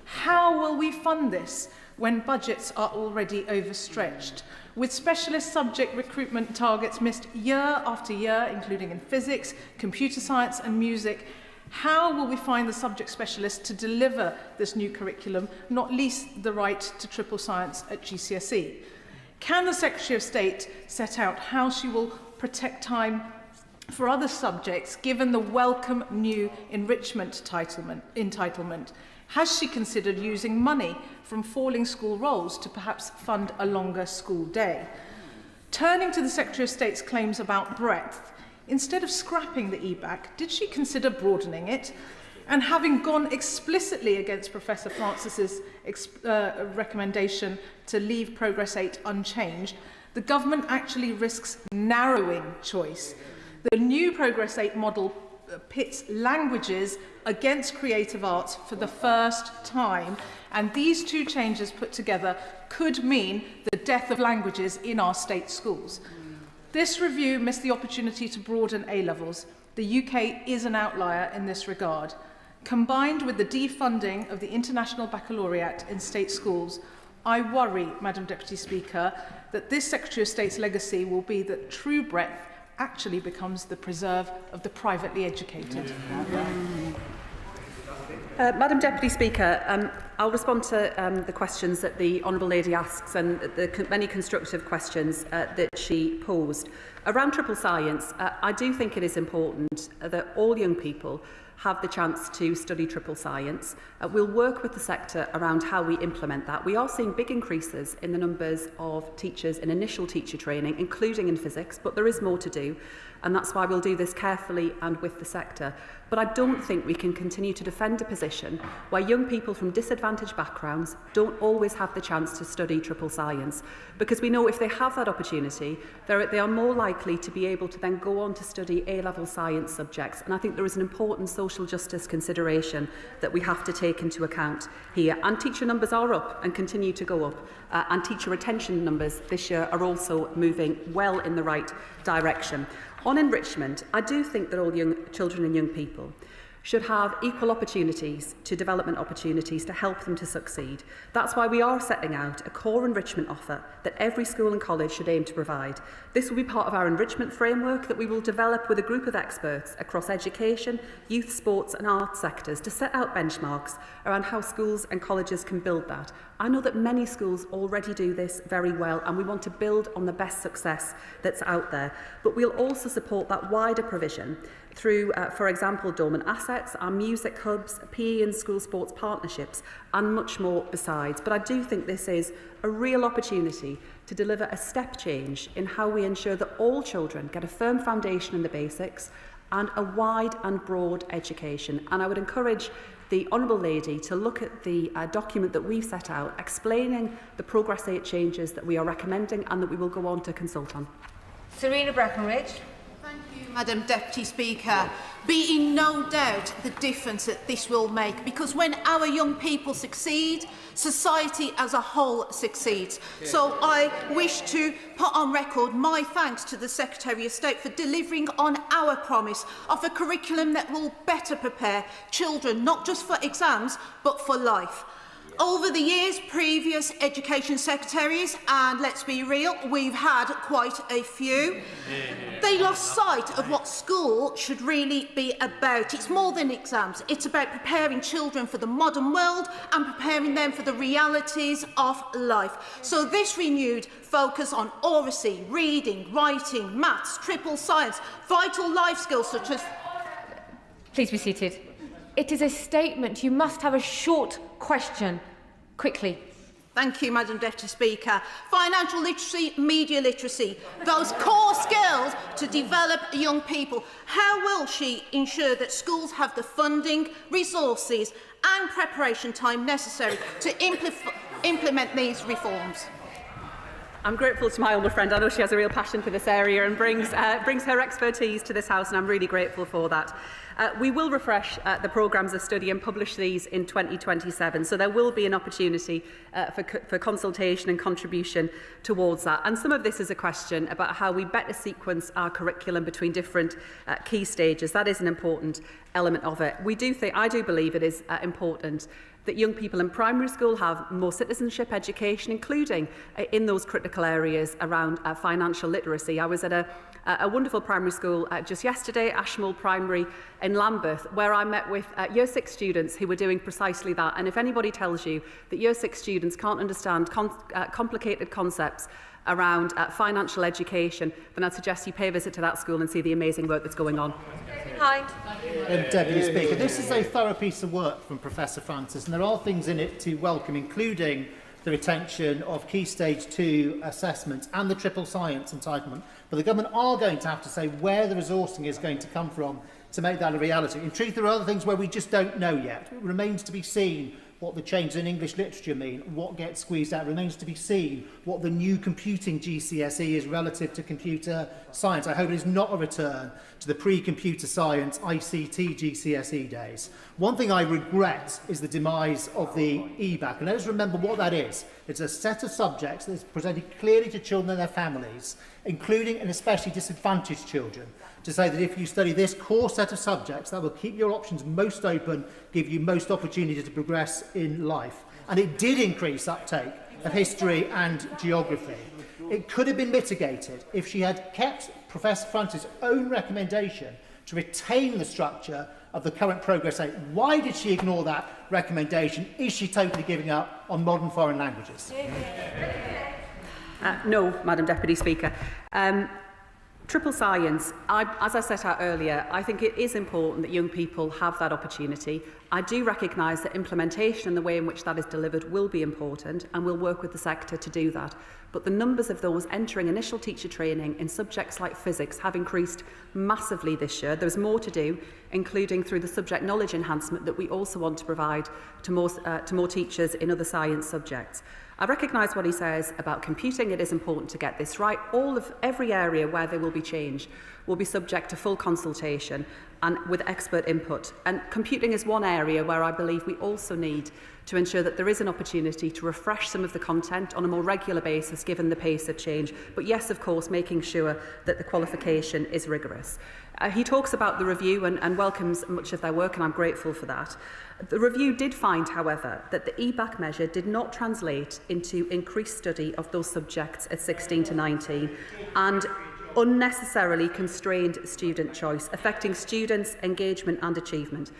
How will we fund this when budgets are already overstretched? With specialist subject recruitment targets missed year after year, including in physics, computer science and music, how will we find the subject specialists to deliver this new curriculum, not least the right to triple science at GCSE? Can the Secretary of State set out how she will protect time for other subjects, given the welcome new enrichment entitlement? Has she considered using money from falling school rolls to perhaps fund a longer school day? Turning to the Secretary of State's claims about breadth, instead of scrapping the EBAC, did she consider broadening it? And having gone explicitly against Professor Francis's recommendation to leave Progress 8 unchanged, the government actually risks narrowing choice. The new Progress 8 model pits languages against creative arts for the first time, and these two changes put together could mean the death of languages in our state schools. This review missed the opportunity to broaden A-levels. The UK is an outlier in this regard. Combined with the defunding of the International Baccalaureate in state schools, I worry, Madam Deputy Speaker, that this Secretary of State's legacy will be that true breadth actually becomes the preserve of the privately educated. Madam Deputy Speaker, I'll respond to the questions that the Honourable Lady asks and the many constructive questions that she posed. Around triple science, I do think it is important that all young people have the chance to study triple science. We'll work with the sector around how we implement that. We are seeing big increases in the numbers of teachers in initial teacher training, including in physics, but there is more to do, and that's why we'll do this carefully and with the sector. But I don't think we can continue to defend a position where young people from disadvantaged backgrounds don't always have the chance to study triple science, because we know if they have that opportunity, they are more likely to be able to then go on to study A-level science subjects. And I think there is an important social justice consideration that we have to take into account here. And teacher numbers are up and continue to go up. And teacher retention numbers this year are also moving well in the right direction. On enrichment, I do think that all young children and young people should have equal opportunities to development opportunities to help them to succeed. That's why we are setting out a core enrichment offer that every school and college should aim to provide. This will be part of our enrichment framework that we will develop with a group of experts across education, youth, sports and arts sectors to set out benchmarks around how schools and colleges can build that. I know that many schools already do this very well, and we want to build on the best success that's out there. But we'll also support that wider provision through, for example, dormant assets, our music hubs, PE and school sports partnerships, and much more besides. But I do think this is a real opportunity to deliver a step change in how we ensure that all children get a firm foundation in the basics and a wide and broad education. And I would encourage the Honourable Lady to look at the document that we've set out explaining the Progress 8 changes that we are recommending and that we will go on to consult on. Serena Breckenridge. Thank you, Madam Deputy Speaker. Be in no doubt the difference that this will make, because when our young people succeed, society as a whole succeeds. So I wish to put on record my thanks to the Secretary of State for delivering on our promise of a curriculum that will better prepare children, not just for exams, but for life. Over the years, previous education secretaries, and let's be real, we've had quite a few, they lost sight of what school should really be about. It's more than exams. It's about preparing children for the modern world and preparing them for the realities of life. So this renewed focus on oracy, reading, writing, maths, triple science, vital life skills such as... Please be seated. It is a statement. You must have a short question. Quickly. Thank you, Madam Deputy Speaker. Financial literacy, media literacy, those core skills to develop young people. How will she ensure that schools have the funding, resources and preparation time necessary to implement these reforms? I'm grateful to my honourable friend. I know she has a real passion for this area and brings her expertise to this House, and I'm really grateful for that. We will refresh the programmes of study and publish these in 2027, so there will be an opportunity for consultation and contribution towards that. And some of this is a question about how we better sequence our curriculum between different key stages. That is an important element of it. I do believe it is important that young people in primary school have more citizenship education, including in those critical areas around financial literacy. I was at a wonderful primary school just yesterday, Ashmole Primary in Lambeth, where I met with Year 6 students who were doing precisely that. And if anybody tells you that Year 6 students can't understand complicated concepts around financial education, then I'd suggest you pay a visit to that school and see the amazing work that's going on. Deputy Speaker, this is a thorough piece of work from Professor Francis, and there are things in it to welcome, including the retention of Key Stage 2 assessments and the triple science entitlement. But the government are going to have to say where the resourcing is going to come from to make that a reality. In truth, there are other things where we just don't know yet. It remains to be seen what the changes in English literature mean, what gets squeezed out. It remains to be seen what the new computing GCSE is relative to computer science. I hope it is not a return to the pre-computer science ICT GCSE days. One thing I regret is the demise of the EBAC. And let us remember what that is. It's a set of subjects that is presented clearly to children and their families, including and especially disadvantaged children, to say that if you study this core set of subjects, that will keep your options most open, give you most opportunity to progress in life. And it did increase uptake of history and geography. It could have been mitigated if she had kept Professor Francis' own recommendation to retain the structure of the current Progress 8. Why did she ignore that recommendation? Is she totally giving up on modern foreign languages? No, Madam Deputy Speaker. Triple science, as I set out earlier, I think it is important that young people have that opportunity. I do recognise that implementation and the way in which that is delivered will be important, and we'll work with the sector to do that. But the numbers of those entering initial teacher training in subjects like physics have increased massively this year. There's more to do, including through the subject knowledge enhancement that we also want to provide to more teachers in other science subjects. I recognise what he says about computing. It is important to get this right. Every area where there will be change will be subject to full consultation and with expert input. And computing is one area where I believe we also need to ensure that there is an opportunity to refresh some of the content on a more regular basis given the pace of change. But yes, of course, making sure that the qualification is rigorous. He talks about the review and welcomes much of their work, and I'm grateful for that. The review did find, however, that the EBAC measure did not translate into increased study of those subjects at 16 to 19 and unnecessarily constrained student choice, affecting students' engagement and achievement.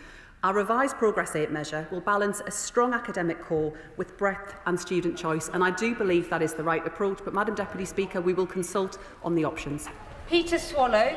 Our revised Progress 8 measure will balance a strong academic core with breadth and student choice, and I do believe that is the right approach. But, Madam Deputy Speaker, we will consult on the options. Peter Swallow.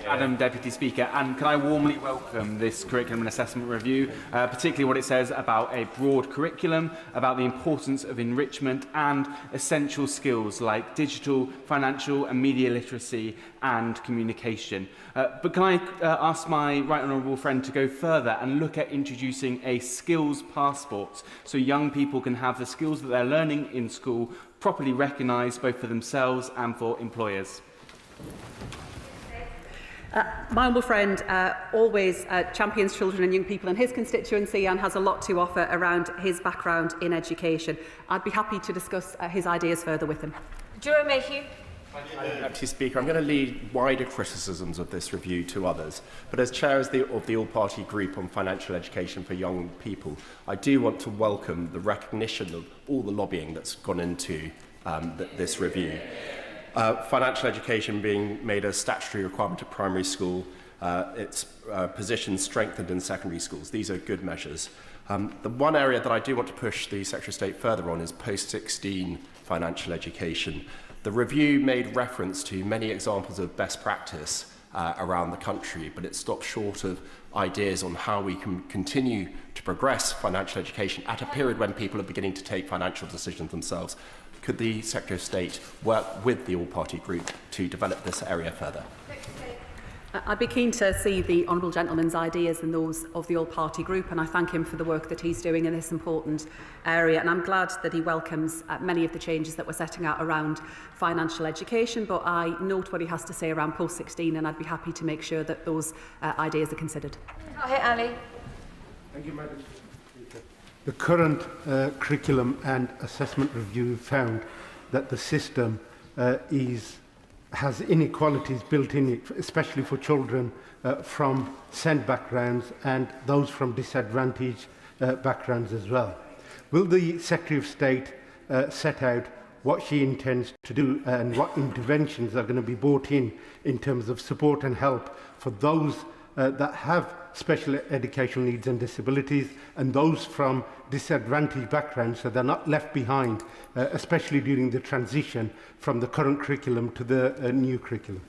Madam Deputy Speaker, and can I warmly welcome this curriculum and assessment review, particularly what it says about a broad curriculum, about the importance of enrichment and essential skills like digital, financial and media literacy and communication. But can I ask my right honourable friend to go further and look at introducing a skills passport so young people can have the skills that they're learning in school properly recognised both for themselves and for employers? My humble friend always champions children and young people in his constituency and has a lot to offer around his background in education. I'd be happy to discuss his ideas further with him. Joe Mayhew. Deputy Speaker, I'm going to lead wider criticisms of this review to others, but as chair of the all-party group on financial education for young people, I do want to welcome the recognition of all the lobbying that's gone into this review. Financial education being made a statutory requirement at primary school, its position strengthened in secondary schools. These are good measures. The one area that I do want to push the Secretary of State further on is post-16 financial education. The review made reference to many examples of best practice around the country, but it stopped short of ideas on how we can continue to progress financial education at a period when people are beginning to take financial decisions themselves. Could the Secretary of State work with the all-party group to develop this area further? I'd be keen to see the honourable gentleman's ideas and those of the all-party group, and I thank him for the work that he's doing in this important area. And I'm glad that he welcomes many of the changes that we're setting out around financial education, but I note what he has to say around post-16, and I'd be happy to make sure that those ideas are considered. Hey, Ali. Thank you, Madam Speaker. The current curriculum and assessment review found that the system has inequalities built in it, especially for children from SEND backgrounds and those from disadvantaged backgrounds as well. Will the Secretary of State set out what she intends to do and what interventions are going to be brought in terms of support and help for those that have special educational needs and disabilities and those from disadvantaged backgrounds, so they're not left behind, especially during the transition from the current curriculum to the new curriculum?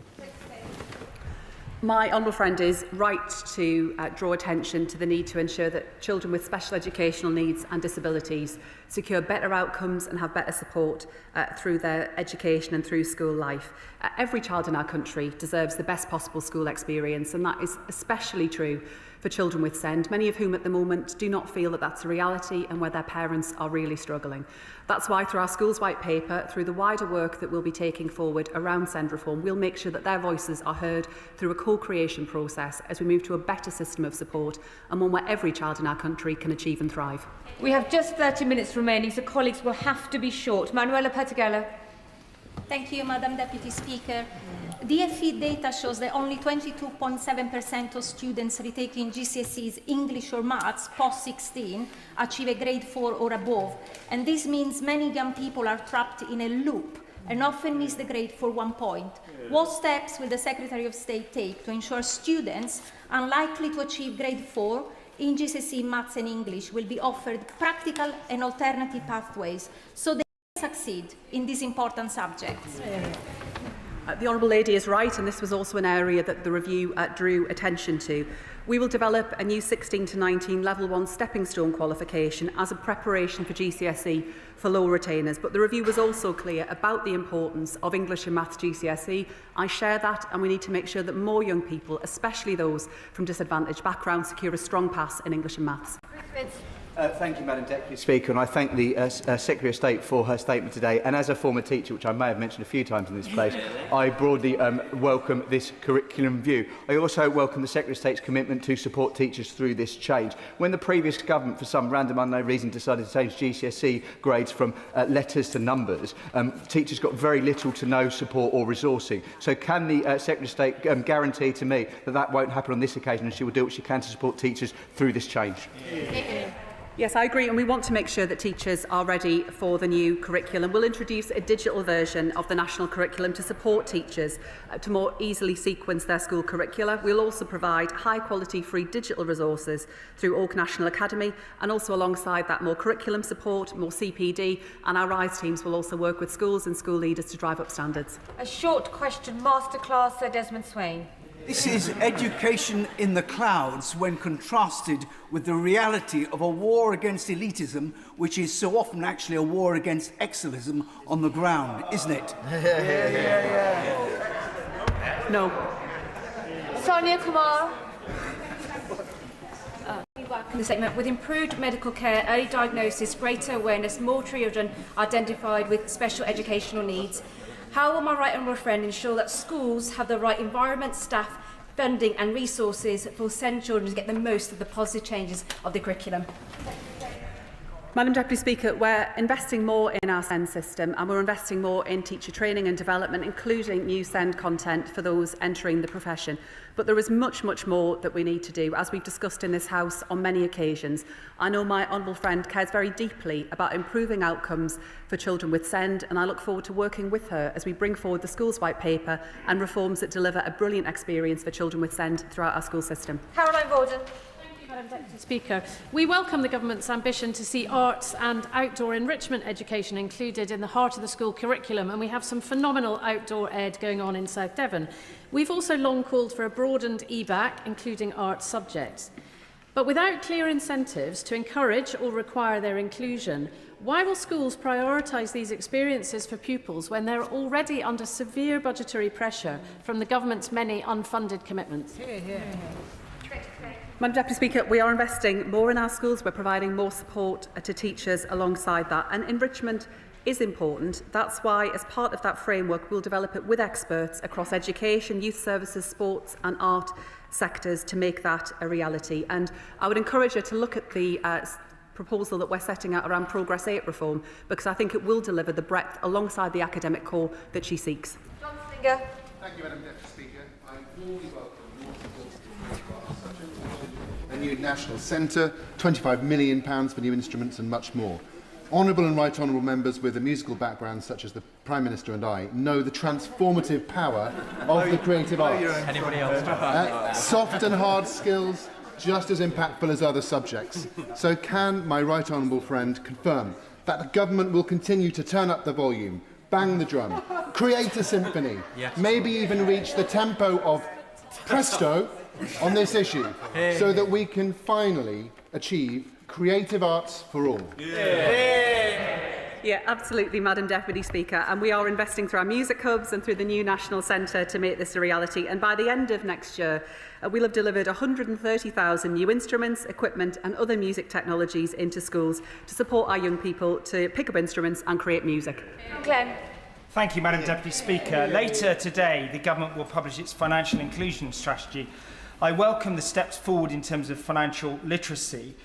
My honourable friend is right to draw attention to the need to ensure that children with special educational needs and disabilities secure better outcomes and have better support through their education and through school life. Every child in our country deserves the best possible school experience, and that is especially true for children with SEND, many of whom at the moment do not feel that that's a reality and where their parents are really struggling. That's why through our Schools White Paper, through the wider work that we'll be taking forward around SEND reform, we'll make sure that their voices are heard through a co-creation process as we move to a better system of support and one where every child in our country can achieve and thrive. We have just 30 minutes remaining, so colleagues will have to be short. Manuela Pettighello. Thank you, Madam Deputy Speaker. DFE data shows that only 22.7% of students retaking GCSEs English or Maths post-16 achieve a grade 4 or above, and this means many young people are trapped in a loop and often miss the grade for 1 point. What steps will the Secretary of State take to ensure students unlikely to achieve grade 4 in GCSE Maths and English will be offered practical and alternative pathways so they succeed in these important subjects? The Honourable Lady is right, and this was also an area that the review drew attention to. We will develop a new 16 to 19 Level 1 stepping stone qualification as a preparation for GCSE for low retainers, but the review was also clear about the importance of English and Maths GCSE. I share that, and we need to make sure that more young people, especially those from disadvantaged backgrounds, secure a strong pass in English and Maths. Thank you, Madam Deputy Speaker, and I thank the Secretary of State for her statement today. And as a former teacher, which I may have mentioned a few times in this place, I broadly welcome this curriculum view. I also welcome the Secretary of State's commitment to support teachers through this change. When the previous government, for some random unknown reason, decided to change GCSE grades from letters to numbers, teachers got very little to no support or resourcing. So can the Secretary of State guarantee to me that that won't happen on this occasion, and she will do what she can to support teachers through this change? Yes, I agree, and we want to make sure that teachers are ready for the new curriculum. We'll introduce a digital version of the national curriculum to support teachers to more easily sequence their school curricula. We'll also provide high-quality free digital resources through Oak National Academy, and also alongside that more curriculum support, more CPD, and our RISE teams will also work with schools and school leaders to drive up standards. A short question, Masterclass, Sir Desmond Swain. This is education in the clouds when contrasted with the reality of a war against elitism, which is so often actually a war against excellism on the ground, isn't it? No. Sonia Kumar. The statement, with improved medical care, early diagnosis, greater awareness, more children identified with special educational needs. How will my right honourable friend ensure that schools have the right environment, staff, funding and resources for SEND children to get the most of the positive changes of the curriculum? Madam Deputy Speaker, we're investing more in our SEND system and we're investing more in teacher training and development, including new SEND content for those entering the profession. But there is much, much more that we need to do, as we've discussed in this House on many occasions. I know my honourable friend cares very deeply about improving outcomes for children with SEND, and I look forward to working with her as we bring forward the Schools White Paper and reforms that deliver a brilliant experience for children with SEND throughout our school system. Caroline Borden. Madam Deputy Speaker, we welcome the Government's ambition to see arts and outdoor enrichment education included in the heart of the school curriculum, and we have some phenomenal outdoor ed going on in South Devon. We've also long called for a broadened EBAC, including arts subjects. But without clear incentives to encourage or require their inclusion, why will schools prioritise these experiences for pupils when they're already under severe budgetary pressure from the Government's many unfunded commitments? Madam Deputy Speaker, we are investing more in our schools. We're providing more support to teachers alongside that. And enrichment is important. That's why, as part of that framework, we'll develop it with experts across education, youth services, sports and art sectors to make that a reality. And I would encourage her to look at the proposal that we're setting out around Progress 8 reform, because I think it will deliver the breadth alongside the academic core that she seeks. John Singer. Thank you, Madam Deputy Speaker. I warmly welcome your support for such a new national centre, £25 million for new instruments and much more. Honourable and right honourable members with a musical background such as the Prime Minister and I know the transformative power of the creative arts. Anybody else? Soft and hard skills, just as impactful as other subjects. So can my right honourable friend confirm that the government will continue to turn up the volume, bang the drum, create a symphony, maybe even reach the tempo of Presto on this issue, so that we can finally achieve creative arts for all? Yeah, absolutely, Madam Deputy Speaker. And we are investing through our music hubs and through the new National Centre to make this a reality. And by the end of next year, we'll have delivered 130,000 new instruments, equipment and other music technologies into schools to support our young people to pick up instruments and create music. Glenn. Thank you, Madam Deputy Speaker. Later today, the Government will publish its financial inclusion strategy. I welcome the steps forward in terms of financial literacy.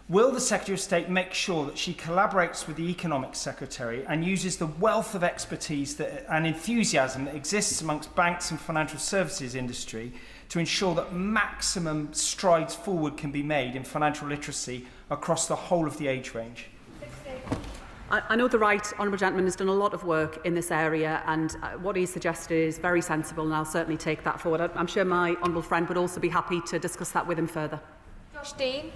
Will the Secretary of State make sure that she collaborates with the Economics Secretary and uses the wealth of expertise and enthusiasm that exists amongst banks and financial services industry to ensure that maximum strides forward can be made in financial literacy across the whole of the age range? I know the right honourable gentleman has done a lot of work in this area, and what he's suggested is very sensible, and I'll certainly take that forward. I'm sure my honourable friend would also be happy to discuss that with him further. Josh Dean.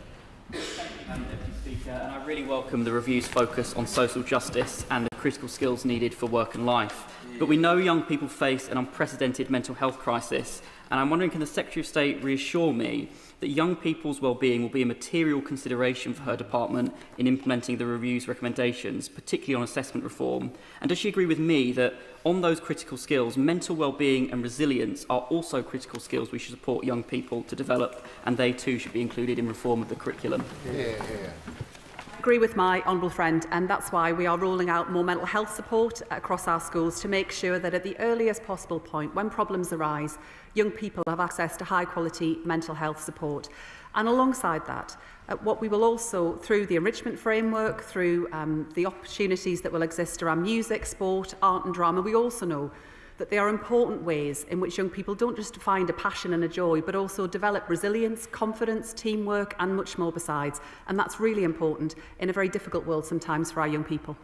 Madam Deputy Speaker, and I really welcome the review's focus on social justice and the critical skills needed for work and life. But we know young people face an unprecedented mental health crisis, and I'm wondering, can the Secretary of State reassure me that young people's well-being will be a material consideration for her department in implementing the review's recommendations, particularly on assessment reform? And does she agree with me that on those critical skills, mental well-being and resilience are also critical skills we should support young people to develop, and they too should be included in reform of the curriculum? I agree with my honourable friend, and that's why we are rolling out more mental health support across our schools to make sure that at the earliest possible point, when problems arise, young people have access to high quality mental health support. And alongside that, what we will also, through the enrichment framework, through the opportunities that will exist around music, sport, art and drama, we also know that they are important ways in which young people don't just find a passion and a joy, but also develop resilience, confidence, teamwork and much more besides. And that's really important in a very difficult world sometimes for our young people.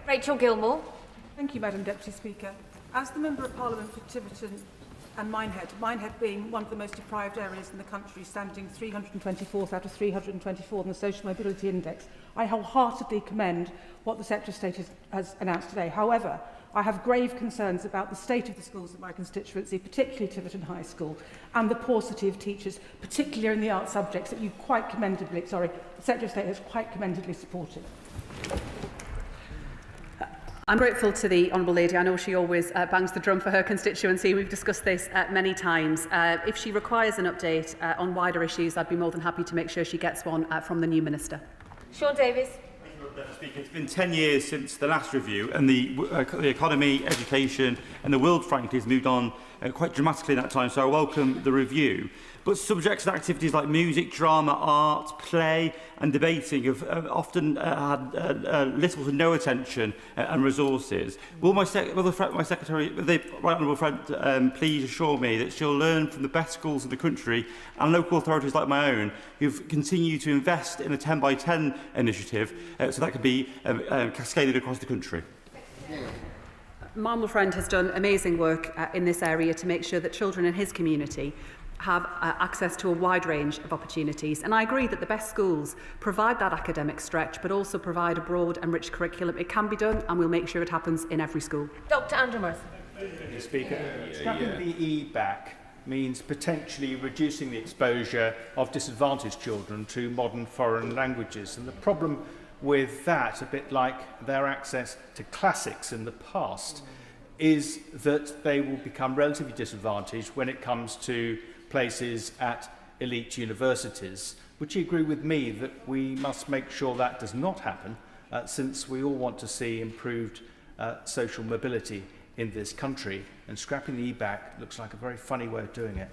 Rachel Gilmore. Thank you, Madam Deputy Speaker. As the Member of Parliament for Tiverton and Minehead being one of the most deprived areas in the country, standing 324th out of 324 on the Social Mobility Index, I wholeheartedly commend what the Secretary of State has announced today. However, I have grave concerns about the state of the schools in my constituency, particularly Tiverton High School, and the paucity of teachers, particularly in the art subjects that you quite commendably, the Secretary of State has quite commendably supported. I'm grateful to the Honourable Lady. I know she always bangs the drum for her constituency. We've discussed this many times. If she requires an update on wider issues, I'd be more than happy to make sure she gets one from the new Minister. Sean Davies. It's been 10 years since the last review, and the economy, education and the world, frankly, has moved on quite dramatically in that time, so I welcome the review. but subjects and activities like music, drama, art, play and debating have often had little to no attention and resources. Will my secretary, the right honourable friend, please assure me that she'll learn from the best schools in the country and local authorities like my own who've continued to invest in the 10 by 10 initiative so that could be cascaded across the country? My honourable friend has done amazing work in this area to make sure that children in his community have access to a wide range of opportunities. And I agree that the best schools provide that academic stretch, but also provide a broad and rich curriculum. It can be done, and we'll make sure it happens in every school. Dr Andrew Murphy. Mr. Speaker, Scrapping the E-back means potentially reducing the exposure of disadvantaged children to modern foreign languages. And the problem with that, a bit like their access to classics in the past, is that they will become relatively disadvantaged when it comes to places at elite universities. Would you agree with me that we must make sure that does not happen, since we all want to see improved social mobility in this country, and scrapping the E-back looks like a very funny way of doing it?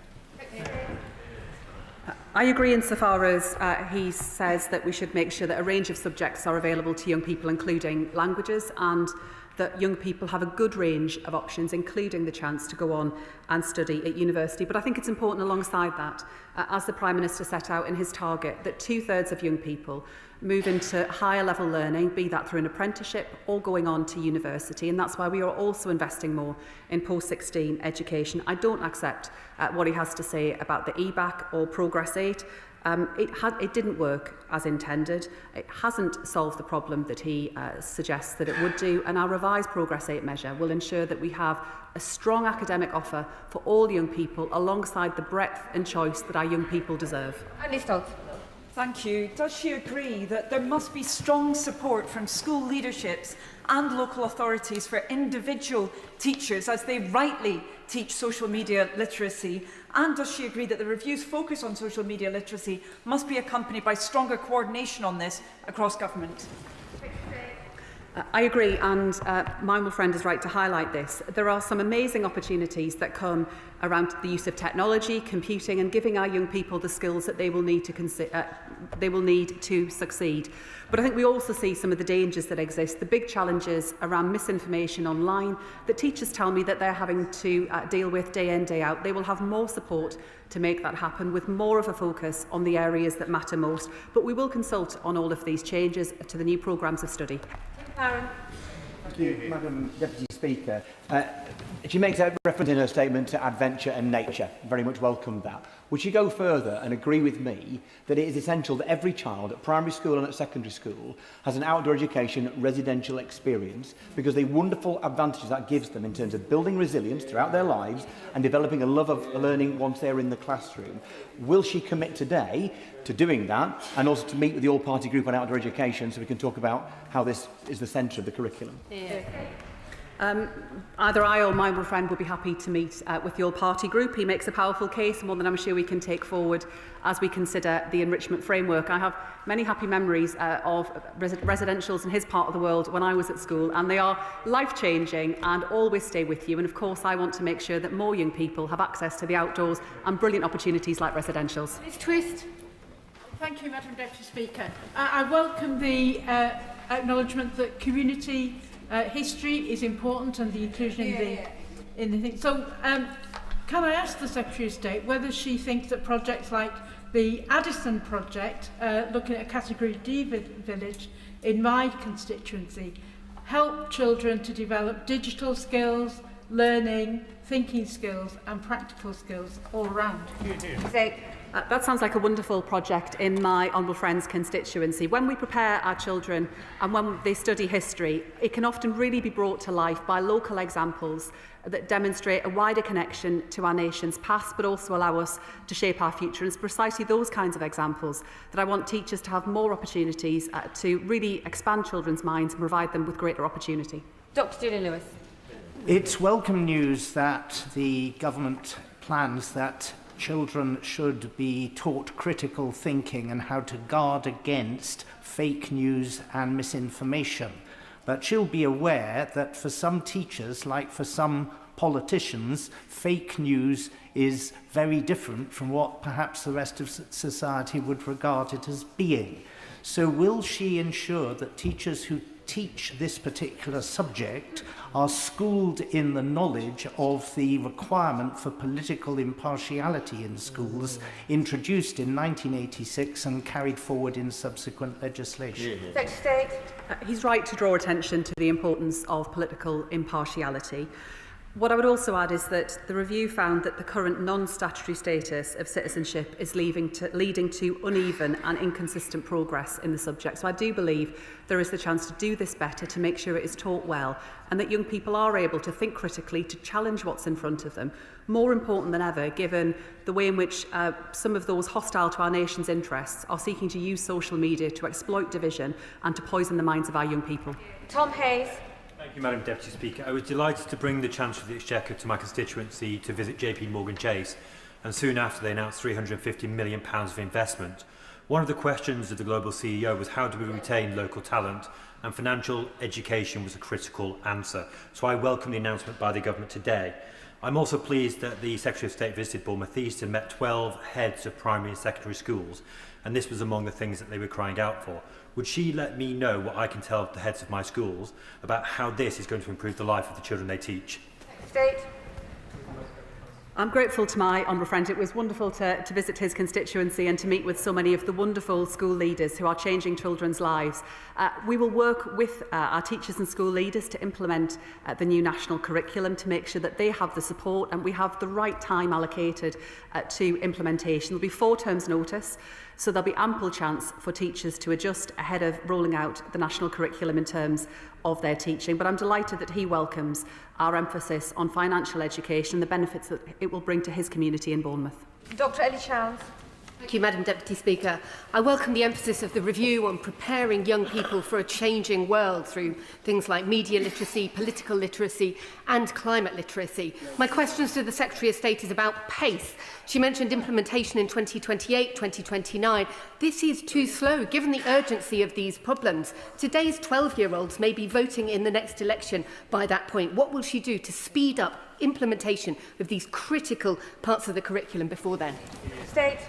I agree insofar as he says that we should make sure that a range of subjects are available to young people, including languages, and that young people have a good range of options, including the chance to go on and study at university. But I think it's important alongside that, as the Prime Minister set out in his target, that 2/3 of young people move into higher level learning, be that through an apprenticeship or going on to university. And that's why we are also investing more in post-16 education. I don't accept what he has to say about the E-back or Progress 8. It didn't work as intended. It hasn't solved the problem that he suggests that it would do, and our revised Progress 8 measure will ensure that we have a strong academic offer for all young people alongside the breadth and choice that our young people deserve. Andy Stott. Thank you. Does she agree that there must be strong support from school leaderships and local authorities for individual teachers as they rightly teach social media literacy? And does she agree that the review's focus on social media literacy must be accompanied by stronger coordination on this across government? I agree, and my honourable friend is right to highlight this. There are some amazing opportunities that come around the use of technology, computing, and giving our young people the skills that they will need to succeed. But I think we also see some of the dangers that exist, the big challenges around misinformation online that teachers tell me that they're having to deal with day in, day out. They will have more support to make that happen, with more of a focus on the areas that matter most. But we will consult on all of these changes to the new programmes of study. Thank you, Madam Deputy Speaker. She makes a reference in her statement to adventure and nature. Very much welcome that. Would she go further and agree with me that it is essential that every child at primary school and at secondary school has an outdoor education residential experience, because the wonderful advantages that gives them in terms of building resilience throughout their lives and developing a love of learning once they're in the classroom? Will she commit today to doing that, and also to meet with the all-party group on outdoor education so we can talk about how this is the centre of the curriculum? Yeah. Either I or my honourable friend will be happy to meet with the all-party group. He makes a powerful case, more than I'm sure we can take forward as we consider the enrichment framework. I have many happy memories of residentials in his part of the world when I was at school, and they are life-changing and always stay with you. And of course, I want to make sure that more young people have access to the outdoors and brilliant opportunities like residentials. Ms Twist. Thank you, Madam Deputy Speaker. I welcome the acknowledgement that community history is important and the inclusion in the thing. So, can I ask the Secretary of State whether she thinks that projects like the Addison project, looking at a Category D village in my constituency, help children to develop digital skills, learning, thinking skills and practical skills all around? That sounds like a wonderful project in my honourable friend's constituency. When we prepare our children and when they study history, it can often really be brought to life by local examples that demonstrate a wider connection to our nation's past, but also allow us to shape our future. And it's precisely those kinds of examples that I want teachers to have more opportunities to really expand children's minds and provide them with greater opportunity. Dr Julian Lewis. It's welcome news that the government plans that children should be taught critical thinking and how to guard against fake news and misinformation. But she'll be aware that for some teachers, like for some politicians, fake news is very different from what perhaps the rest of society would regard it as being. So will she ensure that teachers who teach this particular subject are schooled in the knowledge of the requirement for political impartiality in schools introduced in 1986 and carried forward in subsequent legislation? He's right to draw attention to the importance of political impartiality. What I would also add is that the review found that the current non-statutory status of citizenship is leading to uneven and inconsistent progress in the subject. So I do believe there is the chance to do this better, to make sure it is taught well, and that young people are able to think critically, to challenge what's in front of them. More important than ever, given the way in which some of those hostile to our nation's interests are seeking to use social media to exploit division and to poison the minds of our young people. Tom Hayes. Thank you, Madam Deputy Speaker. I was delighted to bring the Chancellor of the Exchequer to my constituency to visit JP Morgan Chase, and soon after they announced £350 million of investment. One of the questions of the global CEO was how do we retain local talent, and financial education was a critical answer. So I welcome the announcement by the government today. I'm also pleased that the Secretary of State visited Bournemouth East and met 12 heads of primary and secondary schools, and this was among the things that they were crying out for. Would she let me know what I can tell the heads of my schools about how this is going to improve the life of the children they teach? State. I'm grateful to my honourable friend. It was wonderful to visit his constituency and to meet with so many of the wonderful school leaders who are changing children's lives. We will work with our teachers and school leaders to implement the new national curriculum to make sure that they have the support and we have the right time allocated to implementation. There will be 4 terms notice, so there'll be ample chance for teachers to adjust ahead of rolling out the national curriculum in terms of their teaching. But I'm delighted that he welcomes our emphasis on financial education and the benefits that it will bring to his community in Bournemouth. Dr. Ellie Childs. Thank you, Madam Deputy Speaker. I welcome the emphasis of the review on preparing young people for a changing world through things like media literacy, political literacy and climate literacy. My questions to the Secretary of State is about pace. She mentioned implementation in 2028, 2029. This is too slow, given the urgency of these problems. Today's 12-year-olds may be voting in the next election by that point. What will she do to speed up implementation of these critical parts of the curriculum before then? State.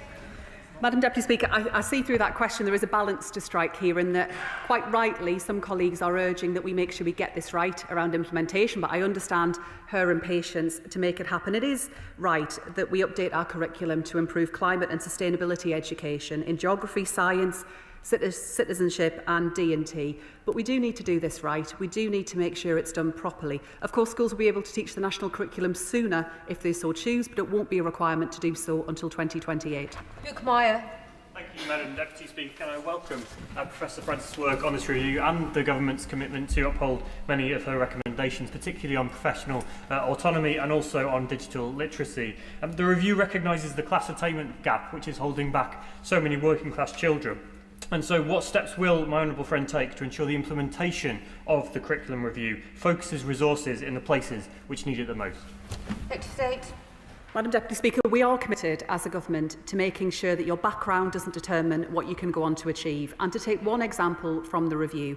Madam Deputy Speaker, I see through that question there is a balance to strike here, in that quite rightly some colleagues are urging that we make sure we get this right around implementation, but I understand her impatience to make it happen. It is right that we update our curriculum to improve climate and sustainability education in geography, science, citizenship and D&T. But we do need to do this right. We do need to make sure it's done properly. Of course, schools will be able to teach the national curriculum sooner if they so choose, but it won't be a requirement to do so until 2028. Luke Meyer. Thank you, Madam Deputy Speaker. Can I welcome Professor Francis' work on this review and the government's commitment to uphold many of her recommendations, particularly on professional autonomy and also on digital literacy. The review recognises the class attainment gap, which is holding back so many working class children. And so what steps will my honourable friend take to ensure the implementation of the curriculum review focuses resources in the places which need it the most? State. Madam Deputy Speaker, we are committed as a government to making sure that your background doesn't determine what you can go on to achieve. And to take one example from the review,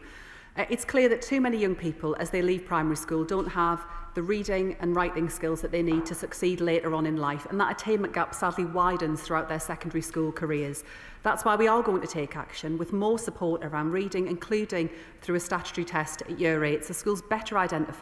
it's clear that too many young people, as they leave primary school, don't have the reading and writing skills that they need to succeed later on in life, and that attainment gap sadly widens throughout their secondary school careers. That's why we are going to take action with more support around reading, including through a statutory test at year 8, so schools better identify